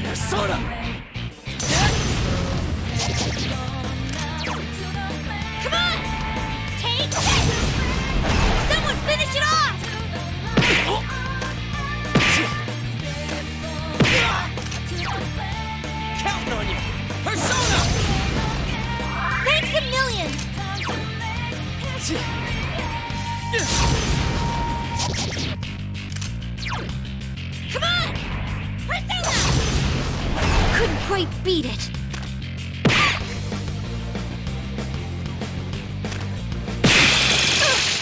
Persona! Come on! Take this! Someone finish it off! Counting on you. Persona! Thanks a million! Come on! Persona! Couldn't quite beat it.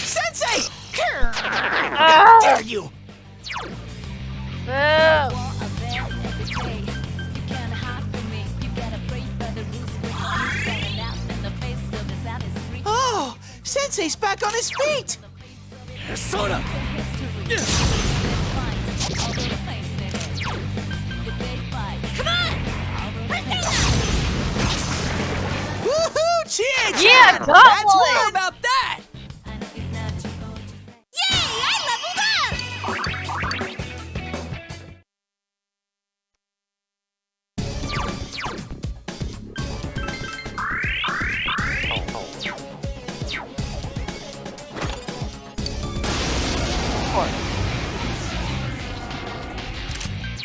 Sensei! How dare you! Oh! Sensei's back on his feet! Persona! Come on! Persona! Woohoo! Cheer! Yeah, got That's one! right about that! Yay! I leveled up!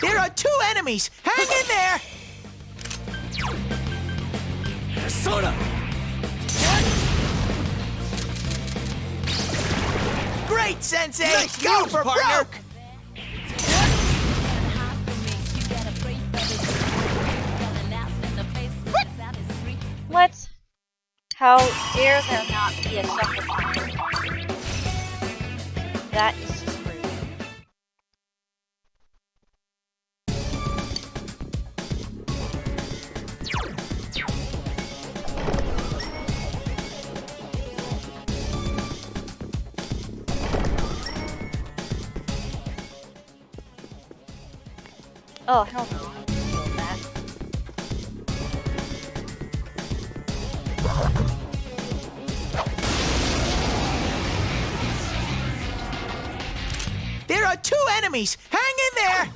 There are 2 enemies! Hang in there! Persona! Great, Sensei! Nice Go moves, for partner. broke! What? How dare there not be a shuffle timer? That is just rude. Oh, hell no. I'm doing that. There are 2 enemies! Hang in there!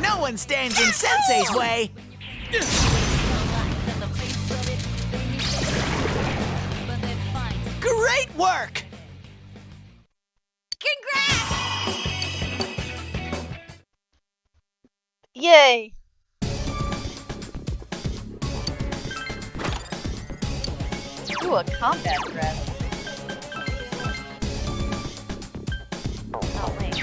No one stands in Sensei's way! Great work! Congrats! Yay! Ooh, a combat dress. Oh, wait.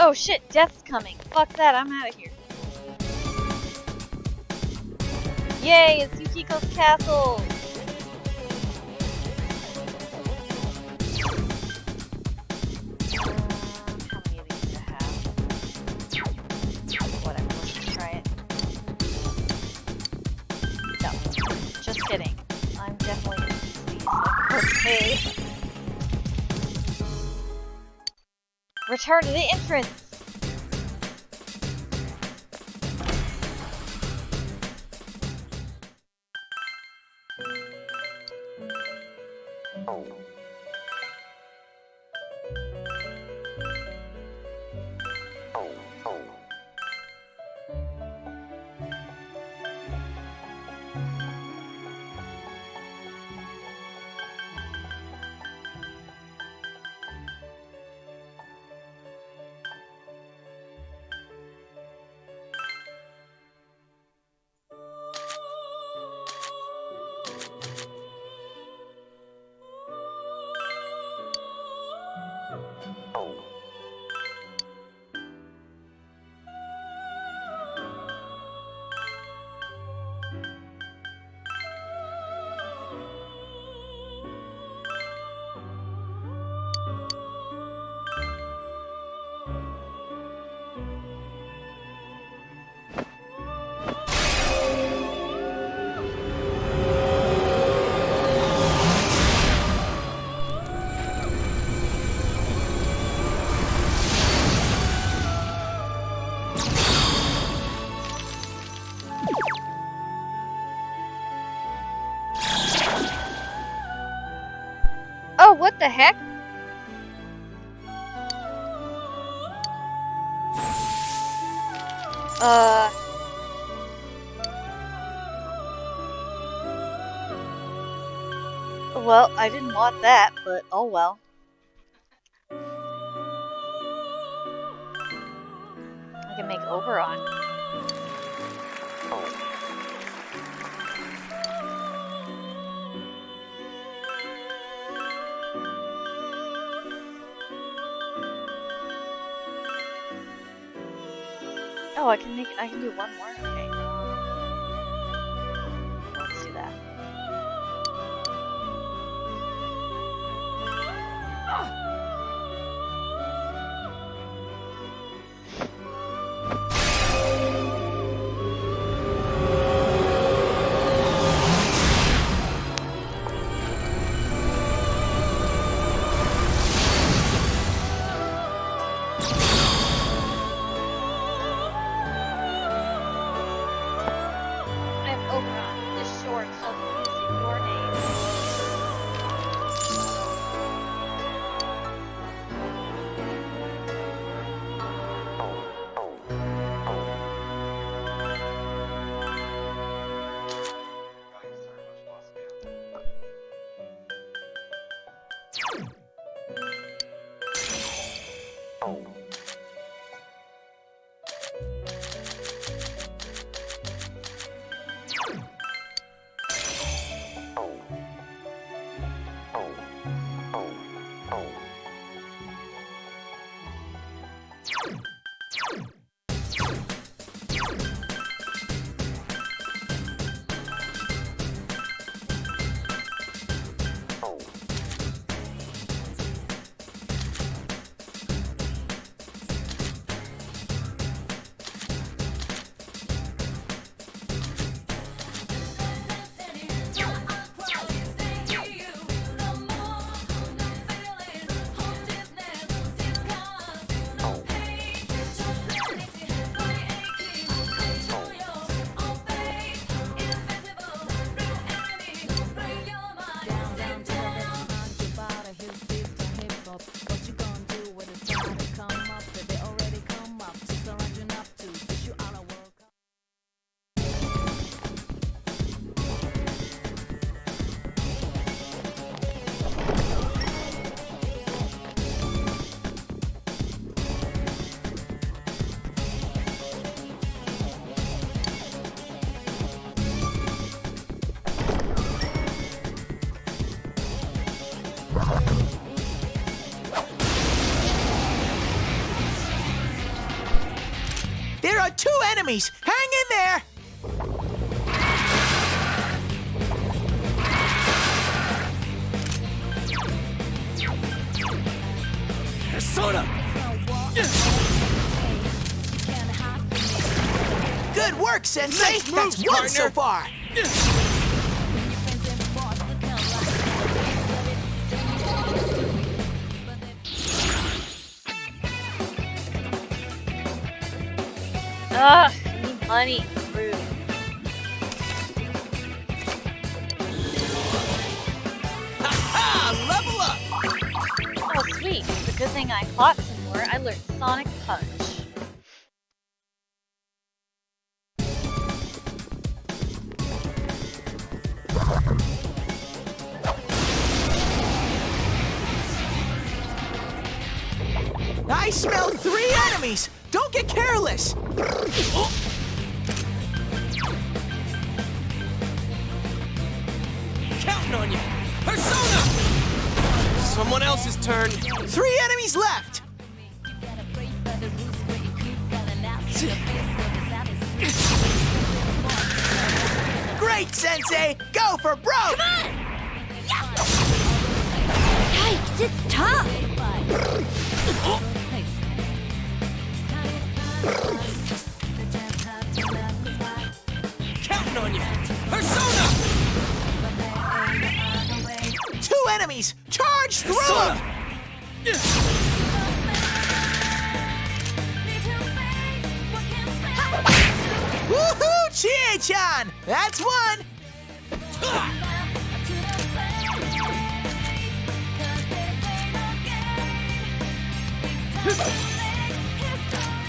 Oh shit, death's coming. Fuck that, I'm out of here. Yay, it's Yukiko's castle! How many of these do I have? Whatever, let's just try it. No, just kidding. I'm definitely gonna use these. Okay. Return to the entrance! Oh, what the heck? Well, I didn't want that, but oh well. I can make Oberon. Oh, I can do one more? Okay. Let's do that. I'm Oberon, the short of using your name. There are 2 enemies! Hang in there! Persona! Good work, Sensei! Nice That's moves, 1 so partner. far! Ugh, I need money. Rude. Ha! Level up! Oh, sweet. It's a good thing I fought some more. I learned Sonic Punch. I smell 3 enemies! Don't get careless! Counting on you! Persona! Someone else's turn. 3 enemies left! Great, Sensei! Go for broke! Yikes, it's tough! Counting on you! Persona! 2 enemies! Charge through Persona! them! Woohoo, Chie-chan! That's 1!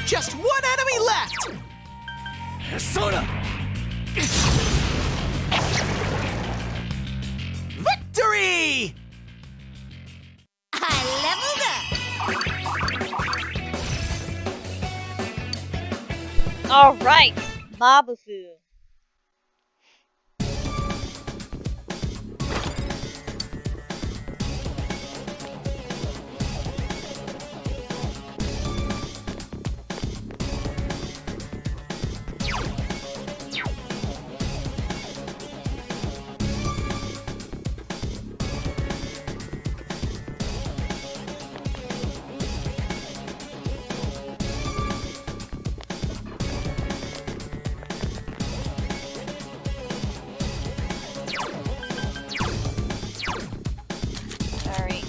Just one enemy left! Persona! Victory! I leveled up! All right, Mabufu. Sorry.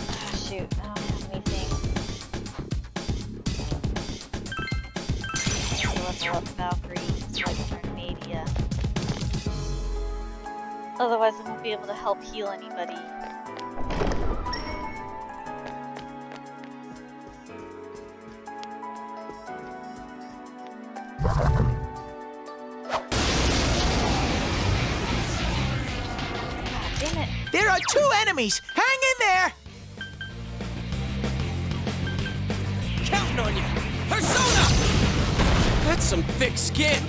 Ah, shoot, I don't have anything. Level up Valkyrie so I can learn Media. Otherwise, I won't be able to help heal anybody. Damn it. There are two enemies! Hang in there! Counting on you! Persona! That's some thick skin!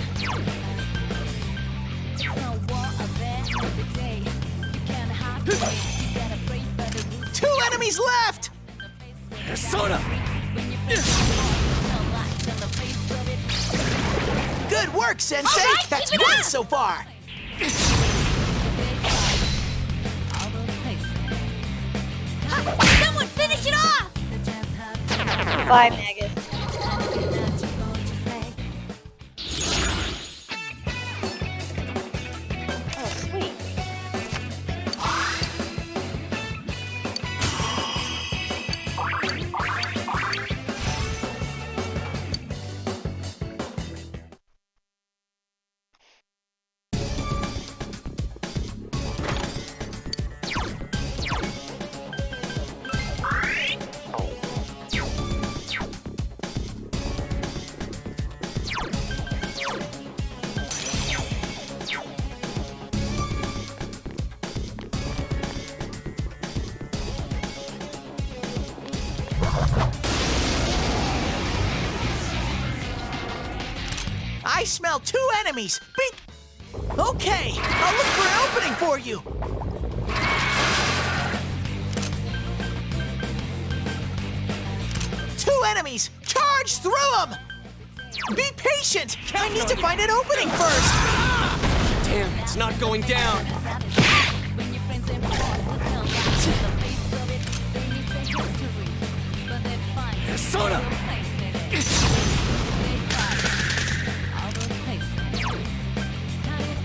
It's no war of that every day. You can't hide from me. You gotta pray for the roots. Two enemies left! Persona! Good work, Sensei! All right, That's keep it one up! so far! Someone finish it off! Bye, Magus. Oh, sweet. I smell two enemies! Okay, I'll look for an opening for you! Two enemies! Charge through them! Be patient! I need to find an opening first! Damn, it's not going down! Persona!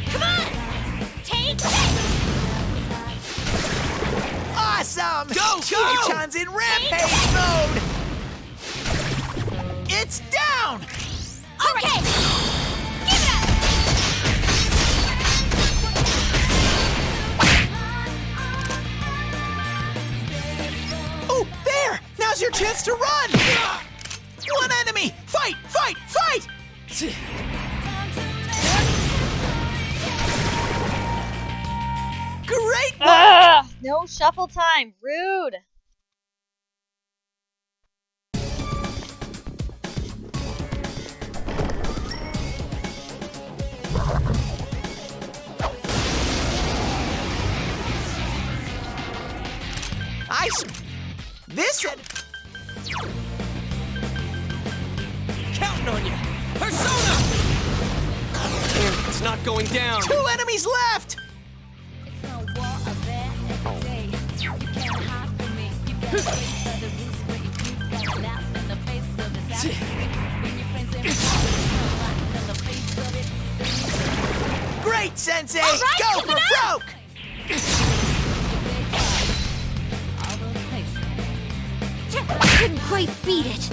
Come on! Take this! Awesome! Go! Shiga-chan's in rampage mode! It's down! Okay! Give it up! Oh, there! Now's your chance to run! One enemy! Fight! Fight! Fight! Great work! Ah, no shuffle time. Rude. This one. Counting on you! Persona! Damn, it's not going down! Two enemies left! It's no war of that every day. You can't hide from me. You gotta wait for the roots where you gotta laugh in the face of this atmosphere. When your friends and come light in the face of it. Great, Sensei! All right, Go keep for it up! broke! All those places. Couldn't quite beat it.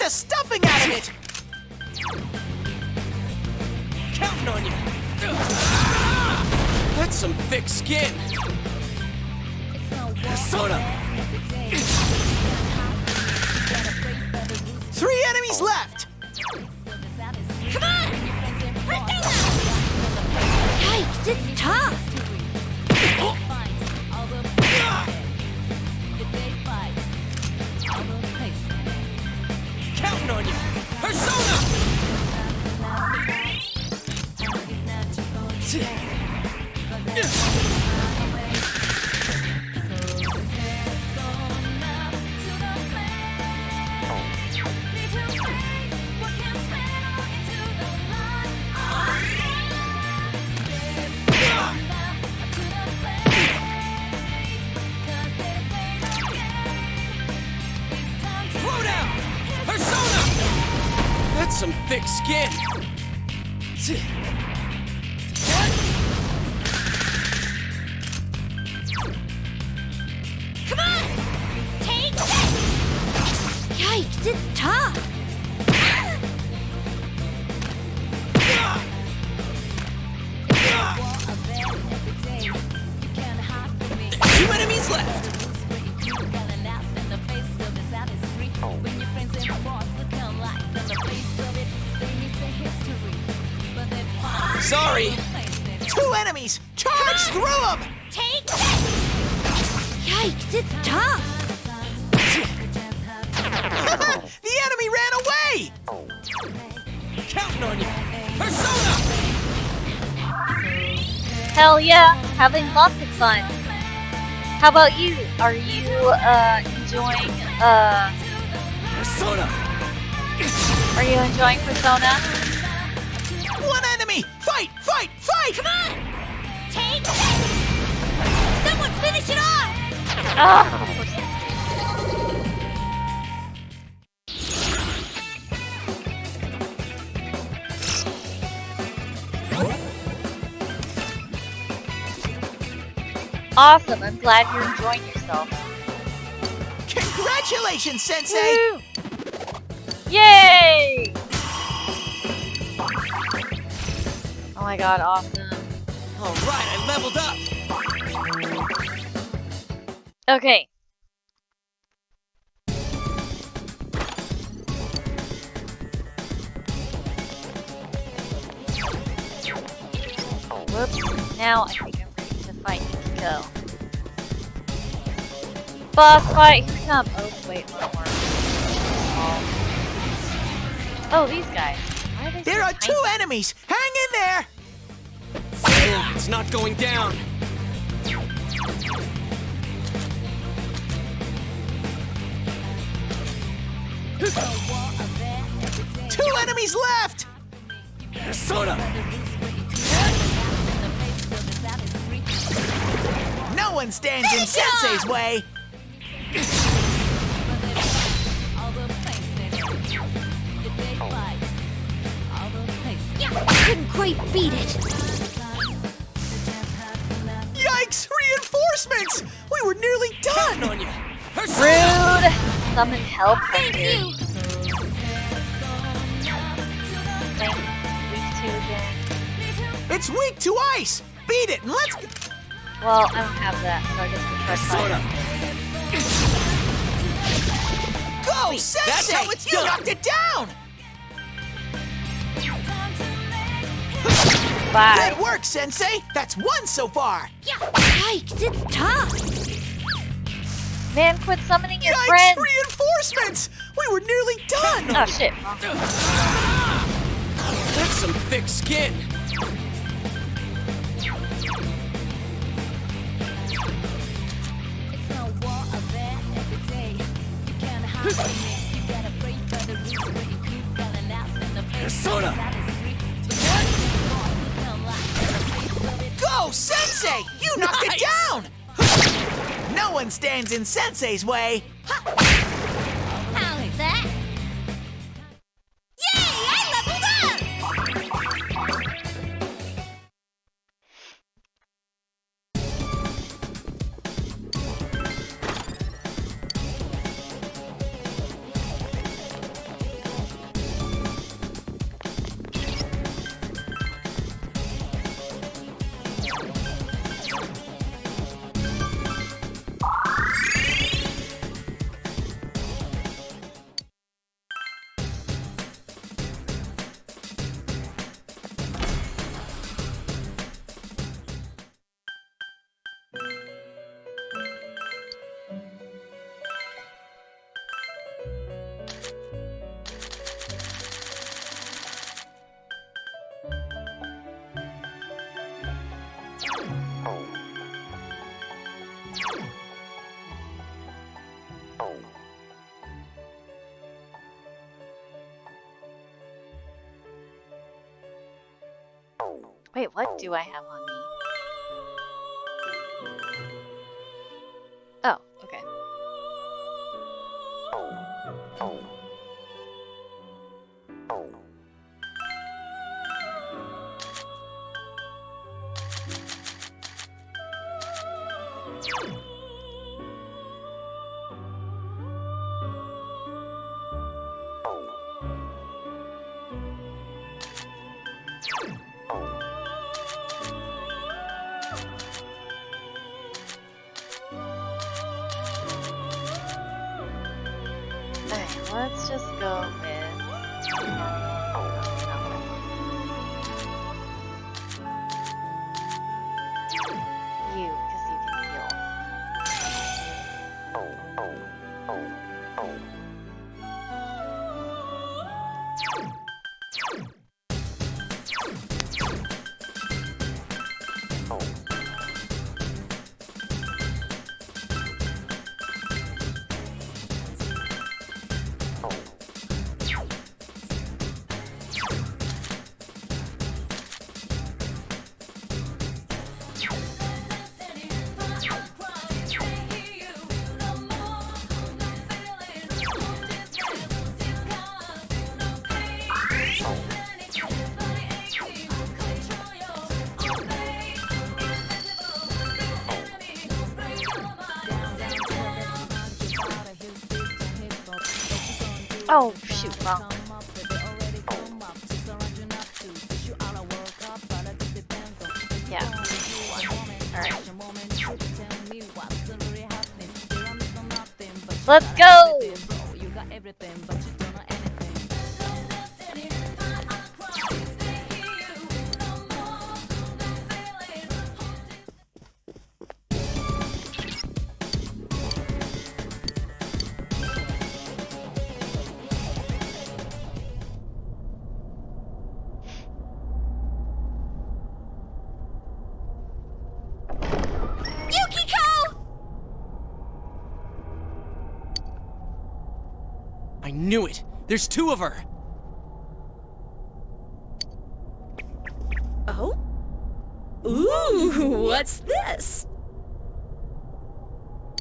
the stuffing out of it! Counting on you. That's some thick skin. Persona! 3 enemies left! Come on! Persona! Yikes, it's tough! Counting on you. Persona! Throw down! Persona! That's some thick skin. Come on! Take this! Yikes, it's tough! 2 enemies left! Sorry. 2 enemies! Charge through them! Take this! Yikes, it's tough! The enemy ran away! Counting on you. Persona! Hell yeah, having lots of fun. How about you? Are you enjoying Persona! Are you enjoying Persona? 1 enemy! Fight! Fight! Fight! Come on! Take this! Someone finish it off! Oh. Awesome, I'm glad you're enjoying yourself. Congratulations, Sensei! Woo! Yay! Oh my god, awesome. All right, I leveled up. Okay. Whoops. Now I think I'm ready to fight Nico. Boss fight! Here we come! Oh, wait, one more. Oh, these guys. Why are they There so are 2 tiny? enemies! Hang in there! It's not going down. 2 enemies left! Persona! No one stands in Sensei's way! Couldn't quite beat it. Yikes! Reinforcements! We were nearly Counting done! on you. Rude! Summon help. Thank you. Thank week 2 again. It's weak to ice! Beat it and let's go! Well, I don't have that, so I guess we'll try Persona! Go, Wait, Sensei! that's how it's you done. knocked it down! Bye. Good work, Sensei! That's 1 so far! Yikes, it's tough. Man, quit summoning your Yikes! friends! Reinforcements! We were nearly done! Oh shit. That's some thick skin. Persona! Go, Sensei! You knocked it down! No one stands in Sensei's way! How's that? Yay! I leveled up! Wait, what do I have on me? Oh, okay. Okay, let's just go with you, because you can heal. Oh, shoot, wrong. Yeah. Alright. Let's go! I knew it! There's two of her! Oh? Ooh, what's this?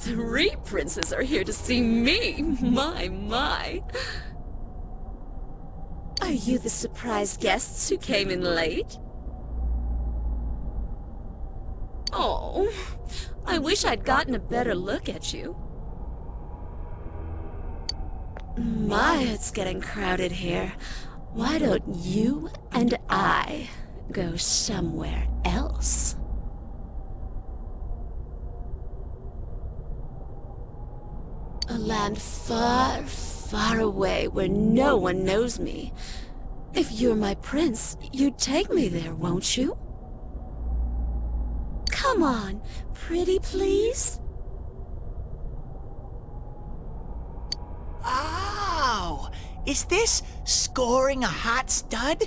3 princes are here to see me. My. Are you the surprise guests who came in late? Oh, I wish I'd gotten a better look at you. My, it's getting crowded here. Why don't you and I go somewhere else? A land far, far away where no one knows me. If you're my prince, you'd take me there, won't you? Come on, pretty please? Oh, is this scoring a hot stud?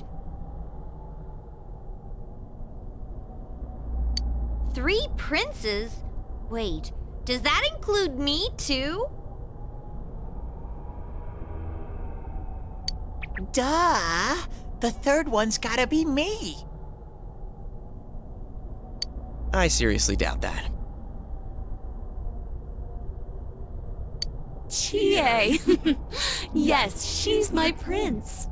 3 princes? Wait, does that include me too? Duh! The third one's gotta be me. I seriously doubt that. Chie. Yes, she's my prince.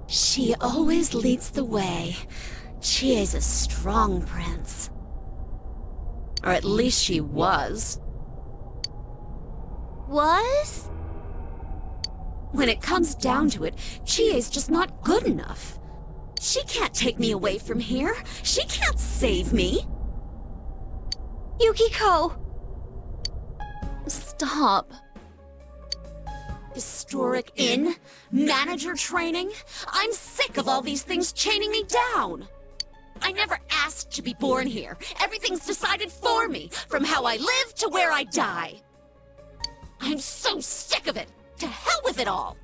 She always leads the way. Chie's a strong prince. Or at least she was. Was? When it comes down to it, Chie's just not good enough. She can't take me away from here. She can't save me. Yukiko! Stop. Historic inn? Manager training? I'm sick of all these things chaining me down. I never asked to be born here. Everything's decided for me, from how I live to where I die. I'm so sick of it. To hell with it all.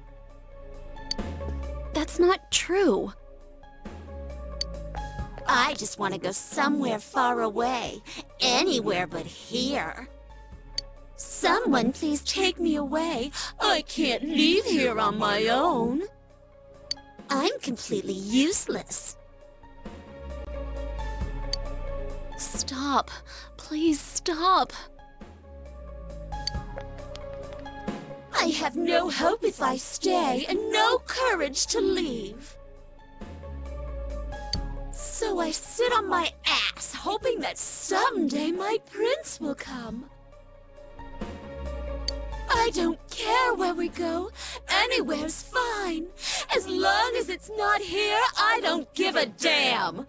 That's not true. I just want to go somewhere far away. Anywhere but here. Someone please take me away. I can't leave here on my own. I'm completely useless. Stop. Please stop. I have no hope if I stay, and no courage to leave. So I sit on my ass, hoping that someday my prince will come. I don't care where we go. Anywhere's fine. As long as it's not here, I don't give a damn.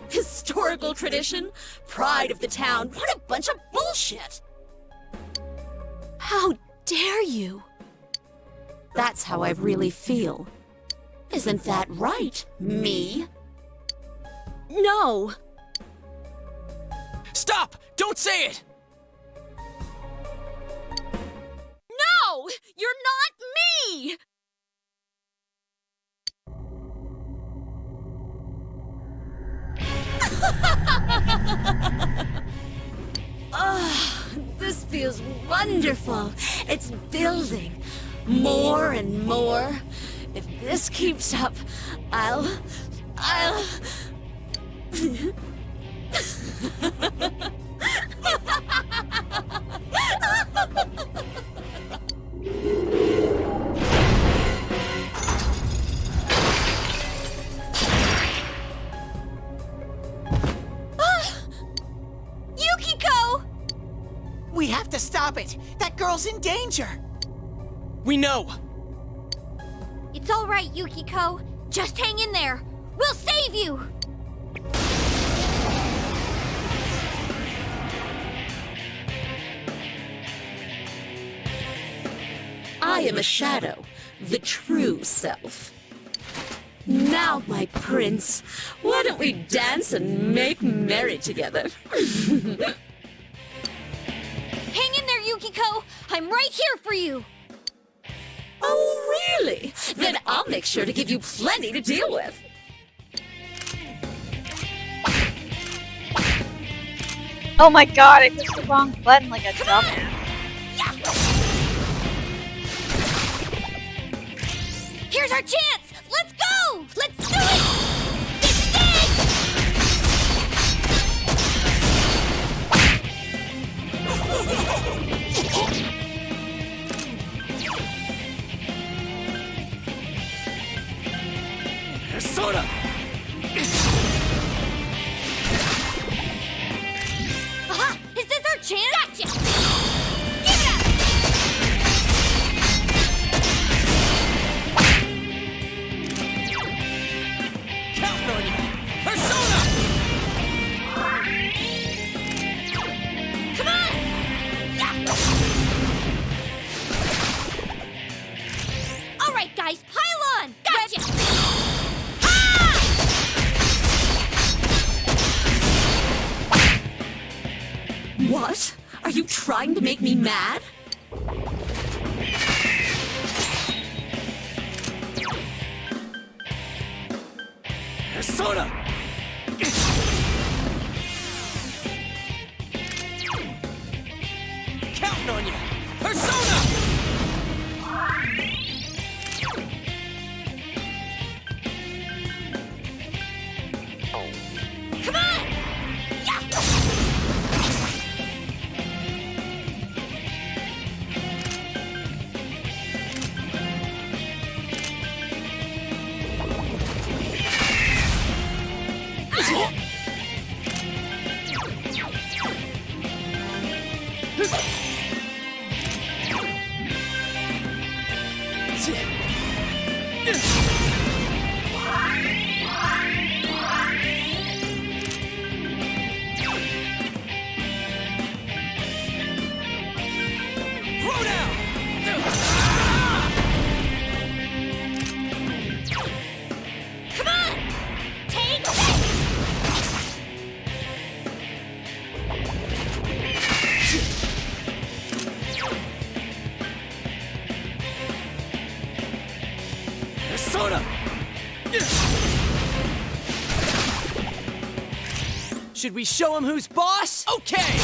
Historical tradition, pride of the town. What a bunch of bullshit! How dare you? That's how I really feel. Isn't that right, me? No. Stop! Don't say it! No! You're not me! This feels wonderful. It's building more and more. If this keeps up, I'll... Yukiko! We have to stop it. That girl's in danger. We know! It's all right, Yukiko. Just hang in there. We'll save you! I am a shadow, the true self. Now, my prince, why don't we dance and make merry together? Hang in there, Yukiko! I'm right here for you! Oh, really? Then I'll make sure to give you plenty to deal with. Oh my god, I pushed the wrong button like a dumbass. Here's our chance! Let's go! Let's do it! This is Persona! Aha! Is this our chance? Gotcha! Give it up! Counting on you! Persona! Come on! Yeah! All right, guys, pile on! Gotcha! What? Are you trying to make me mad? Persona! Counting on you! Persona! Come on! Yeah! Throw down! Come on! Take this! Persona! Should we show him who's boss? Okay!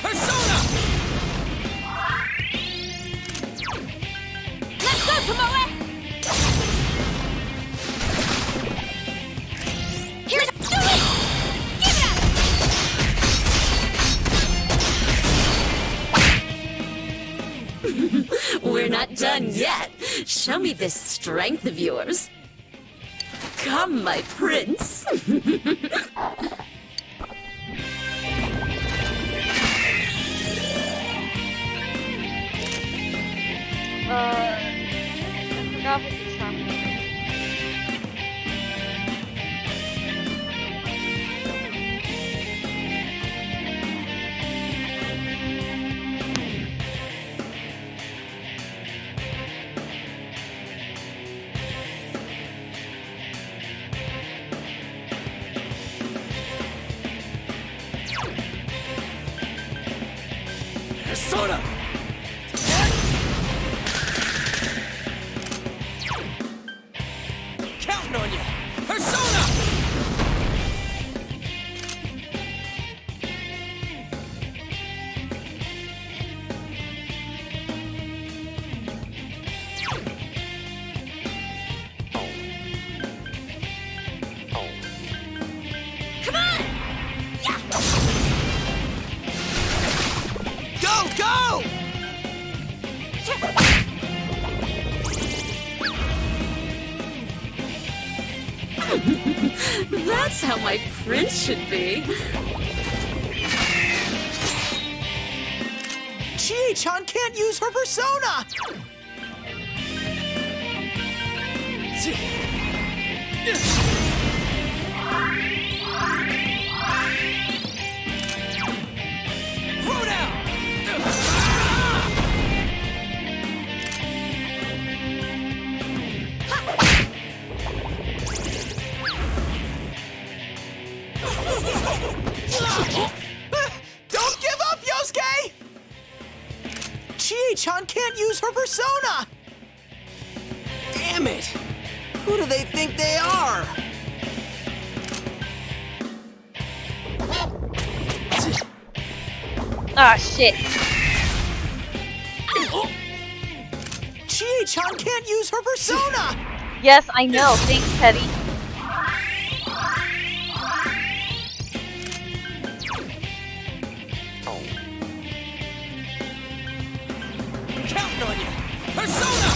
Persona! Let's go, Tomoe! Here's do it! Give it up! We're not done yet. Show me this strength of yours. Come, my prince. I forgot what this happened. Persona! Counting on you! Persona! Come on! Yeah! Go, go! That's how my prince should be. Chie-chan can't use her persona! Throw down! Don't give up, Yosuke! Chie-chan can't use her persona! Damn it! Who do they think they are? Ah, shit. Chie-chan can't use her persona! Yes, I know. Thanks, Teddy. Counting on you! Persona!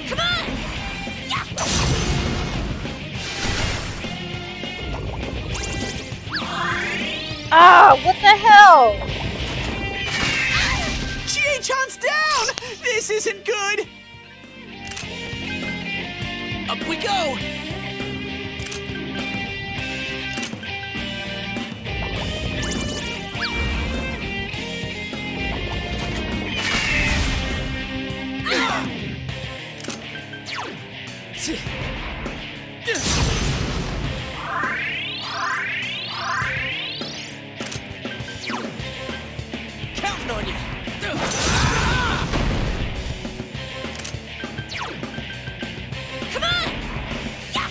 Come on! Yeah! Ah, what the hell? Chie-chan's down! This isn't good! Up we go! Counting on you! Come on! Yeah!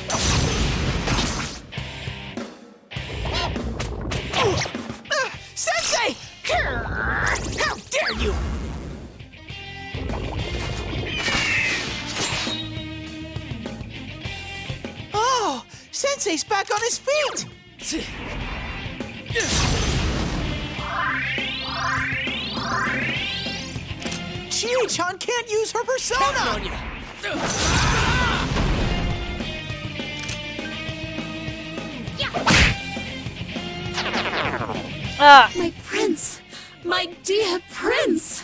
Sensei! How dare you! Oh, Sensei's back on his feet! Chie-chan can't use her Counting on persona! you! Ah, My prince! My dear prince!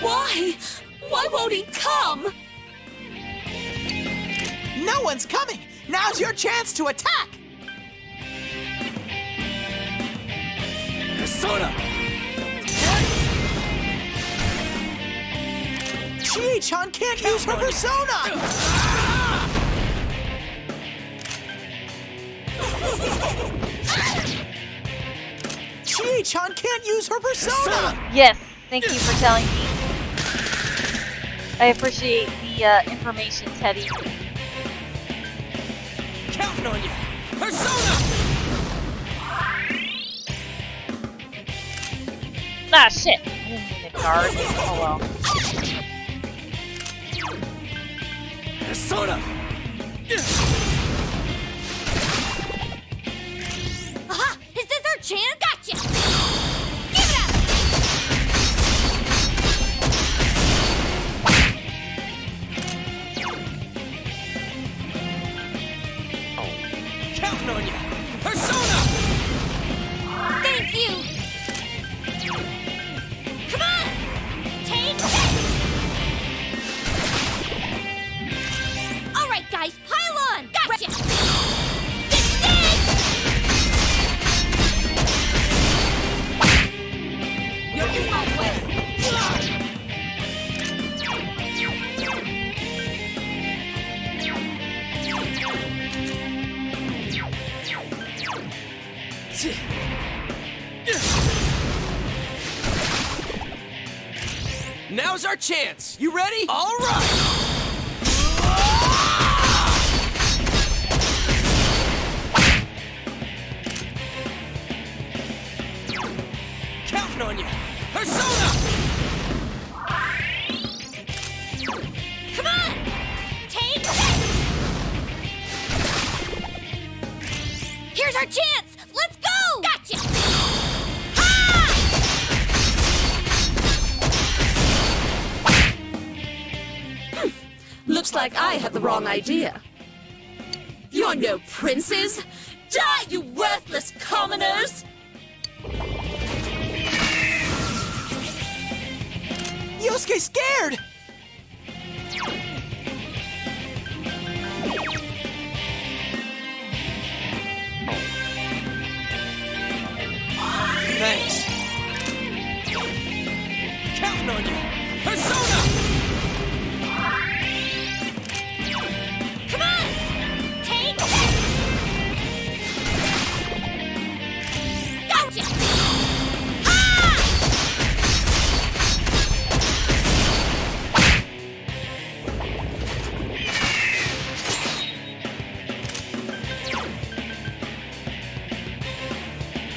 Why? Why won't he come? No one's coming! Now's your chance to attack! Persona! Chie-chan can't use her persona! Chie-chan can't use her persona! yes. Thank you for telling me. I appreciate the information, Teddy. Counting on you! Persona! Ah, shit! I didn't mean to guard. Oh well. Persona! Aha! Is this our chance? Gotcha! Give it up! Counting on you! Persona! Thank you! Come on! Take this! Alright, guys, pile on! Gotcha! This is... You're in my way! Now's our chance. You ready? All right. Counting on you. Persona! Come on! Take this! Here's our chance! Let's go! Gotcha! Ha! Looks like I had the wrong idea. You're no princes! Die, you worthless commoners! Yosuke's scared! Thanks. Counting on you. Persona! Come on! Take this! Gotcha! Ha!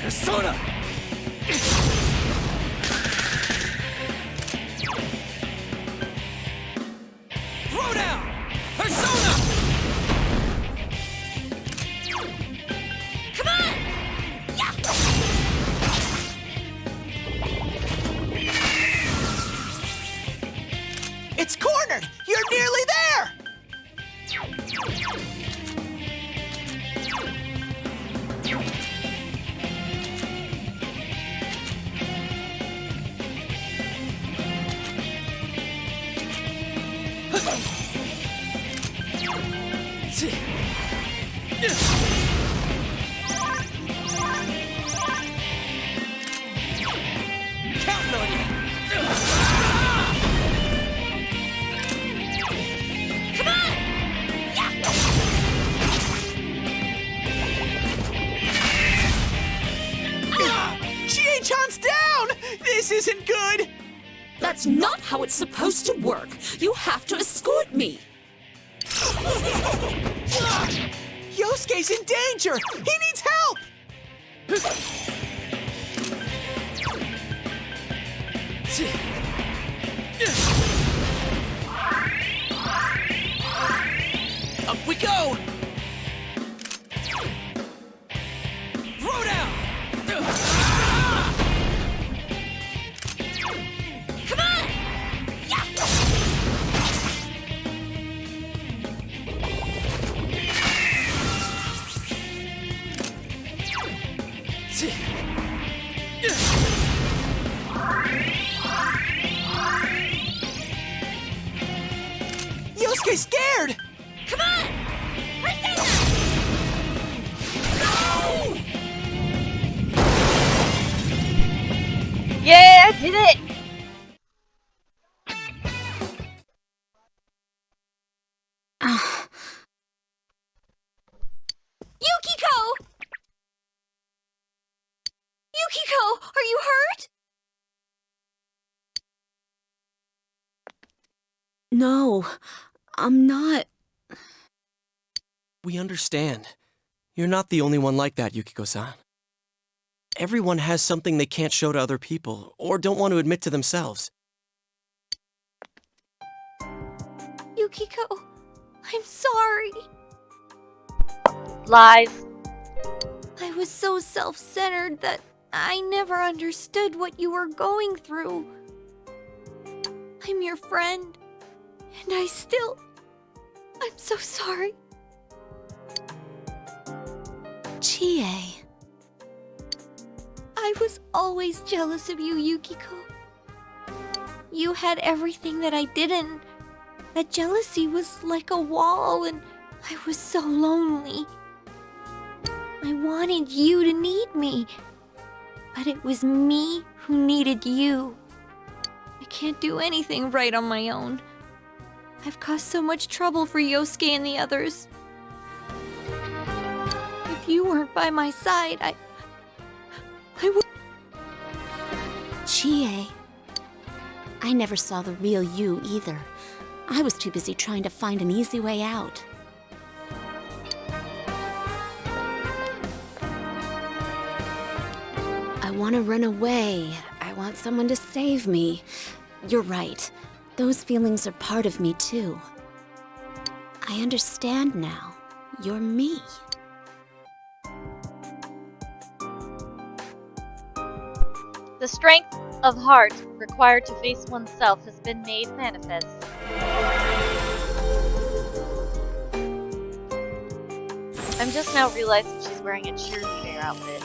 Persona! Throw down! Persona! Come on! Yeah! It's cornered! You're nearly there! Counting on you. Come on! Yeah! Chie-chan's down! This isn't good! That's not how it's supposed to work. You have to escort me. Yosuke's in danger! He needs help! Up we go! Throw down! Come on! Yeah! Yosuke's scared! Come on! Persona! Yeah, I did it! Yukiko! Yukiko, are you hurt? No, I'm not. We understand. You're not the only one like that, Yukiko-san. Everyone has something they can't show to other people, or don't want to admit to themselves. Yukiko, I'm sorry. Lies. I was so self-centered that I never understood what you were going through. I'm your friend, and I'm so sorry. Chie. I was always jealous of you, Yukiko. You had everything that I didn't. That jealousy was like a wall, and I was so lonely. I wanted you to need me, but it was me who needed you. I can't do anything right on my own. I've caused so much trouble for Yosuke and the others. If you weren't by my side, I would. Chie. I never saw the real you either. I was too busy trying to find an easy way out. I want to run away. I want someone to save me. You're right. Those feelings are part of me too. I understand now. You're me. The strength of heart required to face oneself has been made manifest. I'm just now realizing she's wearing a cheerleader outfit.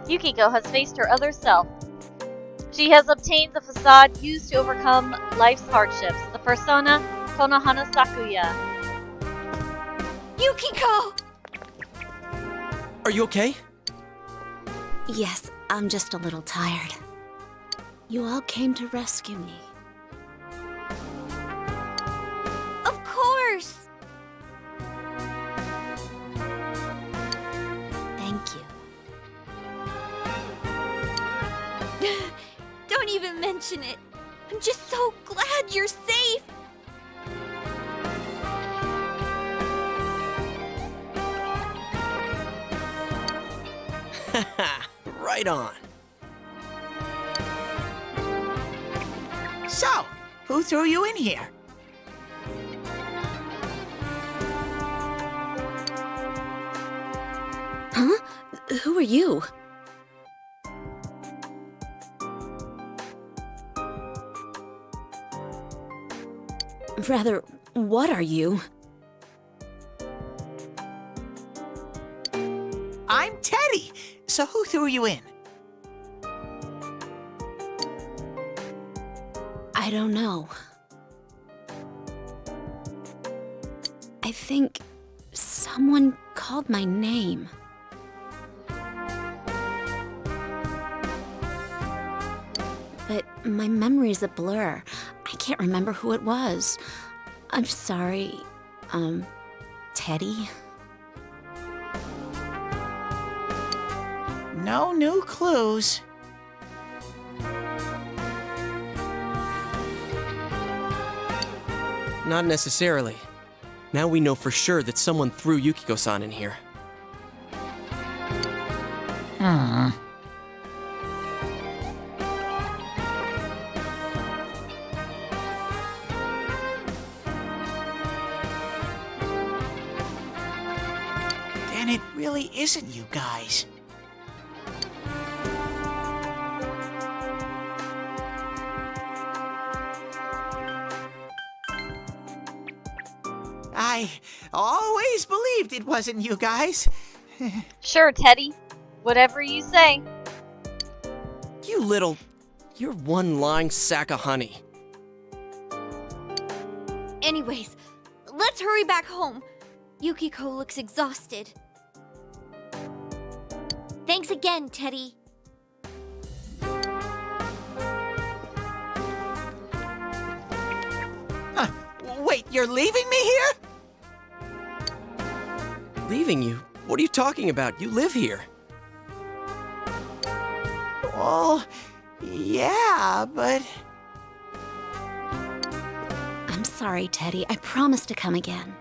Yukiko has faced her other self. She has obtained the facade used to overcome life's hardships, the persona Konohana Sakuya. Yukiko! Are you okay? Yes, I'm just a little tired. You all came to rescue me. Of course! Thank you. Don't even mention it. I'm just so glad you're safe. Right on. So, who threw you in here? Huh? Who are you? Rather, what are you? I'm Teddy. So who threw you in? I don't know. I think someone called my name. But my memory's a blur. I can't remember who it was. I'm sorry, Teddy. No new clues. Not necessarily. Now we know for sure that someone threw Yukiko-san in here. Then it really isn't you guys. I always believed it wasn't you guys. Sure, Teddy. Whatever you say. You're one lying sack of honey. Anyways, let's hurry back home. Yukiko looks exhausted. Thanks again, Teddy. Wait, you're leaving me here? Leaving you? What are you talking about? You live here. Well, Yeah, but... I'm sorry, Teddy. I promise to come again.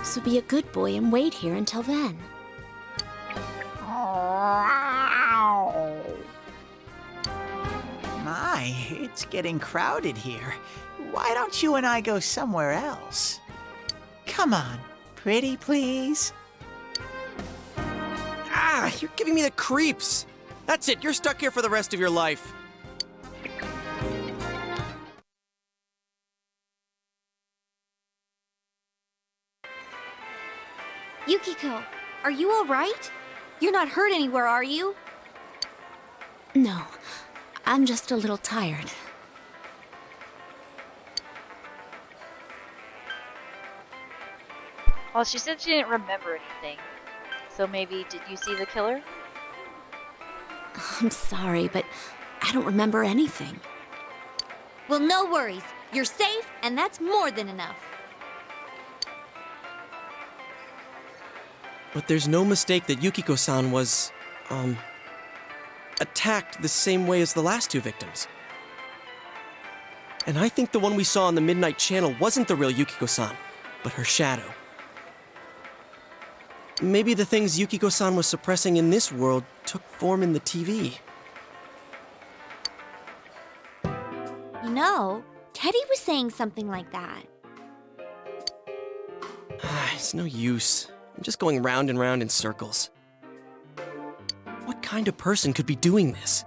So be a good boy and wait here until then. My, it's getting crowded here. Why don't you and I go somewhere else? Come on, pretty please. Ah, you're giving me the creeps. That's it, you're stuck here for the rest of your life. Yukiko, are you alright? You're not hurt anywhere, are you? No, I'm just a little tired. Well, she said she didn't remember anything. So maybe, did you see the killer? I'm sorry, but I don't remember anything. Well, no worries. You're safe, and that's more than enough. But there's no mistake that Yukiko-san was, attacked the same way as the last two victims. And I think the one we saw on the Midnight Channel wasn't the real Yukiko-san, but her shadow. Maybe the things Yukiko-san was suppressing in this world took form in the TV. You know, Teddy was saying something like that. It's no use. I'm just going round and round in circles. What kind of person could be doing this?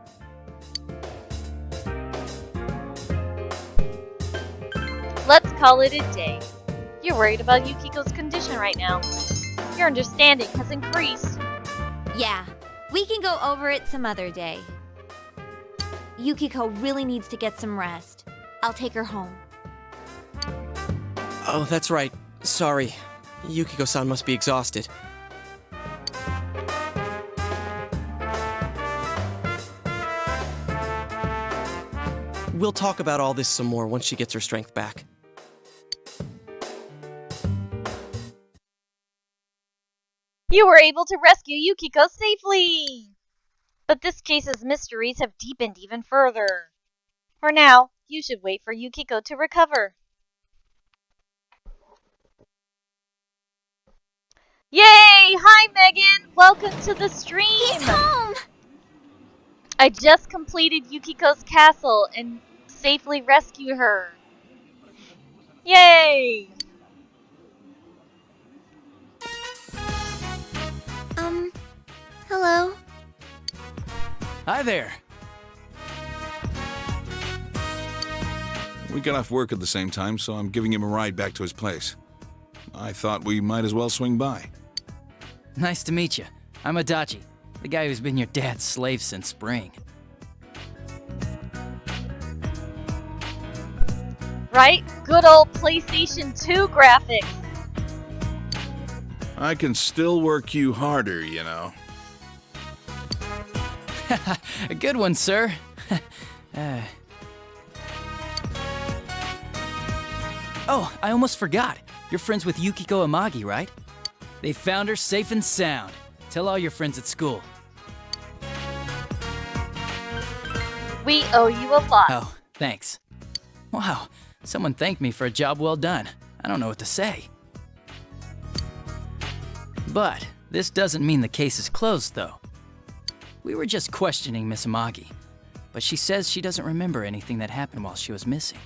Let's call it a day. You're worried about Yukiko's condition right now. Your understanding has increased. Yeah, we can go over it some other day. Yukiko really needs to get some rest. I'll take her home. Oh, that's right. Sorry. Yukiko-san must be exhausted. We'll talk about all this some more once she gets her strength back. You were able to rescue Yukiko safely! But this case's mysteries have deepened even further. For now, you should wait for Yukiko to recover. Yay! Hi, Megan! Welcome to the stream! He's home! I just completed Yukiko's castle and safely rescued her. Yay! Hello? Hi there. We got off work at the same time, so I'm giving him a ride back to his place. I thought we might as well swing by. Nice to meet you. I'm Adachi, the guy who's been your dad's slave since spring. Right? Good old PlayStation 2 graphics. I can still work you harder, you know. A good one, sir. Oh, I almost forgot. You're friends with Yukiko Amagi, right? They found her safe and sound. Tell all your friends at school. We owe you a lot. Oh, thanks. Wow, someone thanked me for a job well done. I don't know what to say. But this doesn't mean the case is closed, though. We were just questioning Miss Amagi, but she says she doesn't remember anything that happened while she was missing.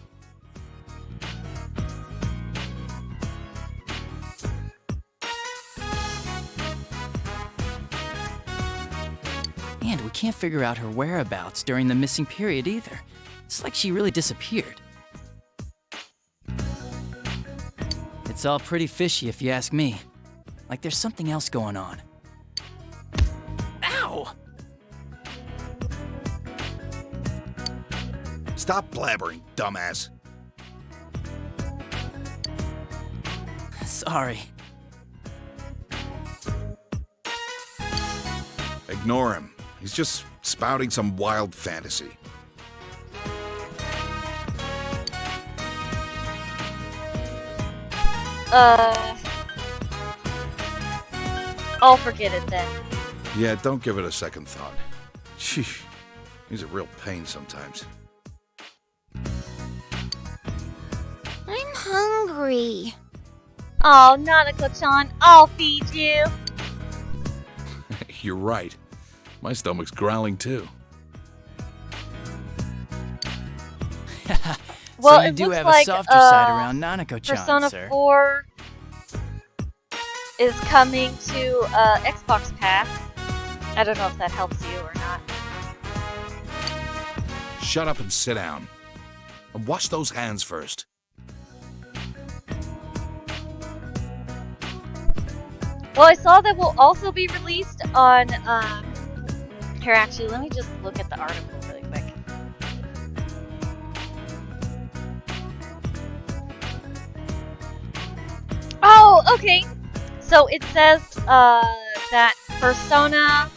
And we can't figure out her whereabouts during the missing period either. It's like she really disappeared. It's all pretty fishy if you ask me. Like there's something else going on. Ow! Stop blabbering, dumbass. Sorry. Ignore him. He's just spouting some wild fantasy. I'll forget it then. Yeah, don't give it a second thought. Sheesh. He's a real pain sometimes. I'm hungry. Oh, Nanako-chan, I'll feed you. You're right. My stomach's growling too. Well, so you it do looks have like, a softer side around Nanako-chan, Persona sir. 4 is coming to Xbox Pass. I don't know if that helps you or not. Shut up and sit down. And wash those hands first. Well, I saw that will also be released on, here actually, let me just look at the article really quick. Oh, okay. So it says, that Persona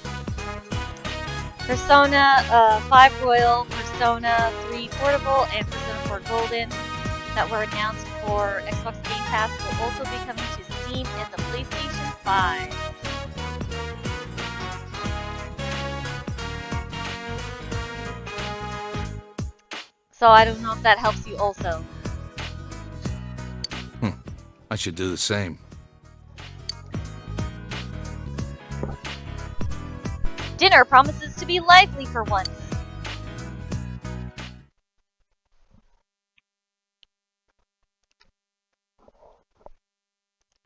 5 Royal, Persona 3 Portable, and Persona 4 Golden that were announced for Xbox Game Pass will also be coming to Steam and the PlayStation 5. So I don't know if that helps you also. I should do the same. Dinner promises to be lively for once.